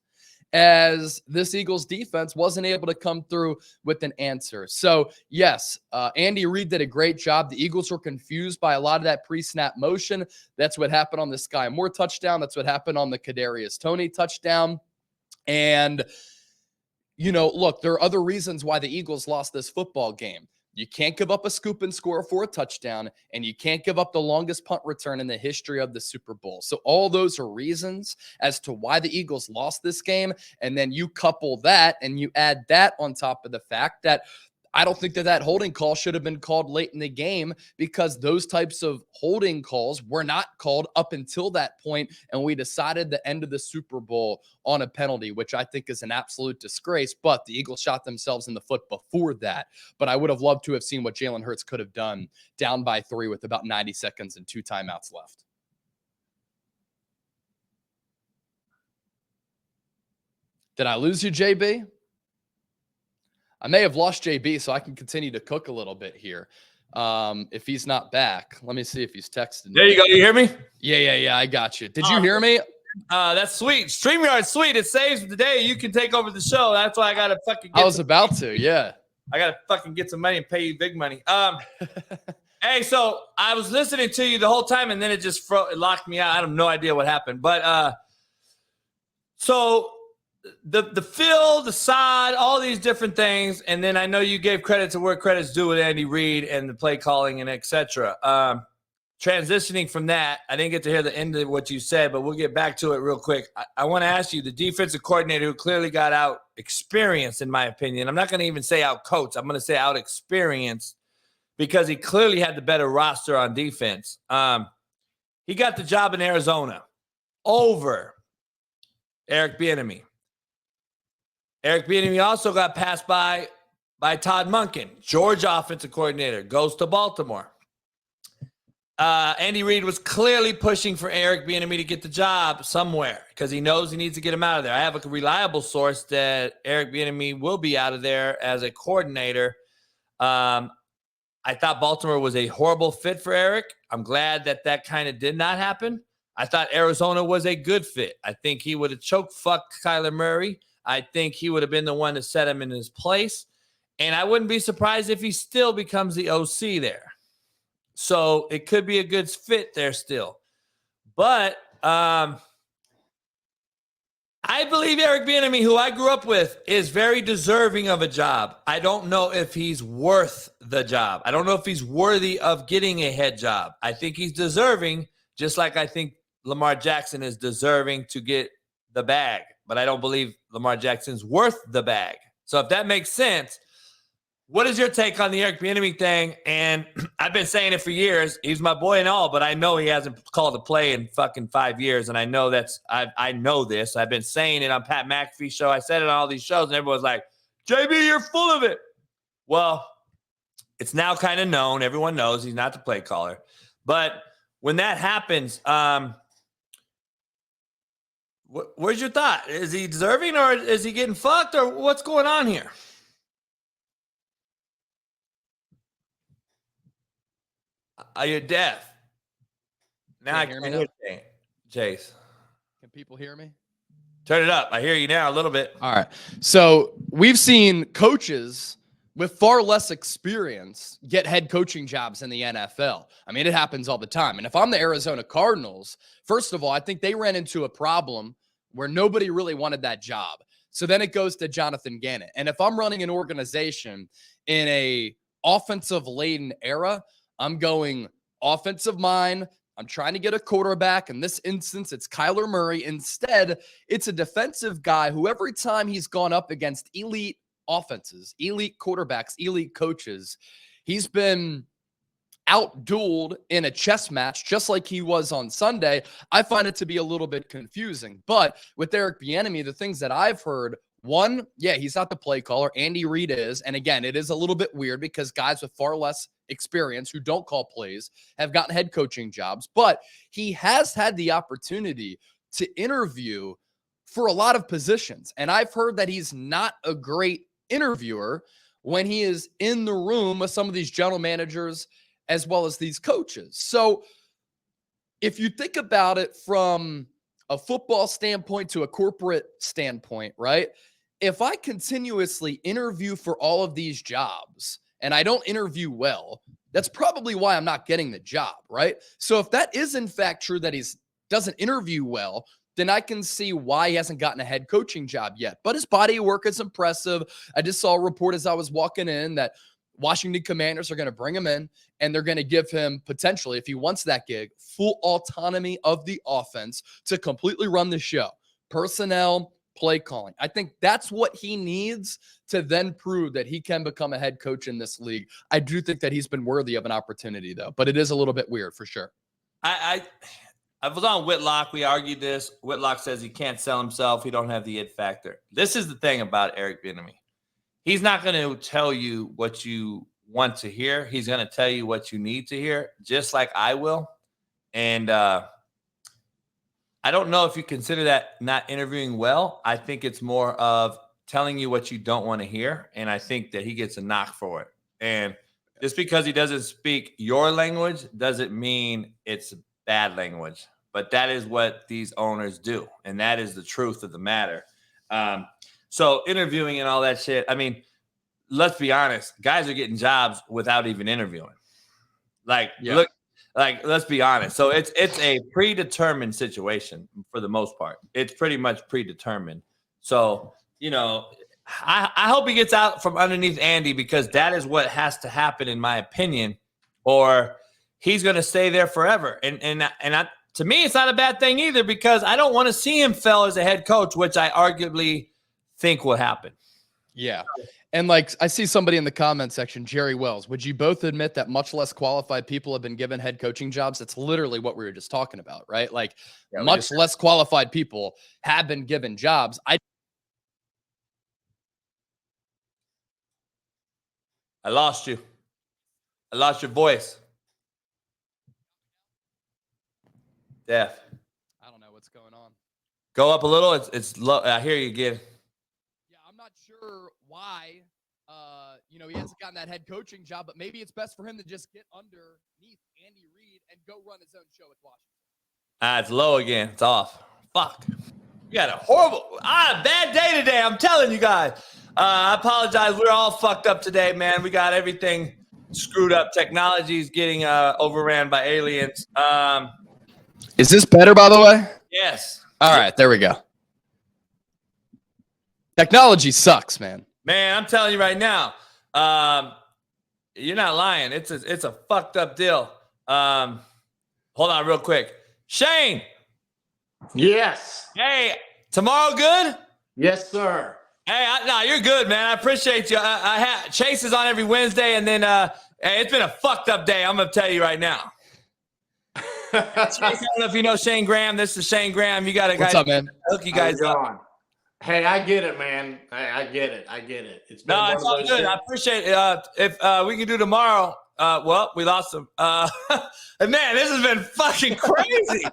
as this Eagles defense wasn't able to come through with an answer. So, yes, Andy Reid did a great job. The Eagles were confused by a lot of that pre-snap motion. That's what happened on the Sky Moore touchdown. That's what happened on the Kadarius Toney touchdown. And, you know, look, there are other reasons why the Eagles lost this football game. You can't give up a scoop and score for a touchdown, and you can't give up the longest punt return in the history of the Super Bowl. So all those are reasons as to why the Eagles lost this game. And then you couple that and you add that on top of the fact that I don't think that that holding call should have been called late in the game, because those types of holding calls were not called up until that point, and we decided the end of the Super Bowl on a penalty, which I think is an absolute disgrace. But the Eagles shot themselves in the foot before that. But I would have loved to have seen what Jalen Hurts could have done down by 3 with about 90 seconds and 2 timeouts left. Did I lose you, JB? I may have lost JB, so I can continue to cook a little bit here. If he's not back, let me see if he's texting. There you go. You hear me? Yeah. I got you. Did you hear me? That's sweet. StreamYard's sweet. It saves the day. You can take over the show. That's why I got to fucking I was about to, yeah. I got to fucking get some money and pay you big money. Hey, so I was listening to you the whole time, and then it just it locked me out. I have no idea what happened. But so the field, the side, all these different things, and then I know you gave credit to where credit's due with Andy Reid and the play calling and etc. Transitioning from that, I didn't get to hear the end of what you said, but we'll get back to it real quick. I want to ask you, the defensive coordinator who clearly got out experienced, in my opinion. I'm not going to even say out coached. I'm going to say out experienced, because he clearly had the better roster on defense. He got the job in Arizona over Eric Bieniemy. Eric Bieniemy also got passed by Todd Monken, Georgia offensive coordinator, goes to Baltimore. Andy Reid was clearly pushing for Eric Bieniemy to get the job somewhere, because he knows he needs to get him out of there. I have a reliable source that Eric Bieniemy will be out of there as a coordinator I thought Baltimore was a horrible fit for Eric. I'm glad that kind of did not happen. I thought Arizona was a good fit. I think he would have choke fucked Kyler Murray. I think he would have been the one to set him in his place. And I wouldn't be surprised if he still becomes the OC there. So it could be a good fit there still. But I believe Eric Bieniemy, who I grew up with, is very deserving of a job. I don't know if he's worth the job. I don't know if he's worthy of getting a head job. I think he's deserving, just like I think Lamar Jackson is deserving to get the bag. But I don't believe Lamar Jackson's worth the bag. So if that makes sense, what is your take on the Eric Bieniemy thing? And I've been saying it for years. He's my boy and all, but I know he hasn't called a play in fucking 5 years. And I know I know this. I've been saying it on Pat McAfee's show. I said it on all these shows, and everyone's like, JB, you're full of it. Well, it's now kind of known. Everyone knows he's not the play caller. But when that happens, where's your thought? Is he deserving, or is he getting fucked, or what's going on here? Are you deaf? Now I Can can't you hear hear you, Chase. Can people hear me? Turn it up. I hear you now a little bit. All right. So we've seen coaches with far less experience get head coaching jobs in the NFL. I mean, it happens all the time. And if I'm the Arizona Cardinals, first of all, I think they ran into a problem where nobody really wanted that job. So then it goes to Jonathan Gannon. And if I'm running an organization in a offensive-laden era, I'm going offensive mind. I'm trying to get a quarterback. In this instance, it's Kyler Murray. Instead, it's a defensive guy who every time he's gone up against elite offenses, elite quarterbacks, elite coaches, he's been outdueled in a chess match, just like he was on Sunday. I find it to be a little bit confusing. But with Eric Bieniemy, the things that I've heard, one, yeah, he's not the play caller. Andy Reid is. And again, it is a little bit weird because guys with far less experience who don't call plays have gotten head coaching jobs. But he has had the opportunity to interview for a lot of positions. And I've heard that he's not a great interviewer when he is in the room with some of these general managers as well as these coaches. So if you think about it from a football standpoint to a corporate standpoint, right? If I continuously interview for all of these jobs and I don't interview well, that's probably why I'm not getting the job, right? So if that is in fact true that he doesn't interview well, then I can see why he hasn't gotten a head coaching job yet. But his body of work is impressive. I just saw a report as I was walking in that Washington Commanders are going to bring him in and they're going to give him potentially, if he wants that gig, full autonomy of the offense to completely run the show. Personnel, play calling. I think that's what he needs to then prove that he can become a head coach in this league. I do think that he's been worthy of an opportunity, though, but it is a little bit weird for sure. I was on Whitlock. We argued this. Whitlock says he can't sell himself. He don't have the it factor. This is the thing about Eric Bieniemy. He's not going to tell you what you want to hear. He's going to tell you what you need to hear, just like I will. And I don't know if you consider that not interviewing well. I think it's more of telling you what you don't want to hear. And I think that he gets a knock for it. And just because he doesn't speak your language doesn't mean it's bad language. But that is what these owners do. And that is the truth of the matter. So interviewing and all that shit, I mean, let's be honest. Guys are getting jobs without even interviewing. Let's be honest. So it's a predetermined situation for the most part. It's pretty much predetermined. So, I hope he gets out from underneath Andy because that is what has to happen, in my opinion, or he's going to stay there forever. And to me, it's not a bad thing either because I don't want to see him fail as a head coach, which I arguably think will happen. Yeah. And like I see somebody in the comment section, Jerry Wells, would you both admit that much less qualified people have been given head coaching jobs? That's literally what we were just talking about, right? Like much less qualified people have been given jobs. I lost you. I lost your voice. Deaf. I don't know what's going on. Go up a little. It's low. I hear you again. Yeah, I'm not sure why He hasn't gotten that head coaching job, but maybe it's best for him to just get underneath Andy Reid and go run his own show with Washington. It's low again. It's off. Fuck. We got a bad day today. I'm telling you guys. I apologize. We're all fucked up today, man. We got everything screwed up. Technology's getting overran by aliens. Is this better, by the way? Yes. All right, there we go. Technology sucks, man. Man, I'm telling you right now. You're not lying. It's a fucked up deal. Hold on real quick. Shayne. Yes. Hey, tomorrow good? Yes, sir. Hey, you're good, man. I appreciate you. Chase is on every Wednesday, and then hey, it's been a fucked up day. I'm gonna tell you right now. Chase, I don't know if you know Shayne Graham. This is Shayne Graham. You got a guy. What's up, man? Hook you guys up. Hey, I get it, man. I get it. It's been it's all good. I appreciate it. If we can do tomorrow, well, we lost him. And man, this has been fucking crazy.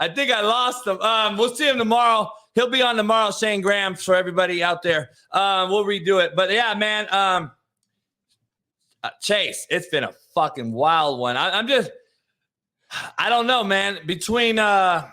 I think I lost him. We'll see him tomorrow. He'll be on tomorrow, Shayne Graham, for everybody out there. We'll redo it. But yeah, man, Chase, it's been a fucking wild one. I don't know, man. Between to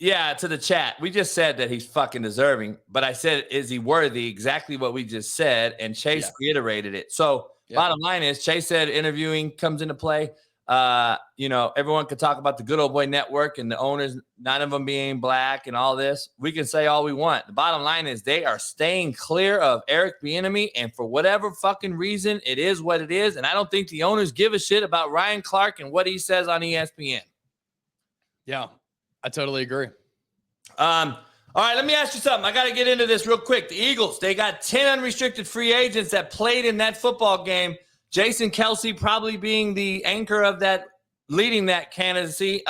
the chat, we just said that he's fucking deserving, but I said, is he worthy? Exactly what we just said, and Chase reiterated it. So bottom line is, Chase said interviewing comes into play. Everyone could talk about the Good Old Boy Network and the owners, none of them being black and all this. We can say all we want. The bottom line is they are staying clear of Eric Bieniemy, and for whatever fucking reason, it is what it is. And I don't think the owners give a shit about Ryan Clark and what he says on ESPN. Yeah, I totally agree. All right, let me ask you something. I got to get into this real quick. The Eagles, they got 10 unrestricted free agents that played in that football game. Jason Kelsey probably being the anchor of that, leading that candidacy.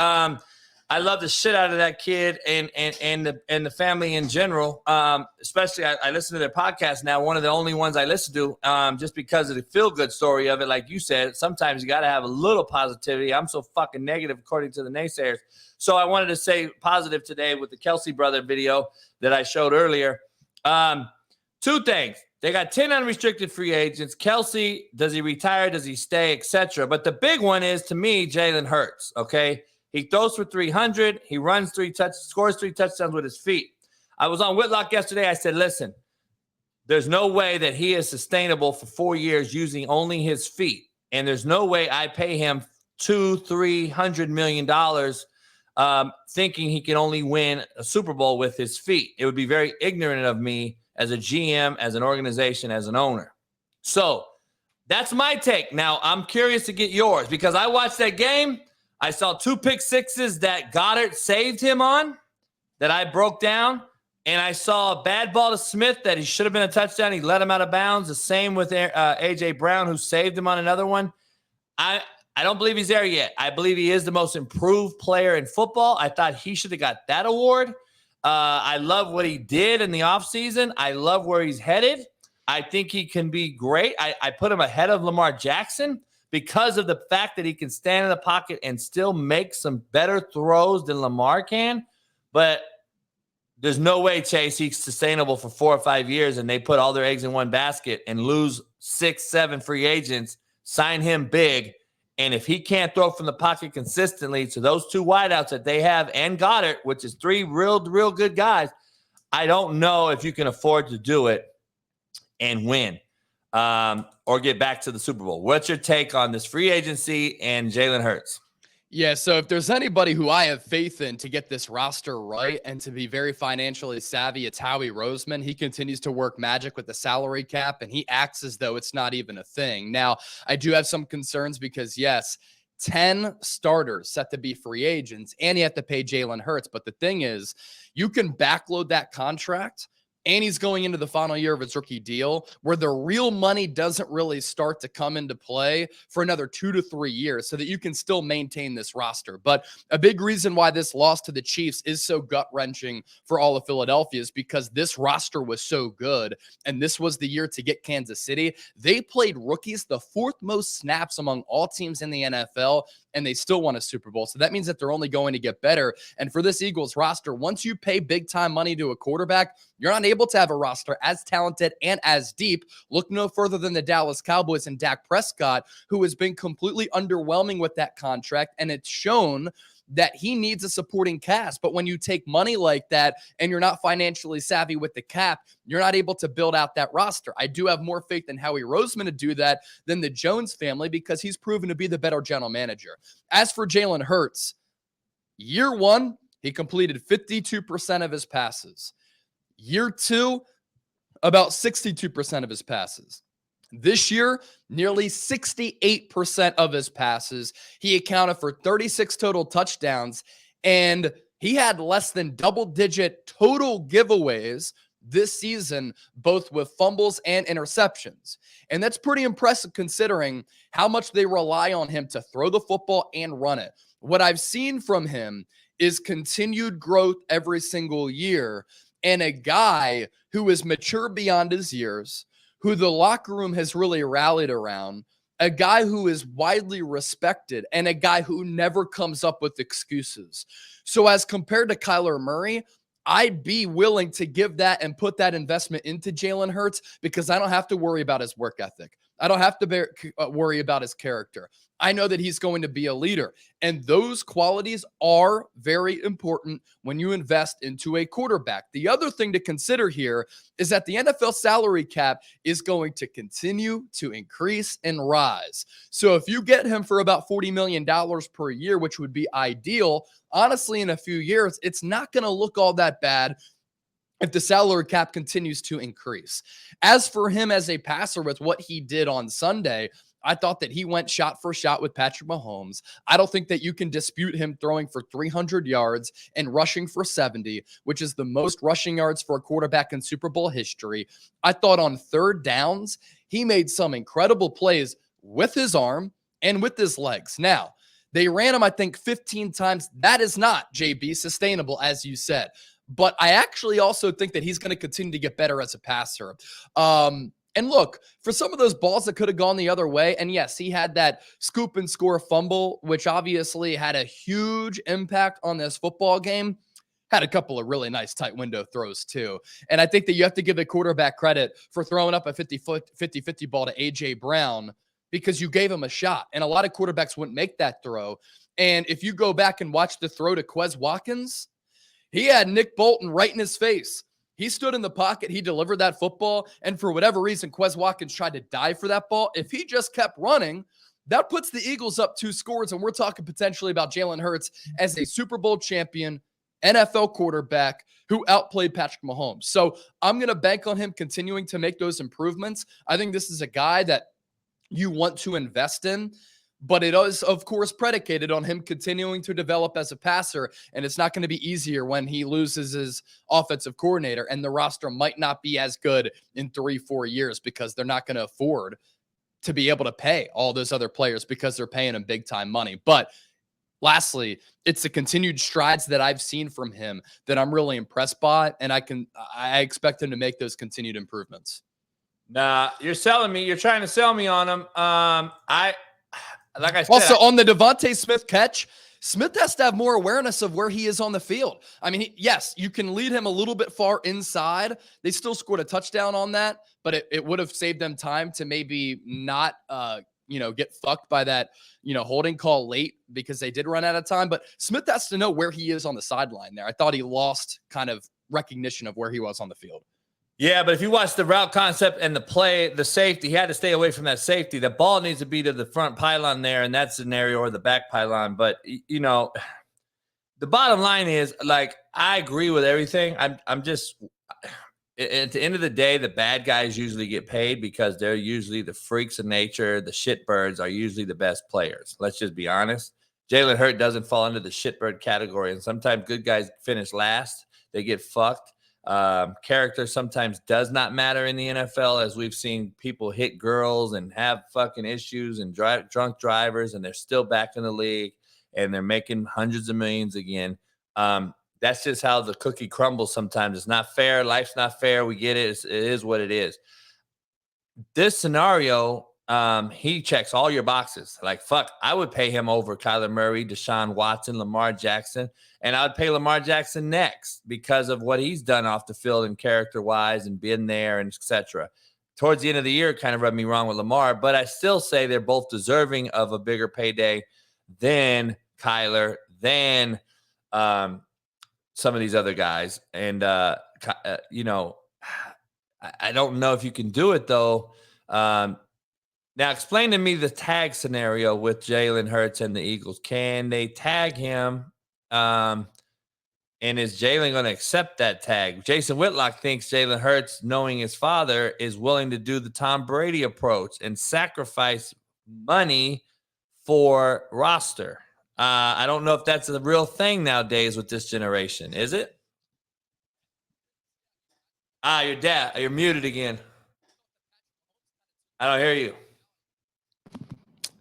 I love the shit out of that kid and the family in general. Especially, I listen to their podcast now. One of the only ones I listen to, just because of the feel-good story of it. Like you said, sometimes you got to have a little positivity. I'm so fucking negative, according to the naysayers. So I wanted to say positive today with the Kelsey brother video that I showed earlier. Two things. They got 10 unrestricted free agents. Kelsey, does he retire? Does he stay, etc.? But the big one is, to me, Jalen Hurts, okay? He throws for 300. He runs scores 3 touchdowns with his feet. I was on Whitlock yesterday. I said, listen, there's no way that he is sustainable for 4 years using only his feet. And there's no way I pay him $200-300 million thinking he can only win a Super Bowl with his feet. It would be very ignorant of me as a GM, as an organization, as an owner. So that's my take. Now, I'm curious to get yours because I watched that game. I saw 2 pick sixes that Goddard saved him on that I broke down. And I saw a bad ball to Smith that he should have been a touchdown. He let him out of bounds. The same with A.J. Brown, who saved him on another one. I don't believe he's there yet. I believe he is the most improved player in football. I thought he should have got that award. I love what he did in the offseason. I love where he's headed. I think he can be great. I put him ahead of Lamar Jackson because of the fact that he can stand in the pocket and still make some better throws than Lamar can. But there's no way, Chase, he's sustainable for 4 or 5 years and they put all their eggs in one basket and lose 6-7 free agents, sign him big. And if he can't throw from the pocket consistently to those 2 wideouts that they have and Goddard, which is 3 real good guys, I don't know if you can afford to do it and win or get back to the Super Bowl. What's your take on this free agency and Jalen Hurts? Yeah, so if there's anybody who I have faith in to get this roster right and to be very financially savvy, it's Howie Roseman. He continues to work magic with the salary cap, and he acts as though it's not even a thing. Now, I do have some concerns because, yes, 10 starters set to be free agents, and you have to pay Jalen Hurts. But the thing is, you can backload that contract, and he's going into the final year of his rookie deal where the real money doesn't really start to come into play for another 2 to 3 years so that you can still maintain this roster. But a big reason why this loss to the Chiefs is so gut-wrenching for all of Philadelphia is because this roster was so good, and this was the year to get Kansas City. They played rookies the 4th most snaps among all teams in the NFL, and they still won a Super Bowl. So that means that they're only going to get better. And for this Eagles roster, once you pay big time money to a quarterback, you're not able to have a roster as talented and as deep. Look no further than the Dallas Cowboys and Dak Prescott, who has been completely underwhelming with that contract. And it's shown that he needs a supporting cast. But when you take money like that and you're not financially savvy with the cap, you're not able to build out that roster. I do have more faith in Howie Roseman to do that than the Jones family because he's proven to be the better general manager. As for Jalen Hurts, year one, he completed 52% of his passes. Year two, about 62% of his passes. This year, nearly 68% of his passes. He accounted for 36 total touchdowns, and he had less than double-digit total giveaways this season, both with fumbles and interceptions. And that's pretty impressive considering how much they rely on him to throw the football and run it. What I've seen from him is continued growth every single year, and a guy who is mature beyond his years, who the locker room has really rallied around, a guy who is widely respected, and a guy who never comes up with excuses. So as compared to Kyler Murray, I'd be willing to give that and put that investment into Jalen Hurts because I don't have to worry about his work ethic. I don't have to worry about his character. I know that he's going to be a leader. And those qualities are very important when you invest into a quarterback. The other thing to consider here is that the NFL salary cap is going to continue to increase and rise. So if you get him for about $40 million per year, which would be ideal, honestly, in a few years, it's not going to look all that bad if the salary cap continues to increase. As for him as a passer with what he did on Sunday, I thought that he went shot for shot with Patrick Mahomes. I don't think that you can dispute him throwing for 300 yards and rushing for 70, which is the most rushing yards for a quarterback in Super Bowl history. I thought on third downs, he made some incredible plays with his arm and with his legs. Now, they ran him, I think, 15 times. That is not, JB, sustainable, as you said. But I actually also think that he's going to continue to get better as a passer. And look, for some of those balls that could have gone the other way, and yes, he had that scoop and score fumble, which obviously had a huge impact on this football game. Had a couple of really nice tight window throws too. And I think that you have to give the quarterback credit for throwing up a 50-50 ball to A.J. Brown because you gave him a shot. And a lot of quarterbacks wouldn't make that throw. And if you go back and watch the throw to Quez Watkins, he had Nick Bolton right in his face. He stood in the pocket. He delivered that football. And for whatever reason, Quez Watkins tried to dive for that ball. If he just kept running, that puts the Eagles up 2 scores. And we're talking potentially about Jalen Hurts as a Super Bowl champion NFL quarterback who outplayed Patrick Mahomes. So I'm going to bank on him continuing to make those improvements. I think this is a guy that you want to invest in. But it is, of course, predicated on him continuing to develop as a passer. And it's not going to be easier when he loses his offensive coordinator. And the roster might not be as good in 3-4 years because they're not going to afford to be able to pay all those other players because they're paying him big time money. But lastly, it's the continued strides that I've seen from him that I'm really impressed by. And I expect him to make those continued improvements. Nah, you're selling me. You're trying to sell me on him. Like I said, also, on the Devontae Smith catch, Smith has to have more awareness of where he is on the field. I mean, yes, you can lead him a little bit far inside. They still scored a touchdown on that, but it would have saved them time to maybe not, get fucked by that, holding call late because they did run out of time. But Smith has to know where he is on the sideline there. I thought he lost kind of recognition of where he was on the field. Yeah, but if you watch the route concept and the play, the safety, he had to stay away from that safety. The ball needs to be to the front pylon there in that scenario or the back pylon. But, the bottom line is, like, I agree with everything. I'm just – at the end of the day, the bad guys usually get paid because they're usually the freaks of nature. The shitbirds are usually the best players. Let's just be honest. Jalen Hurts doesn't fall into the shitbird category, and sometimes good guys finish last. They get fucked. Character sometimes does not matter in the NFL, as we've seen people hit girls and have fucking issues and drunk drivers, and they're still back in the league and they're making hundreds of millions again. That's just how the cookie crumbles sometimes. It's not fair. Life's not fair. We get it. It is what it is. This scenario, he checks all your boxes. Like, fuck, I would pay him over Kyler Murray, Deshaun Watson, Lamar Jackson, and I would pay Lamar Jackson next because of what he's done off the field and character-wise and been there and etc. Towards the end of the year, it kind of rubbed me wrong with Lamar, but I still say they're both deserving of a bigger payday than Kyler, than some of these other guys. And, you know, I don't know if you can do it, though. Now, explain to me the tag scenario with Jalen Hurts and the Eagles. Can they tag him? And is Jalen going to accept that tag? Jason Whitlock thinks Jalen Hurts, knowing his father, is willing to do the Tom Brady approach and sacrifice money for roster. I don't know if that's a real thing nowadays with this generation. Is it? You're muted again. I don't hear you.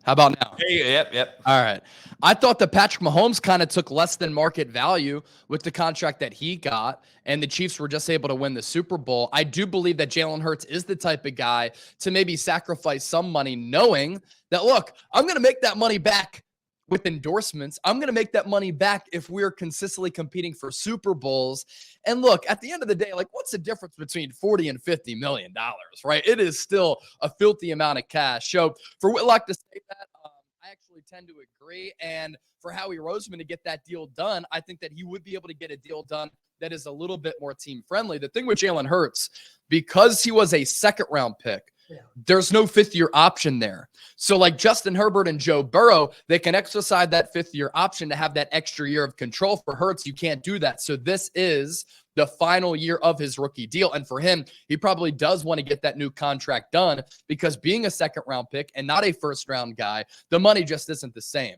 How about now? Yep. All right. I thought that Patrick Mahomes kind of took less than market value with the contract that he got, and the Chiefs were just able to win the Super Bowl. I do believe that Jalen Hurts is the type of guy to maybe sacrifice some money, knowing that, look, I'm going to make that money back with endorsements. I'm going to make that money back if we're consistently competing for Super Bowls. And look, at the end of the day, like, what's the difference between $40 and $50 million, right? It is still a filthy amount of cash. So for Whitlock to say that, I actually tend to agree. And for Howie Roseman to get that deal done, I think that he would be able to get a deal done that is a little bit more team friendly. The thing with Jalen Hurts, because he was a second-round pick, there's no fifth-year option there. So like Justin Herbert and Joe Burrow, they can exercise that fifth-year option to have that extra year of control. For Hurts, you can't do that. So this is the final year of his rookie deal. And for him, he probably does want to get that new contract done because being a second-round pick and not a first-round guy, the money just isn't the same.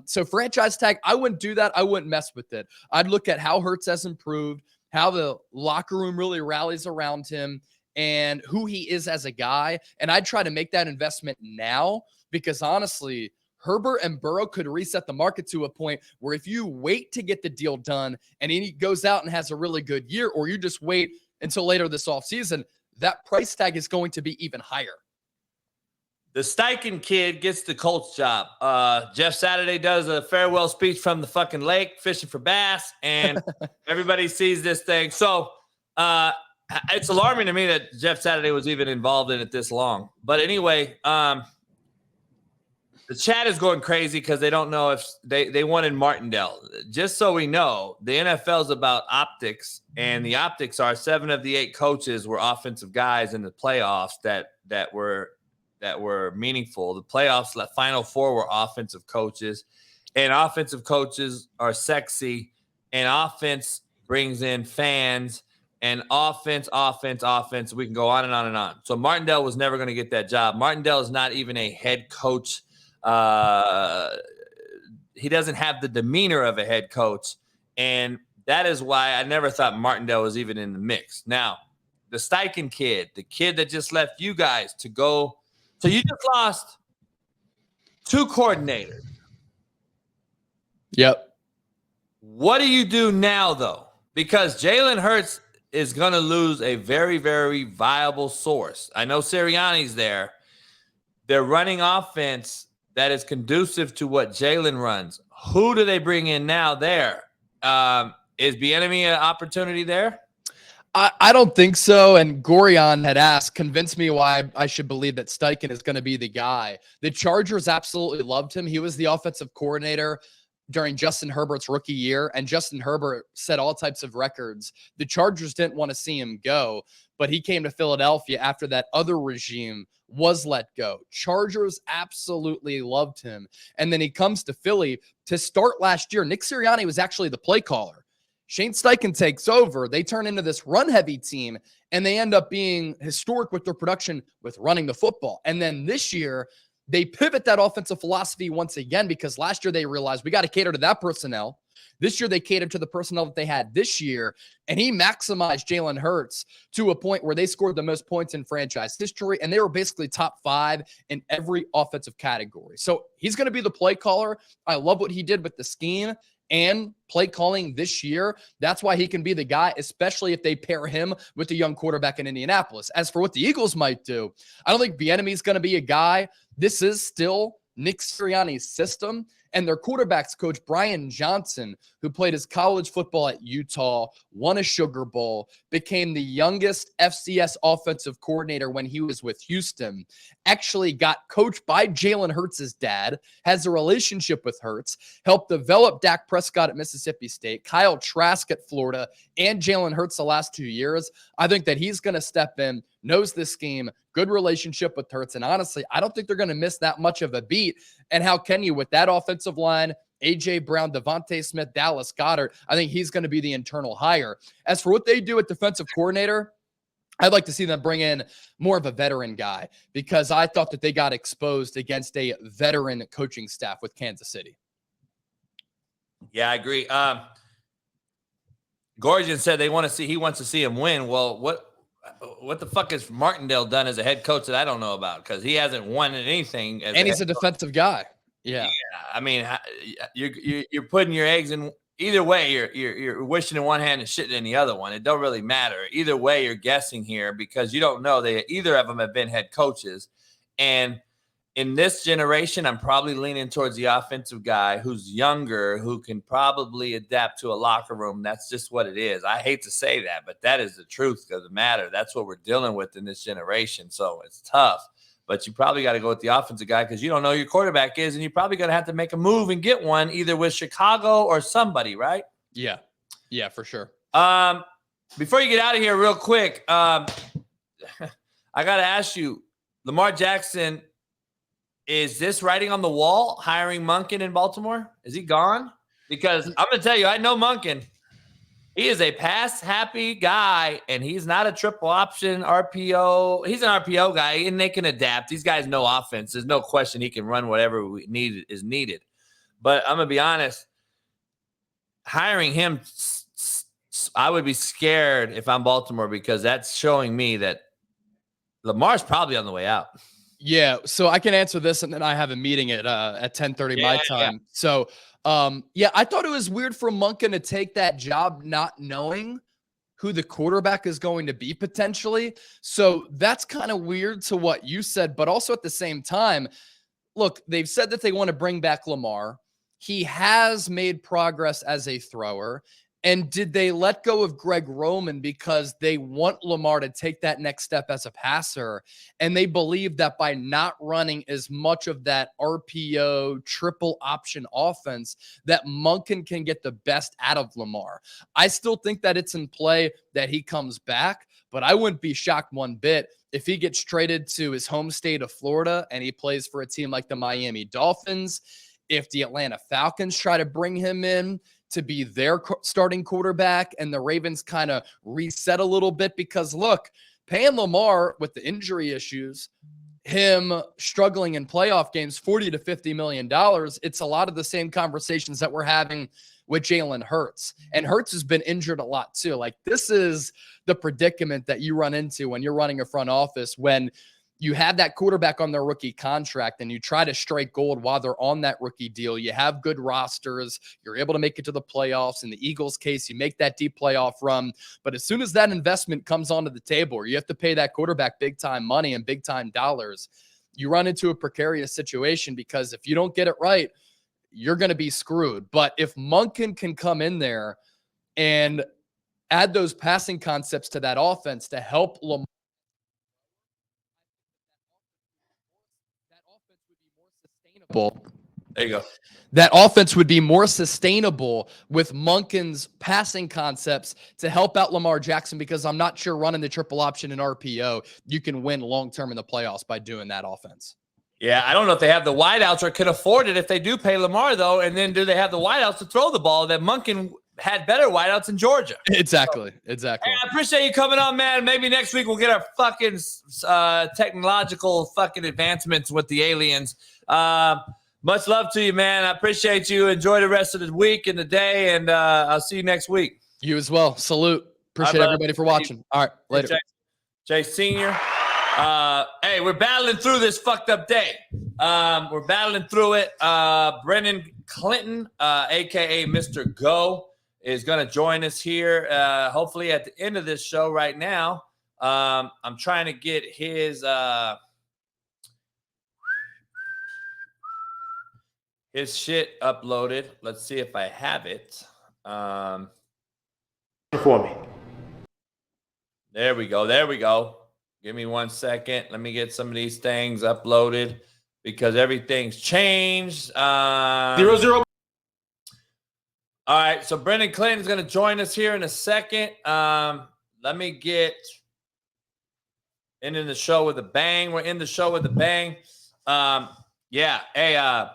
So franchise tag, I wouldn't do that. I wouldn't mess with it. I'd look at how Hurts has improved, how the locker room really rallies around him, and who he is as a guy. And I'd try to make that investment now because honestly, Herbert and Burrow could reset the market to a point where if you wait to get the deal done and he goes out and has a really good year, or you just wait until later this offseason, that price tag is going to be even higher. The Steichen kid gets the Colts job. Jeff Saturday does a farewell speech from the fucking lake, fishing for bass, and everybody sees this thing. So, it's alarming to me that Jeff Saturday was even involved in it this long. But anyway, the chat is going crazy because they don't know if they wanted Martindale. Just so we know, the NFL is about optics, and the optics are 7 of the 8 coaches were offensive guys in the playoffs that were meaningful. The playoffs, the Final Four were offensive coaches, and offensive coaches are sexy, and offense brings in fans. And offense. We can go on and on and on. So Martindale was never going to get that job. Martindale is not even a head coach. He doesn't have the demeanor of a head coach. And that is why I never thought Martindale was even in the mix. Now, the Steichen kid, the kid that just left you guys to go. So you just lost 2 coordinators. Yep. What do you do now, though? Because Jalen Hurts is going to lose a very, very viable source. I know Sirianni's there. They're running offense that is conducive to what Jalen runs. Who do they bring in now there? Is Bieniemy an opportunity there? I don't think so. And Gorion had asked, convince me why I should believe that Steichen is going to be the guy. The Chargers absolutely loved him. He was the offensive coordinator during Justin Herbert's rookie year, and Justin Herbert set all types of records. The Chargers didn't want to see him go, but he came to Philadelphia after that other regime was let go. Chargers absolutely loved him. And then he comes to Philly to start last year. Nick Sirianni was actually the play caller. Shane Steichen takes over. They turn into this run-heavy team, and they end up being historic with their production with running the football. And then this year, they pivot that offensive philosophy once again because last year they realized we got to cater to that personnel. This year they catered to the personnel that they had this year, and he maximized Jalen Hurts to a point where they scored the most points in franchise history, and they were basically top 5 in every offensive category. So he's going to be the play caller. I love what he did with the scheme, and play calling this year. That's why he can be the guy, especially if they pair him with the young quarterback in Indianapolis. As for what the Eagles might do, I don't think Bieniemy is going to be a guy. This is still Nick Sirianni's system. And their quarterbacks coach, Brian Johnson, who played his college football at Utah, won a Sugar Bowl, became the youngest FCS offensive coordinator when he was with Houston, actually got coached by Jalen Hurts' dad, has a relationship with Hurts, helped develop Dak Prescott at Mississippi State, Kyle Trask at Florida, and Jalen Hurts the last 2 years. I think that he's going to step in, knows this scheme, good relationship with Hurts. And honestly, I don't think they're going to miss that much of a beat. And how can you with that offensive line, A.J. Brown, Devontae Smith, Dallas Goedert? I think he's going to be the internal hire. As for what they do at defensive coordinator, I'd like to see them bring in more of a veteran guy because I thought that they got exposed against a veteran coaching staff with Kansas City. Yeah, I agree. Gorgian said he wants to see him win. Well, what the fuck has Martindale done as a head coach that I don't know about? Because he hasn't won anything. And he's a defensive guy. Yeah. I mean, you're putting your eggs in either way. You're wishing in one hand and shitting in the other one. It don't really matter. Either way, you're guessing here because you don't know. Either of them have been head coaches. And in this generation, I'm probably leaning towards the offensive guy who's younger, who can probably adapt to a locker room. That's just what it is. I hate to say that, but that is the truth of the matter. That's what we're dealing with in this generation. So it's tough, but you probably got to go with the offensive guy because you don't know who your quarterback is, and you're probably going to have to make a move and get one either with Chicago or somebody, right? Yeah. Yeah, for sure. Before you get out of here real quick, I got to ask you, Lamar Jackson, is this writing on the wall, hiring Monken in Baltimore? Is he gone? Because I'm going to tell you, I know Monken. He is a pass-happy guy, and he's not a triple option RPO. He's an RPO guy, and they can adapt. These guys know offense. There's no question he can run whatever is needed. But I'm going to be honest, hiring him, I would be scared if I'm Baltimore because that's showing me that Lamar's probably on the way out. Yeah, so I can answer this, and then I have a meeting at 10:30 my time. Yeah. So, I thought it was weird for Monken to take that job not knowing who the quarterback is going to be potentially. So that's kind of weird to what you said, but also at the same time, look, they've said that they want to bring back Lamar. He has made progress as a thrower. And did they let go of Greg Roman because they want Lamar to take that next step as a passer? And they believe that by not running as much of that RPO triple option offense, that Monken can get the best out of Lamar. I still think that it's in play that he comes back, but I wouldn't be shocked one bit if he gets traded to his home state of Florida and he plays for a team like the Miami Dolphins. If the Atlanta Falcons try to bring him in to be their starting quarterback and the Ravens kind of reset a little bit because, look, paying Lamar with the injury issues, him struggling in playoff games, $40 to $50 million, it's a lot of the same conversations that we're having with Jalen Hurts. And Hurts has been injured a lot too. Like, this is the predicament that you run into when you're running a front office when you have that quarterback on their rookie contract and you try to strike gold while they're on that rookie deal. You have good rosters. You're able to make it to the playoffs. In the Eagles' case, you make that deep playoff run. But as soon as that investment comes onto the table or you have to pay that quarterback big-time money and big-time dollars, you run into a precarious situation because if you don't get it right, you're going to be screwed. But if Monken can come in there and add those passing concepts to that offense to help Lamar, there you go. That offense would be more sustainable with Monken's passing concepts to help out Lamar Jackson because I'm not sure running the triple option in RPO, you can win long-term in the playoffs by doing that offense. Yeah, I don't know if they have the wideouts or can afford it if they do pay Lamar, though. And then do they have the wideouts to throw the ball that Monken had better wideouts in Georgia? Exactly. Hey, I appreciate you coming on, man. Maybe next week we'll get our fucking technological fucking advancements with the aliens. Much love to you, man. I appreciate you. Enjoy the rest of the week and the day, and I'll see you next week. You as well. Salute. Appreciate everybody for watching. All right, later. Jay Senior. Hey, we're battling through this fucked up day. We're battling through it. Brendan Clinton, aka Mr. Go, is going to join us here. Hopefully at the end of this show right now. I'm trying to get his shit uploaded. Let's see if I have it. For me. There we go. Give me 1 second. Let me get some of these things uploaded because everything's changed. 0-0. All right, so Brendan Clinton is going to join us here in a second. Let me get in the show with a bang. We're in the show with a bang. Yeah. Hey,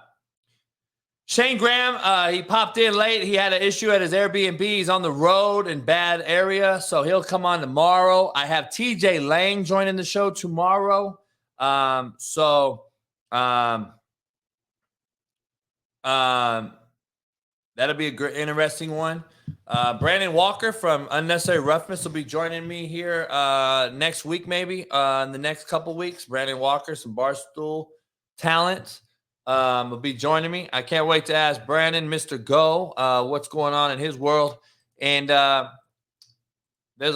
Shayne Graham, he popped in late. He had an issue at his Airbnb. He's on the road in bad area, so he'll come on tomorrow. I have TJ Lang joining the show tomorrow. That'll be a great, interesting one. Brandon Walker from Unnecessary Roughness will be joining me here next week, maybe in the next couple weeks. Brandon Walker, some Barstool talent, will be joining me. I can't wait to ask Brandon, Mr. Go, what's going on in his world. And there's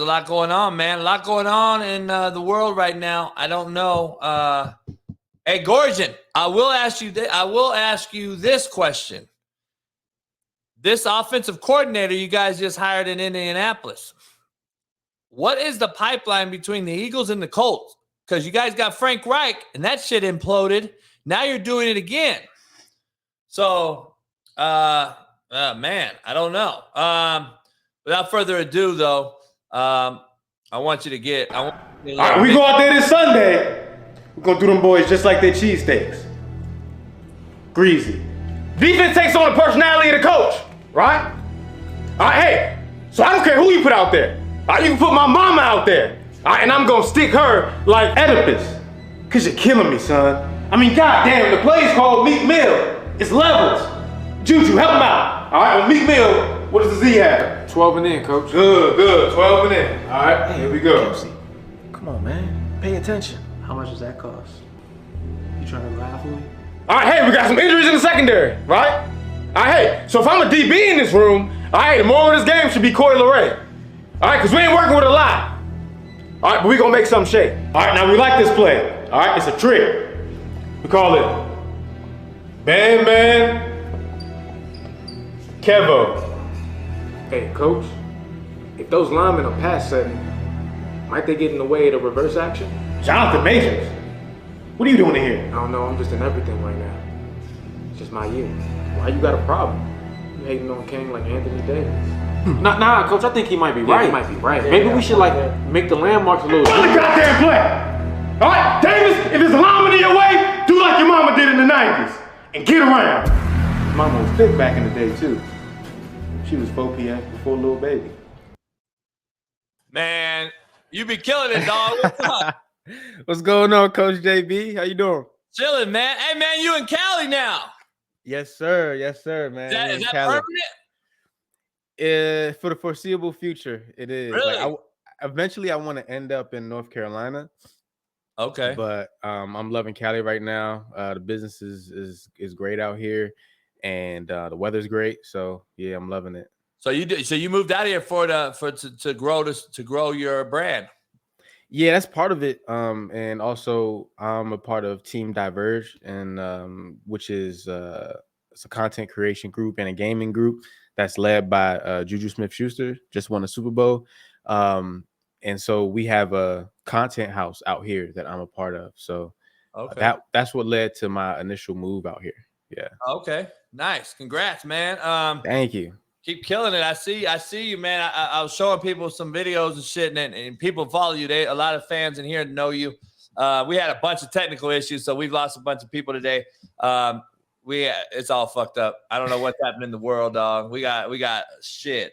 a lot going on, man. A lot going on in the world right now. I don't know. Hey, Gorgian, I will ask you this question. This offensive coordinator you guys just hired in Indianapolis, what is the pipeline between the Eagles and the Colts? Because you guys got Frank Reich, and that shit imploded. Now you're doing it again. So, man, I don't know. Without further ado, though, I want you to get. All right, we go out there this Sunday. We're going to do them boys just like their cheesesteaks. Greasy. Defense takes on the personality of the coach, right? All right, hey, so I don't care who you put out there. All right, you can put my mama out there. All right, and I'm going to stick her like Oedipus. Because you're killing me, son. I mean, goddamn, the play's called Meek Mill. It's levels. Juju, help him out. All right, on Meek Mill, what does the Z have? 12 and in, coach. Good. 12 and in. All right, here we go. Kelsey, come on, man. Pay attention. How much does that cost? You trying to laugh with me? All right, hey, we got some injuries in the secondary, right? All right, hey, so if I'm a DB in this room, all right, the moral of this game should be Corey LeRae. All right, because we ain't working with a lot. All right, but we going to make something shake. All right, now we like this play. All right, it's a trick. We call it Man Kevo. Hey, coach, if those linemen are pass setting, might they get in the way of the reverse action? Jonathan Majors, what are you doing in here? I don't know, I'm just in everything right now. It's just my year. Why you got a problem? You hating on King like Anthony Davis. Nah, coach, I think he might be right. He might be right. Maybe we should make the landmarks a little. Run the goddamn play! All right, Davis, if there's a lineman in your way, do like your mama did in the 90s and get around. Mama was thick back in the day too. She was 4 p.m. before little baby. Man, you be killing it, dog. What's up? What's going on, Coach JB? How you doing? Chilling, man. Hey, man, you in Cali now? Yes, sir, man. Is that permanent? For the foreseeable future, it is. Really? Like, eventually, I want to end up in North Carolina. Okay. But I'm loving Cali right now. The business is great out here, and the weather's great. So yeah, I'm loving it. So you moved out here to grow your brand. Yeah, that's part of it. And also I'm a part of Team Diverge, and which is it's a content creation group and a gaming group that's led by Juju Smith-Schuster. Just won a Super Bowl. And so we have a content house out here that I'm a part of. So that's what led to my initial move out here. Yeah. Okay. Nice. Congrats, man. Thank you. Keep killing it. I see you, man. I was showing people some videos and shit, and people follow you. A lot of fans in here know you. We had a bunch of technical issues, so we've lost a bunch of people today. It's all fucked up. I don't know what's happening in the world, dog. We got shit.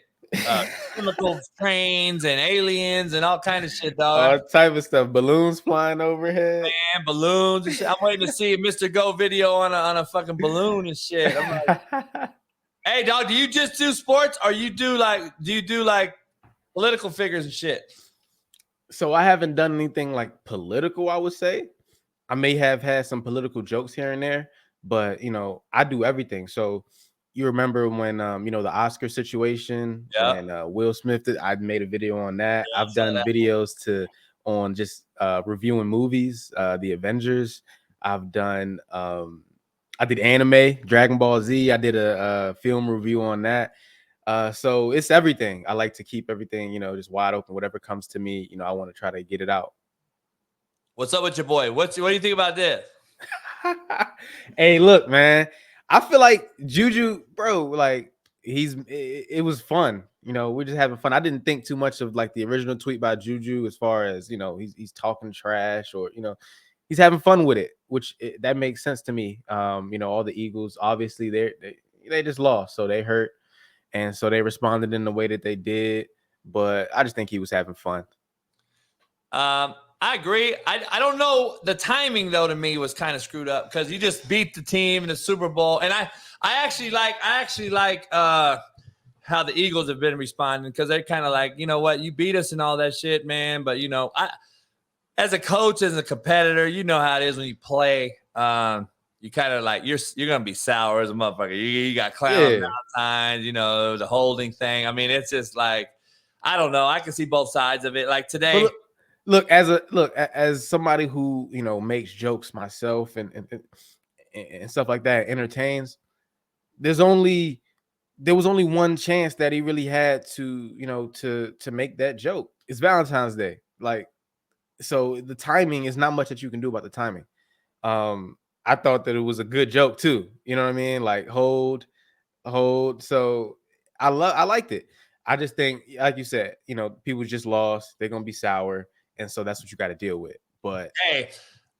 Chemical trains and aliens and all kind of shit, dog. All type of stuff. Balloons flying overhead. Man, balloons and shit. I'm waiting to see a Mr. Go video on a fucking balloon and shit. I'm like, hey, dog, do you just do sports, or do you do like political figures and shit? So I haven't done anything like political, I would say. I may have had some political jokes here and there, but I do everything. So you remember when the Oscar situation when Will Smith I made a video on that. Yeah, I've done videos on just reviewing movies, the Avengers. I've done I did anime, Dragon Ball Z. I did a film review on that. So it's everything. I like to keep everything, just wide open. Whatever comes to me, I want to try to get it out. What's up with your boy? What do you think about this? Hey, look, man. I feel like Juju, bro, like it was fun. We're just having fun. I didn't think too much of like the original tweet by Juju as far as, he's talking trash or, he's having fun with it, which that makes sense to me. All the Eagles, obviously they just lost, so they hurt. And so they responded in the way that they did. But I just think he was having fun. I agree. I don't know. The timing, though, to me was kind of screwed up because you just beat the team in the Super Bowl. And I actually like how the Eagles have been responding because they're kind of like, you know what, you beat us and all that shit, man. But, as a coach, as a competitor, you know how it is when you play. You kind of like you're gonna be sour as a motherfucker. You got clown times, the holding thing. I mean, it's just like I don't know. I can see both sides of it. Like today, look as somebody who makes jokes myself and stuff like that, entertains. There was only one chance that he really had to to make that joke. It's Valentine's Day, like so the timing is not much that you can do about the timing. I thought that it was a good joke too. You know what I mean? Like hold. So I liked it. I just think, like you said, people just lost. They're gonna be sour, and so that's what you got to deal with. But hey,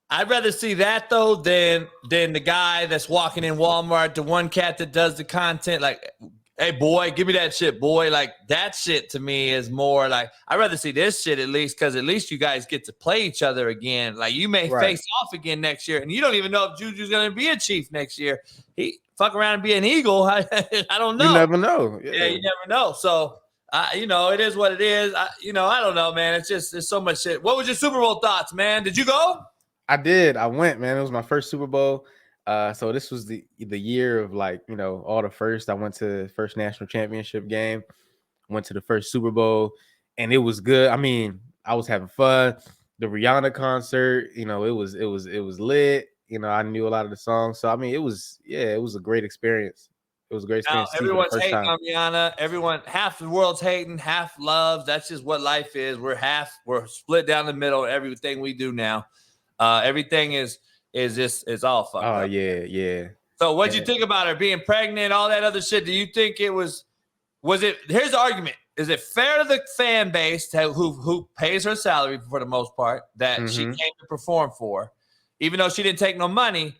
I'd rather see that though than the guy that's walking in Walmart, the one cat that does the content, like, hey boy, give me that shit, boy. Like that shit to me is more like I'd rather see this shit at least because at least you guys get to play each other again. Like you may face off again next year, and you don't even know if Juju's gonna be a Chief next year. He fuck around and be an Eagle. I don't know. You never know. Yeah, you never know. So it is what it is. I don't know, man. It's just there's so much shit. What was your Super Bowl thoughts, man? Did you go? I did. I went, man. It was my first Super Bowl. So this was the year of like, all the first. I went to the first national championship game, went to the first Super Bowl, and it was good. I mean, I was having fun. The Rihanna concert, it was lit. I knew a lot of the songs. So I mean, it was a great experience. It was a great experience. Now, everyone's hating on Rihanna. Half the world's hating, half loves. That's just what life is. We're split down the middle. Everything we do now, everything is all fucked up. Oh yeah. So what'd you think about her being pregnant, all that other shit? Do you think it was it? Here's the argument: is it fair to the fan base who pays her salary for the most part that she came to perform for, even though she didn't take no money?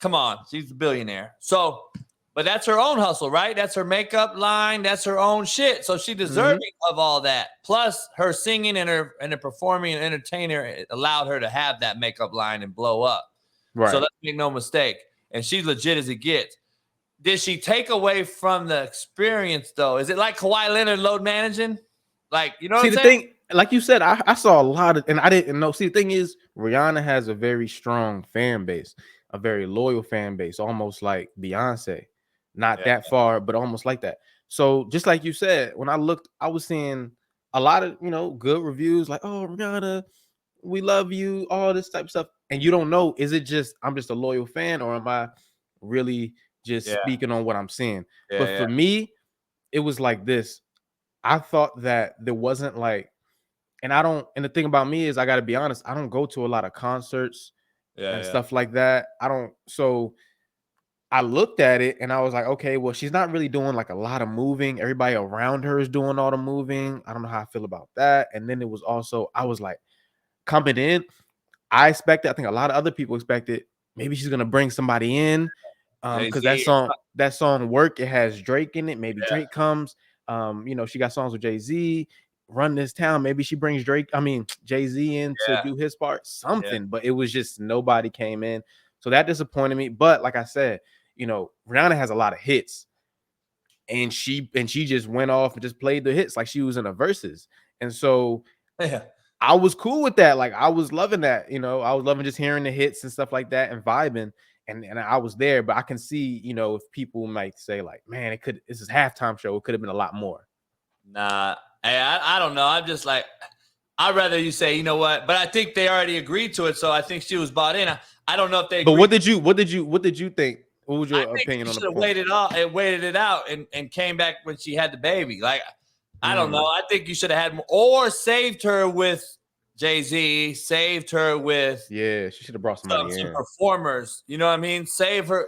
Come on, she's a billionaire. So. But that's her own hustle, right? That's her makeup line. That's her own shit. So she deserving of all that. Plus, her singing and her performing and entertainer allowed her to have that makeup line and blow up. Right. So let's make no mistake. And she's legit as it gets. Did she take away from the experience, though? Is it like Kawhi Leonard load managing? Like, you know what I'm saying? Thing, like you said, I saw a lot of, and I didn't know. See, the thing is, Rihanna has a very strong fan base, a very loyal fan base, almost like Beyonce. Not that far, but almost like that. So just like you said, when I looked, I was seeing a lot of, good reviews like, oh, Rihanna, we love you, all this type of stuff. And you don't know, is it just, I'm just a loyal fan or am I really just speaking on what I'm seeing? But for me, it was like this. I thought that there wasn't like, and the thing about me is I got to be honest, I don't go to a lot of concerts and stuff like that. So I looked at it and I was like, okay, well, she's not really doing like a lot of moving. Everybody around her is doing all the moving. I don't know how I feel about that. And then it was also, I was like, coming in, I think a lot of other people expected maybe she's gonna bring somebody in. Because that song Work, it has Drake in it. Maybe Drake comes. She got songs with Jay-Z, Run This Town. Maybe she brings Jay-Z in to do his part, something. But it was just nobody came in. So that disappointed me. But like I said, Rihanna has a lot of hits, and she just went off and just played the hits like she was in a verses. And so I was cool with that. Like I was loving that, I was loving just hearing the hits and stuff like that and vibing. And I was there, but I can see, if people might say like, man, this is halftime show. It could have been a lot more. Nah, hey, I don't know. I'm just like, I'd rather you say, you know what? But I think they already agreed to it, so I think she was bought in. I don't know if they. But what did you think? What was your opinion on the point? Waited it out, and came back when she had the baby. Like, I don't know. I think you should have had more, or saved her with Jay-Z, saved her with. Yeah, she should have brought some performers. You know what I mean? Save her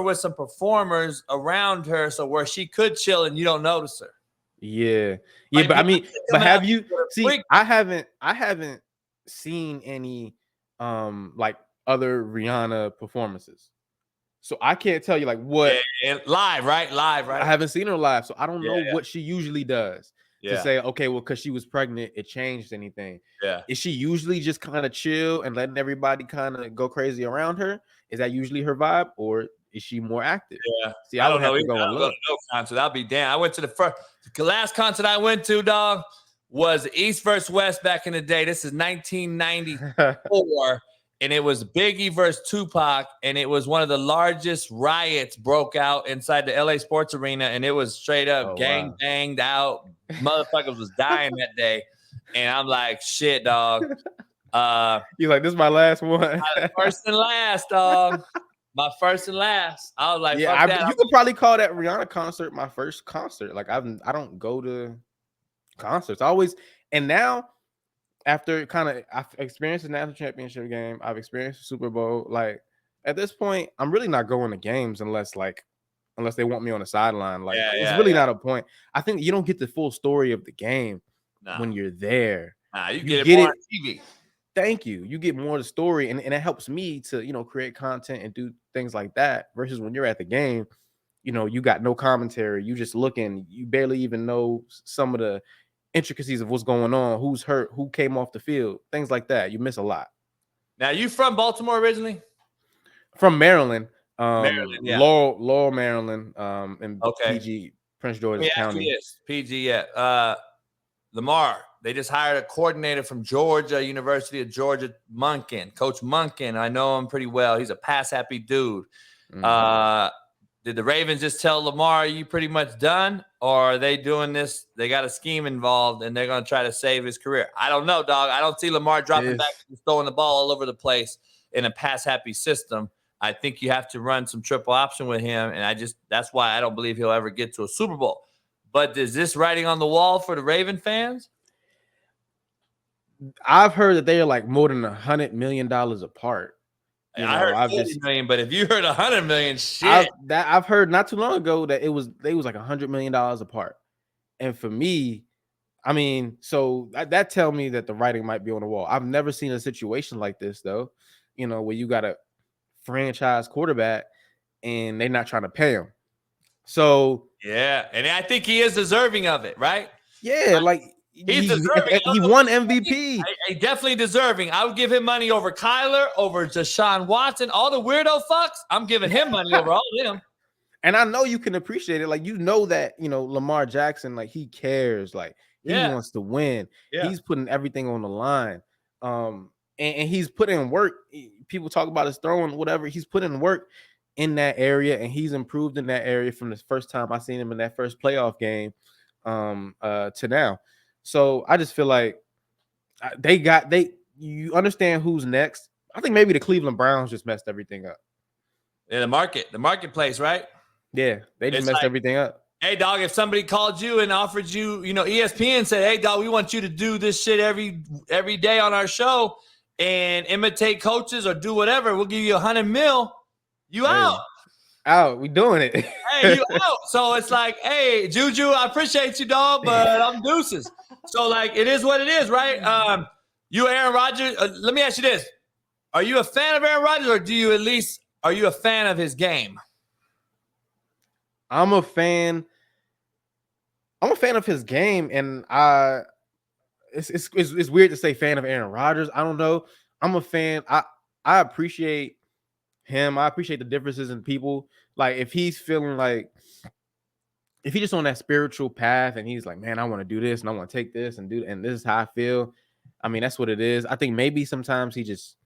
with some performers around her, so where she could chill and you don't notice her. Yeah, like, but I mean, have you see? I haven't seen any like other Rihanna performances, so I can't tell you like what live, right? I haven't seen her live, so I don't know what she usually does to say. Okay, well, because she was pregnant, it changed anything. Yeah, is she usually just kind of chill and letting everybody kind of go crazy around her? Is that usually her vibe, or is she more active? Yeah. See, I would have to go and look. No concert. I'll be damn. I went to the last concert I went to, dog, was East versus West back in the day. This is 1994, and it was Biggie versus Tupac, and it was one of the largest riots broke out inside the LA Sports Arena, and it was straight up banged out. Motherfuckers was dying that day, and I'm like, shit, dog. You're like, this is my last one. First and last, dog. My first and last. I was like, yeah, you could probably call that Rihanna concert my first concert. Like I don't go to concerts. And now after I've experienced the national championship game, I've experienced the Super Bowl. Like at this point, I'm really not going to games unless they want me on the sideline. Like it's really not a point. I think you don't get the full story of the game when you're there. You get it more on TV. Thank you. You get more of the story, and it helps me to create content and do things like that. Versus when you're at the game, you got no commentary. You just looking. You barely even know some of the intricacies of what's going on. Who's hurt? Who came off the field? Things like that. You miss a lot. Now, you from Baltimore originally? From Maryland. Maryland, yeah. Laurel, Maryland. In PG, Prince George's County. Yes, PG. Yeah. Lamar. They just hired a coordinator from Georgia, University of Georgia, Munkin. Coach Munkin. I know him pretty well. He's a pass-happy dude. Did the Ravens just tell Lamar, you pretty much done? Or are they doing this? They got a scheme involved, and they're going to try to save his career. I don't know, dog. I don't see Lamar dropping back and throwing the ball all over the place in a pass-happy system. I think you have to run some triple option with him, and that's why I don't believe he'll ever get to a Super Bowl. But is this writing on the wall for the Raven fans? I've heard that they are like more than $100 million apart. I heard 40 million, but if you heard 100 million, shit. I've heard not too long ago that they was like $100 million apart. And for me, I mean, so that tell me that the writing might be on the wall. I've never seen a situation like this though, where you got a franchise quarterback and they're not trying to pay him. So yeah, and I think he is deserving of it, right? Yeah, like he's deserving. He won MVP. He definitely deserving. I would give him money over Kyler, over Deshaun Watson, all the weirdo fucks. I'm giving him money over all of them. And I know you can appreciate it. Like, that, Lamar Jackson, like he cares. Like he wants to win. Yeah. He's putting everything on the line. And he's put in work. People talk about his throwing, whatever. He's put in work in that area, and he's improved in that area from the first time I seen him in that first playoff game to now. So I just feel like you understand who's next. I think maybe the Cleveland Browns just messed everything up. Yeah, the marketplace, right? Yeah, they just messed everything up. Hey, dog, if somebody called you and offered you, ESPN said, hey, dog, we want you to do this shit every day on our show and imitate coaches or do whatever, we'll give you $100 million. You out. Out. We doing it. Hey, you out. So it's like, hey, Juju, I appreciate you, dog, but I'm deuces. So, like, it is what it is, right? You, Aaron Rodgers, let me ask you this. Are you a fan of Aaron Rodgers, or are you a fan of his game? I'm a fan of his game, and it's weird to say fan of Aaron Rodgers. I don't know. I'm a fan. I appreciate him. I appreciate the differences in people. Like, if he's feeling like if he's just on that spiritual path and he's like, man, I want to do this and I want to take this and do, and this is how I feel. I mean, that's what it is. I think maybe sometimes he just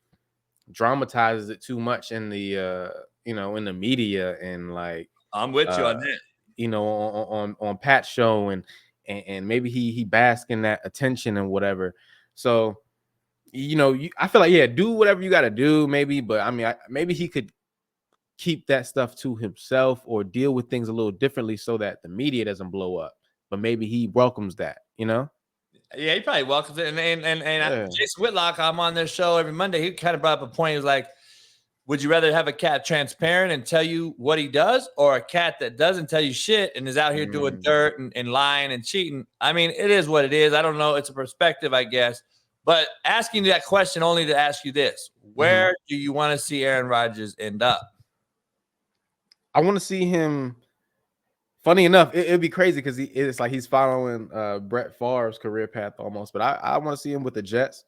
dramatizes it too much in the, in the media and like. I'm with you on that. On Pat's show and maybe he bask in that attention and whatever. So, I feel like, yeah, do whatever you got to do maybe, but I mean, maybe he could keep that stuff to himself or deal with things a little differently so that the media doesn't blow up. But maybe he welcomes that, Yeah, he probably welcomes it. And Jason Whitlock, I'm on their show every Monday. He kind of brought up a point. He was like, would you rather have a cat transparent and tell you what he does, or a cat that doesn't tell you shit and is out here doing dirt and lying and cheating? I mean, it is what it is. I don't know. It's a perspective, I guess. But asking you that question only to ask you this: where do you want to see Aaron Rodgers end up? I want to see him. Funny enough, it'd be crazy because it's like he's following Brett Favre's career path almost. But I want to see him with the Jets.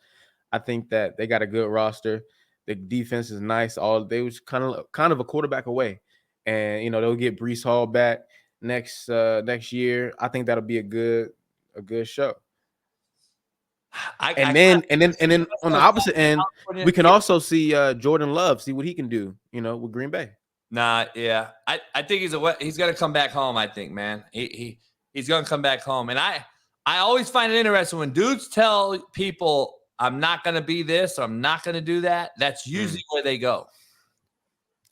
I think that they got a good roster. The defense is nice. They was kind of a quarterback away, and they'll get Breece Hall back next year. I think that'll be a good show. And then on the opposite end, we can also see Jordan Love, see what he can do. With Green Bay. Nah, yeah, I think he's gonna come back home. I think, man, he's gonna come back home. And I always find it interesting when dudes tell people, I'm not going to be this or I'm not going to do that. That's usually where they go.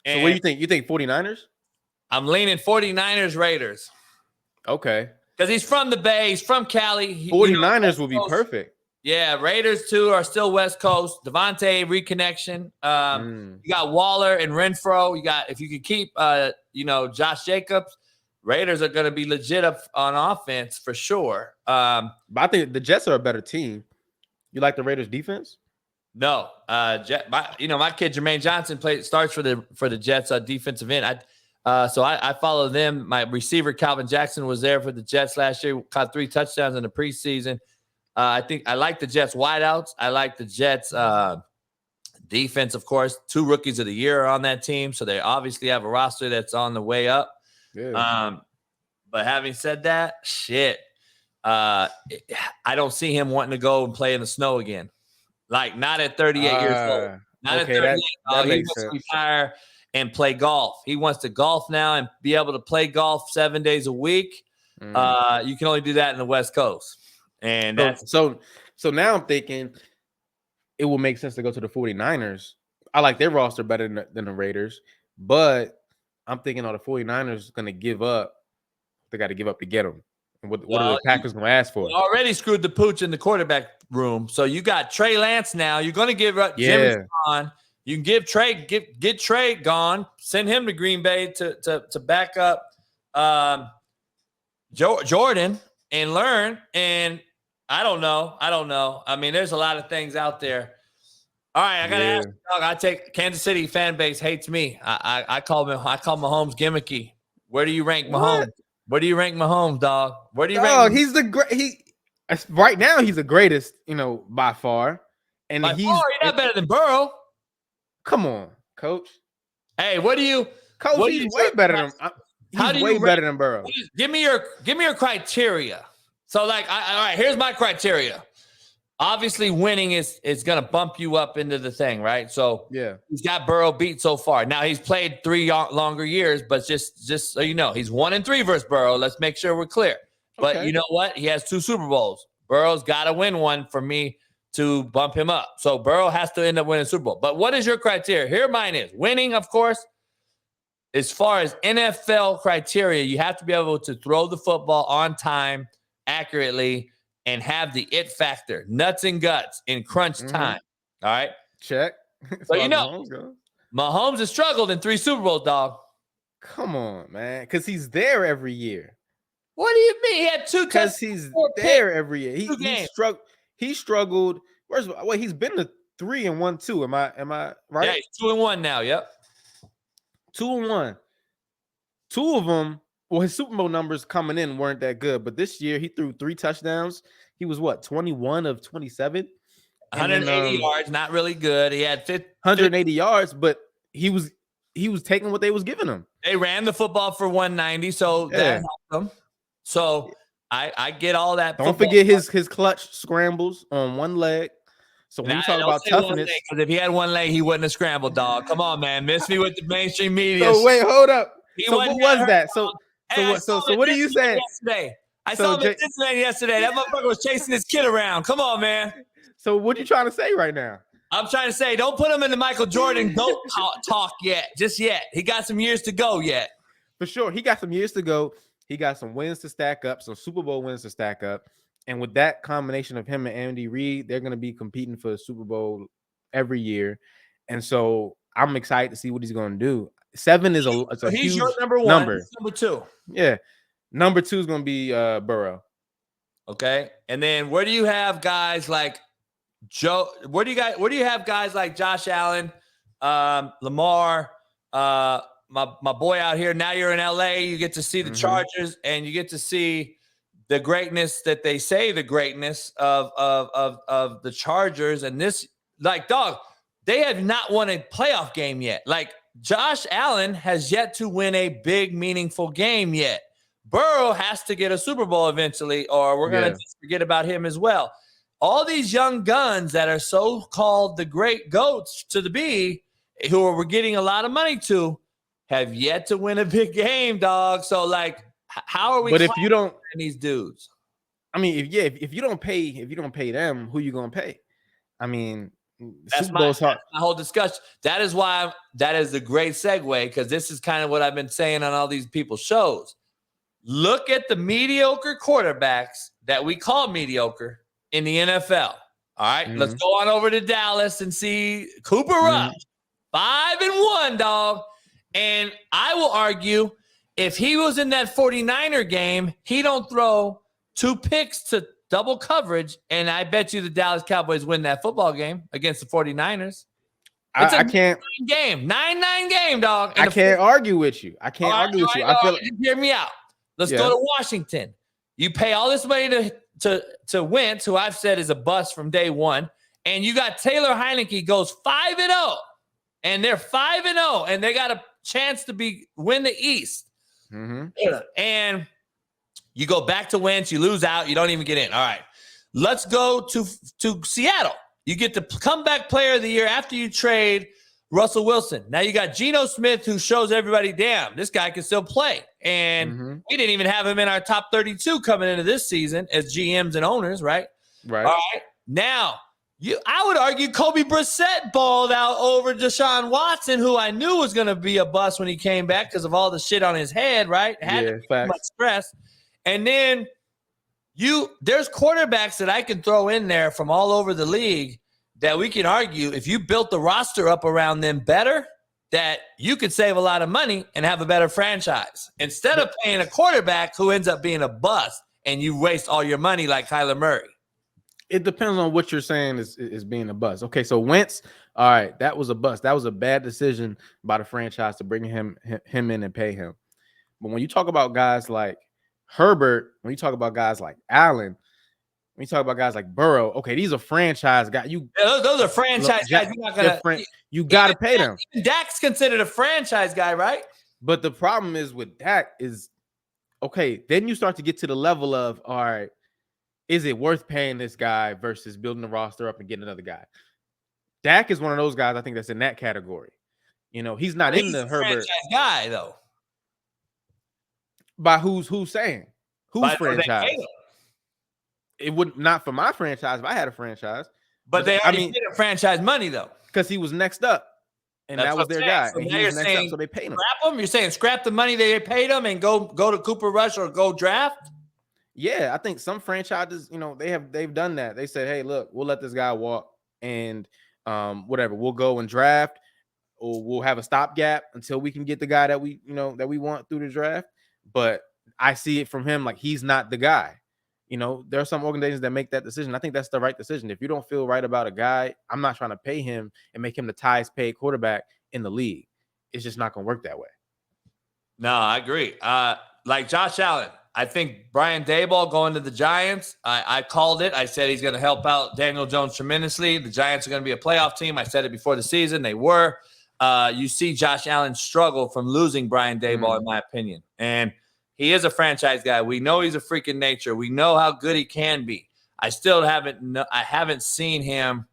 And so what do you think? You think 49ers? I'm leaning 49ers, Raiders. Okay. Because he's from the Bay. He's from Cali. 49ers will be perfect. Yeah, Raiders, too, are still West Coast. Devontae, reconnection. You got Waller and Renfro. If you could keep, Josh Jacobs, Raiders are going to be legit up on offense for sure. But I think the Jets are a better team. You like the Raiders defense? No. My kid Jermaine Johnson starts for the Jets defensive end. So I follow them. My receiver Calvin Jackson was there for the Jets last year, caught 3 touchdowns in the preseason. I think I like the Jets wideouts. I like the Jets defense, of course. 2 rookies of the year are on that team, so they obviously have a roster that's on the way up. Yeah. But having said that, shit. I don't see him wanting to go and play in the snow again. Like, not at 38 years old. Not at 38. He wants to retire and play golf. He wants to golf now and be able to play golf 7 days a week. You can only do that in the West Coast. And so now I'm thinking it will make sense to go to the 49ers. I like their roster better than the Raiders, but I'm thinking the 49ers going to give up. They got to give up to get them. What are the Packers going to ask for? Already screwed the pooch in the quarterback room. So you got Trey Lance now. You're going to give up Jimmy gone. You can give Trey, get Trey gone. Send him to Green Bay to back up Jordan and learn. And I don't know. I mean, there's a lot of things out there. All right, I got to ask you, dog. I take Kansas City fan base hates me. I call Mahomes gimmicky. Where do you rank Mahomes? Where do you rank Mahomes, dog? Where do you rank? He's the great. Right now, he's the greatest, by far. And he's not better than Burrow. Come on, Coach. Hey, what do you? Coach, he's way better than. He's way better than Burrow. Give me your criteria. So, all right, here's my criteria. Obviously, winning is going to bump you up into the thing, right? So, he's got Burrow beat so far. Now, he's played 3 longer years, but just so you know, he's 1-3 versus Burrow. Let's make sure we're clear. But you know what? He has 2 Super Bowls. Burrow's got to win one for me to bump him up. So, Burrow has to end up winning Super Bowl. But what is your criteria? Here mine is. Winning, of course. As far as NFL criteria, you have to be able to throw the football on time, accurately, and have the it factor, nuts and guts in crunch time. All right? Check. So, Mahomes has struggled in 3 Super Bowls, dog. Come on, man. Because he's there every year. What do you mean? He had 2 Because he's there every year. He struggled. He's been to 3-1 too. Am I right? Yeah, he's 2-1 now. Yep. 2-1. 2 of them. Well, his Super Bowl numbers coming in weren't that good, but this year he threw 3 touchdowns. He was 21 of 27, 180 yards, not really good. He had 180 yards, but he was taking what they was giving him. They ran the football for 190, so that helped him. So I get all that. Don't forget his clutch scrambles on one leg. So when you talk about toughness, because if he had one leg, he wouldn't have scrambled, dog. Come on, man. Miss me with the mainstream media. So wait, hold up. So what was that? So what are you saying? Yesterday. I saw him at Disneyland yesterday. That motherfucker was chasing his kid around. Come on, man. So what are you trying to say right now? I'm trying to say, don't put him in the Michael Jordan GOAT talk yet. Just yet. He got some years to go yet. For sure. He got some years to go. He got some wins to stack up, some Super Bowl wins to stack up. And with that combination of him and Andy Reid, they're going to be competing for the Super Bowl every year. And so I'm excited to see what he's going to do. 7 is a he's huge your number 1. number. He's number 2. Yeah. Number 2 is going to be Burrow. Okay. And then where do you have guys like where do you have guys like Josh Allen, Lamar, my boy out here? Now you're in LA. You get to see the Chargers, and you get to see the greatness that they say the greatness of the Chargers. And this, like, dog, they have not won a playoff game yet. Like, Josh Allen has yet to win a big, meaningful game yet. Burrow has to get a Super Bowl eventually, or we're going to just forget about him as well. All these young guns that are so-called the great GOATs to the B, who we're getting a lot of money to, have yet to win a big game, dog. So, like, how are we? But if you don't, these dudes, I mean, if you don't pay them, who you gonna pay? I mean, that's my whole discussion. That is why that is a great segue, because this is kind of what I've been saying on all these people's shows. Look at the mediocre quarterbacks that we call mediocre in the NFL. All right, let's go on over to Dallas and see Cooper Rush, 5-1, dog. And I will argue, if he was in that 49er game, he don't throw 2 picks to double coverage, and I bet you the Dallas Cowboys win that football game against the 49ers. It's a 9-9 game, dog. I can't argue with you. I can't argue with you. I feel hear me out. Let's go to Washington. You pay all this money to Wentz, who I've said is a bust from day one, and you got Taylor Heineke goes 5-0, and they're 5-0, and they got a chance to win the East. And you go back to Wentz, you lose out, you don't even get in. All right, let's go to Seattle. You get the comeback player of the year after you trade Russell Wilson. Now you got Geno Smith, who shows everybody, damn, this guy can still play. And we didn't even have him in our top 32 coming into this season as GMs and owners, right? Right. All right. Now, I would argue Kobe Brissett balled out over Deshaun Watson, who I knew was going to be a bust when he came back because of all the shit on his head, right? Had too much stress. And then there's quarterbacks that I can throw in there from all over the league that we can argue, if you built the roster up around them better, that you could save a lot of money and have a better franchise instead of paying a quarterback who ends up being a bust and you waste all your money like Kyler Murray. It depends on what you're saying is being a bust. Okay, so Wentz, all right, that was a bust. That was a bad decision by the franchise to bring him in and pay him. But when you talk about guys like Herbert, when you talk about guys like Allen, when you talk about guys like Burrow, okay, these are franchise guys. Those are franchise guys. You're not gonna. You got to pay them. Even Dak's considered a franchise guy, right? But the problem is with Dak is, okay, then you start to get to the level of, all right, is it worth paying this guy versus building the roster up and getting another guy? Dak is one of those guys I think that's in that category. You know, he's not in the Herbert franchise guy though. By who's saying? Who's franchise? It would not for my franchise if I had a franchise. But they already paid him franchise money though, because he was next up, and that was their guy. So and he was next up, so they paid him. Scrap him? You're saying scrap the money they paid him and go to Cooper Rush or go draft? Yeah, I think some franchises, you know, they've done that. They said, hey, look, we'll let this guy walk, and whatever, we'll go and draft, or we'll have a stopgap until we can get the guy that we want through the draft. But I see it from him like he's not the guy. You know, there are some organizations that make that decision. I think that's the right decision. If you don't feel right about a guy, I'm not trying to pay him and make him the highest paid quarterback in the league. It's just not going to work that way. No, I agree. Like Josh Allen, I think Brian Daboll going to the Giants, I called it. I said he's going to help out Daniel Jones tremendously. The Giants are going to be a playoff team. I said it before the season. They were. You see Josh Allen struggle from losing Brian Daboll, in my opinion. And He is a franchise guy. We know he's a freaking nature. We know how good he can be. I still haven't seen him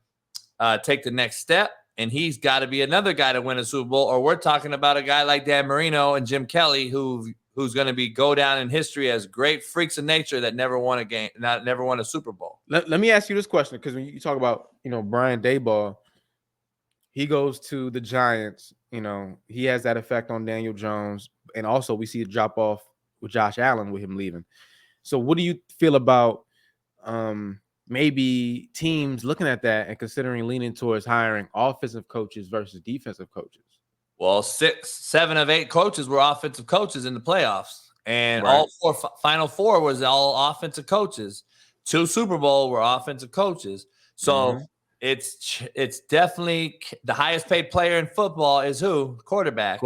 take the next step, and he's got to be another guy to win a Super Bowl, or we're talking about a guy like Dan Marino and Jim Kelly who's going to go down in history as great freaks of nature that never won a Super Bowl. Let me ask you this question, because when you talk about, Brian Daboll, he goes to the Giants, he has that effect on Daniel Jones, and also we see a drop off with Josh Allen with him leaving. So what do you feel about maybe teams looking at that and considering leaning towards hiring offensive coaches versus defensive coaches? Well, 7 of 8 coaches were offensive coaches in the playoffs, and all Final Four was all offensive coaches. 2 Super Bowl were offensive coaches. So it's definitely the highest paid player in football is who? Quarterback.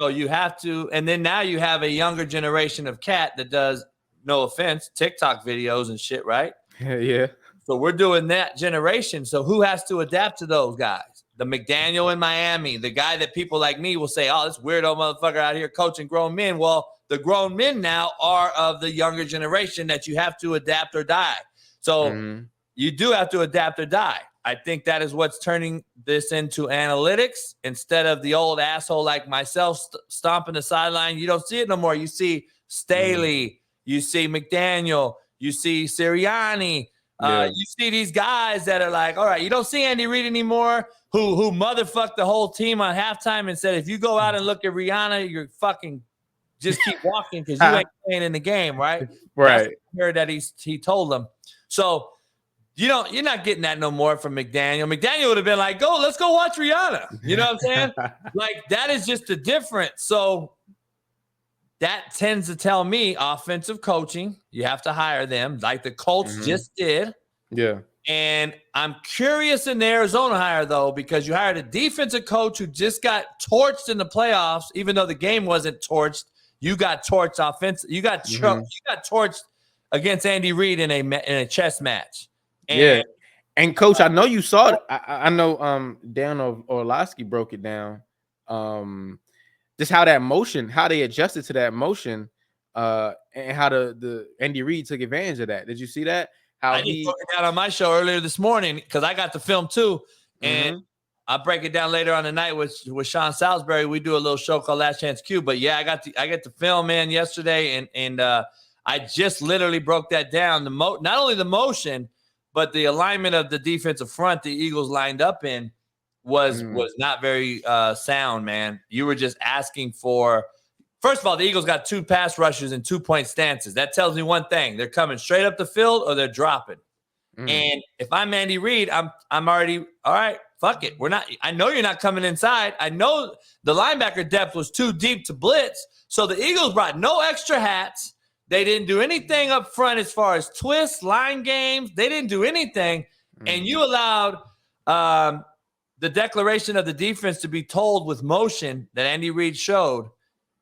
So you have to, and then now you have a younger generation of cat that does, no offense, TikTok videos and shit, right? Yeah. So we're doing that generation. So who has to adapt to those guys? The McDaniel in Miami, the guy that people like me will say, oh, this weirdo motherfucker out here coaching grown men. Well, the grown men now are of the younger generation that you have to adapt or die. So you do have to adapt or die. I think that is what's turning this into analytics instead of the old asshole like myself stomping the sideline. You don't see it no more. You see Staley, you see McDaniel, you see Sirianni. You see these guys that are like, all right, you don't see Andy Reid anymore, who motherfucked the whole team on halftime and said, if you go out and look at Rihanna, you're fucking just keep walking because you ain't playing in the game, right? Right. That's what I heard that he told them. So you're not getting that no more from McDaniel. McDaniel would have been like, let's go watch Rihanna. You know what I'm saying? Like, that is just the difference. So that tends to tell me offensive coaching, you have to hire them like the Colts just did. Yeah. And I'm curious in the Arizona hire, though, because you hired a defensive coach who just got torched in the playoffs, even though the game wasn't torched. You got torched offensive. You got torched against Andy Reid in a chess match. And, and Coach, I know you saw it. I know Dan Orlovsky broke it down. Just how that motion, how they adjusted to that motion, and how the Andy Reid took advantage of that. Did you see that? How I just broke it down on my show earlier this morning because I got the film too, and I'll break it down later on the night with Sean Salisbury. We do a little show called Last Chance Q. But yeah, I got the film in yesterday, and I just literally broke that down. Not only the motion, but the alignment of the defensive front the Eagles lined up in was not very sound, man. You were just asking for. First of all, the Eagles got 2 pass rushers and 2-point stances. That tells me one thing: they're coming straight up the field or they're dropping. And if I'm Andy Reid, I'm already all right. Fuck it, we're not. I know you're not coming inside. I know the linebacker depth was too deep to blitz, so the Eagles brought no extra hats. They didn't do anything up front as far as twists, line games. They didn't do anything, and you allowed the declaration of the defense to be told with motion that Andy Reid showed.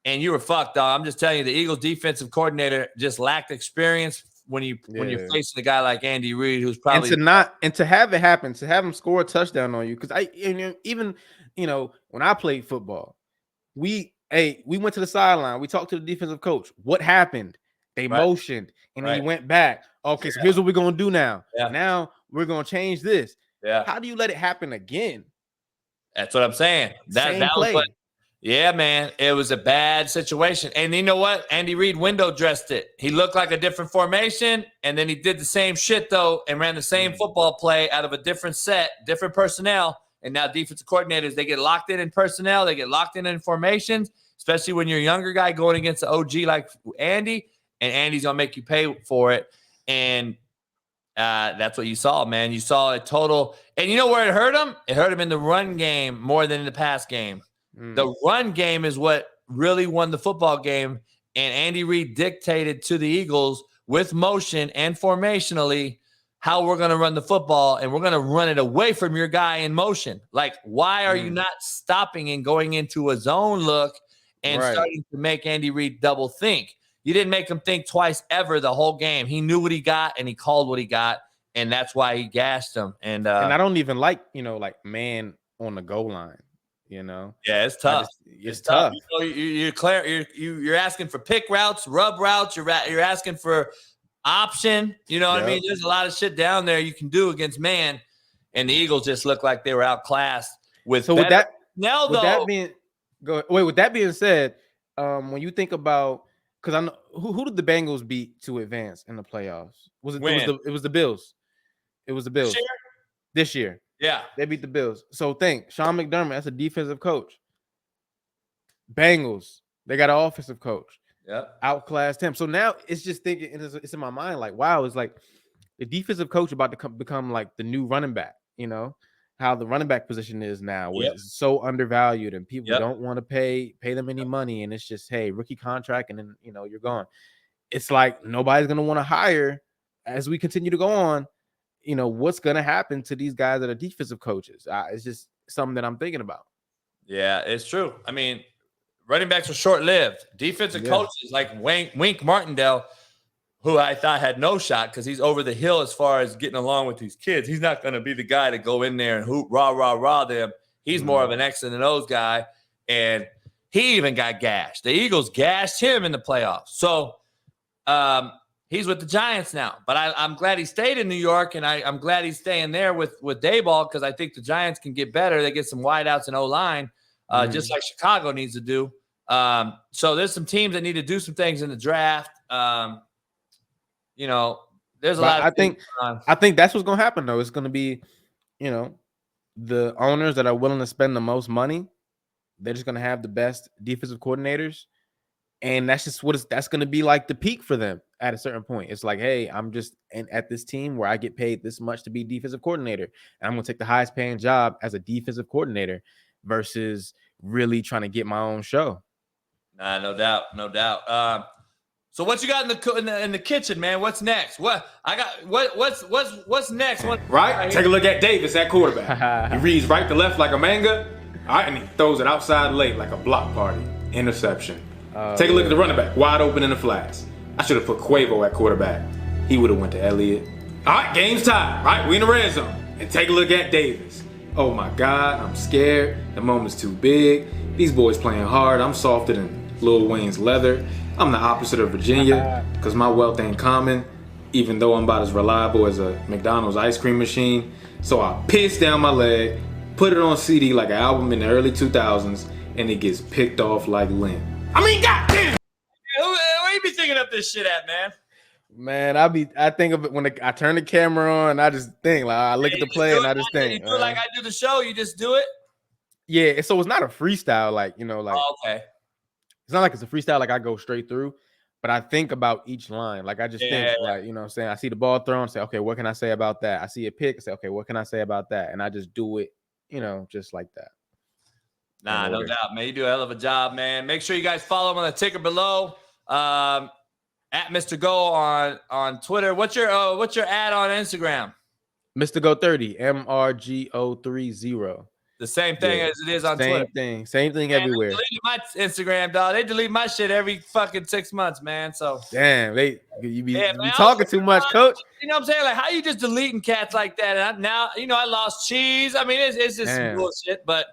And you were fucked, dog. I'm just telling you, the Eagles defensive coordinator just lacked experience when you're facing a guy like Andy Reid, who's probably to have it happen, to have him score a touchdown on you. Because even when I played football, we went to the sideline, we talked to the defensive coach. What happened? They motioned and then he went back. Okay, so here's what we're gonna do now. Now we're gonna change this. How do you let it happen again? That's what I'm saying. That was what. Yeah, man, it was a bad situation. And you know what? Andy Reid window dressed it. He looked like a different formation, and then he did the same shit, though, and ran the same football play out of a different set, different personnel. And now defensive coordinators, they get locked in personnel. They get locked in formations, especially when you're a younger guy going against an OG like Andy, and Andy's going to make you pay for it. And that's what you saw, man. You saw a total – and you know where it hurt him? It hurt him in the run game more than in the pass game. The run game is what really won the football game, and Andy Reid dictated to the Eagles with motion and formationally how we're going to run the football, and we're going to run it away from your guy in motion. Like, why are you not stopping and going into a zone look and starting to make Andy Reid double think? You didn't make him think twice ever the whole game. He knew what he got, and he called what he got, and that's why he gashed him. And I don't even like man on the goal line. Yeah, it's tough. It's tough. You're asking for pick routes, rub routes. You're asking for option. You know what I mean? There's a lot of shit down there you can do against man, and the Eagles just look like they were outclassed with. So with that being said, when you think about, because I know who did the Bengals beat to advance in the playoffs? It was the Bills. It was the Bills this year. Yeah, they beat the Bills. So think Sean McDermott, that's a defensive coach. Bengals, they got an offensive coach. Yep, outclassed him. So now it's just thinking, it's in my mind like, wow, it's like the defensive coach about to become like the new running back. How the running back position is now, where it's so undervalued and people don't want to pay them any money, and it's just, hey, rookie contract, and then you're gone. It's like nobody's gonna want to hire as we continue to go on. What's gonna happen to these guys that are defensive coaches? It's just something that I'm thinking about. Yeah, it's true. I mean, running backs are short-lived. Defensive coaches like Wink Martindale, who I thought had no shot because he's over the hill as far as getting along with these kids. He's not going to be the guy to go in there and hoot, rah, rah, rah them. He's more of an X and an O's guy, and he even got gashed. The Eagles gashed him in the playoffs. So he's with the Giants now. But I'm glad he stayed in New York, and I'm glad he's staying there with Dayball because I think the Giants can get better. They get some wideouts and O-line, just like Chicago needs to do. So there's some teams that need to do some things in the draft. There's a lot of I think that's what's going to happen, though. It's going to be, the owners that are willing to spend the most money, they're just going to have the best defensive coordinators. And that's just that's going to be like the peak for them at a certain point. It's like, hey, I'm just at this team where I get paid this much to be defensive coordinator. And I'm going to take the highest paying job as a defensive coordinator versus really trying to get my own show. Nah, no doubt. So what you got in the kitchen, man? What's next? What's next? Right? Take a look at Davis at quarterback. He reads right to left like a manga. All right, and he throws it outside late like a block party. Interception. Take a look at the running back, wide open in the flats. I should have put Quavo at quarterback. He would have went to Elliott. All right, game's tied. Right, we in the red zone. And take a look at Davis. Oh my God, I'm scared. The moment's too big. These boys playing hard. I'm softer than Lil Wayne's leather. I'm the opposite of Virginia because my wealth ain't common, even though I'm about as reliable as a McDonald's ice cream machine. So I piss down my leg, put it on CD like an album in the early 2000s, and it gets picked off like lint. I mean, goddamn! Where you be thinking up this shit at, man? Man, I think of it when I turn the camera on. I just think I look at the play and I just think. You do it like I do the show. You just do it. Yeah, so it's not a freestyle, Oh, okay. It's not like it's a freestyle, like I go straight through, but I think about each line. Like I just think, like, what I'm saying? I see the ball thrown, say, okay, what can I say about that? I see a pick, say, okay, what can I say about that? And I just do it, just like that. Nah, no doubt, man. You do a hell of a job, man. Make sure you guys follow him on the ticker below. At Mr. Go on Twitter. What's your ad on Instagram? Mr. Go 30, MRGO30. The same thing as it is on Twitter. Same thing everywhere. They deleted my Instagram, dog. They delete my shit every fucking 6 months, man. So damn, you be talking too much, coach. You know what I'm saying? Like, how you just deleting cats like that? And now, I lost cheese. I mean, it's just some bullshit. But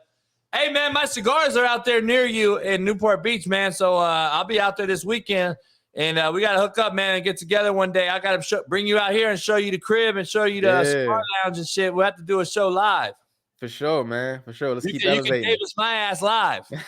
hey, man, my cigars are out there near you in Newport Beach, man. So I'll be out there this weekend, and we got to hook up, man, and get together one day. I got to bring you out here and show you the crib and show you the cigar lounge and shit. We'll have to do a show live. For sure, man. For sure. Let's keep elevating. You can Davis my ass live. Hey,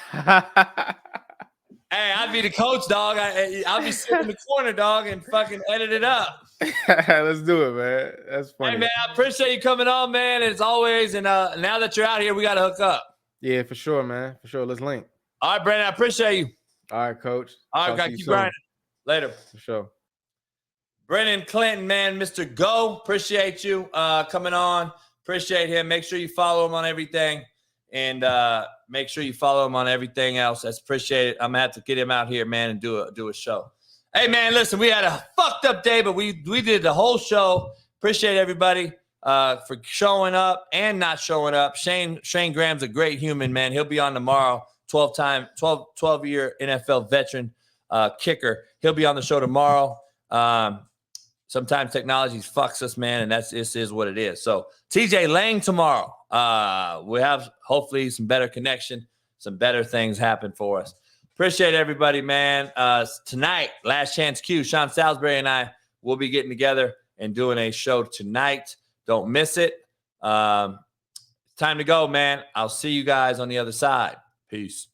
I'd be the coach, dog. I'll be sitting in the corner, dog, and fucking edit it up. Let's do it, man. That's funny. Hey, man, I appreciate you coming on, man, as always. And now that you're out here, we got to hook up. Yeah, for sure, man. For sure. Let's link. All right, Brandon, I appreciate you. All right, coach. All right, got to keep grinding. Later. For sure. Brennan Clinton, man, Mr. Go. Appreciate you coming on. Appreciate him. Make sure you follow him on everything. And make sure you follow him on everything else. That's appreciated. I'm going to have to get him out here, man, and do a show. Hey, man, listen, we had a fucked up day, but we did the whole show. Appreciate everybody for showing up and not showing up. Shayne Graham's a great human, man. He'll be on tomorrow, 12-year NFL veteran kicker. He'll be on the show tomorrow. Sometimes technology fucks us, man, and this is what it is. So TJ Lang tomorrow. we have hopefully some better connection, some better things happen for us. Appreciate everybody, man. Tonight, Last Chance Q, Sean Salisbury and I will be getting together and doing a show tonight. Don't miss it. It's time to go, man. I'll see you guys on the other side. Peace.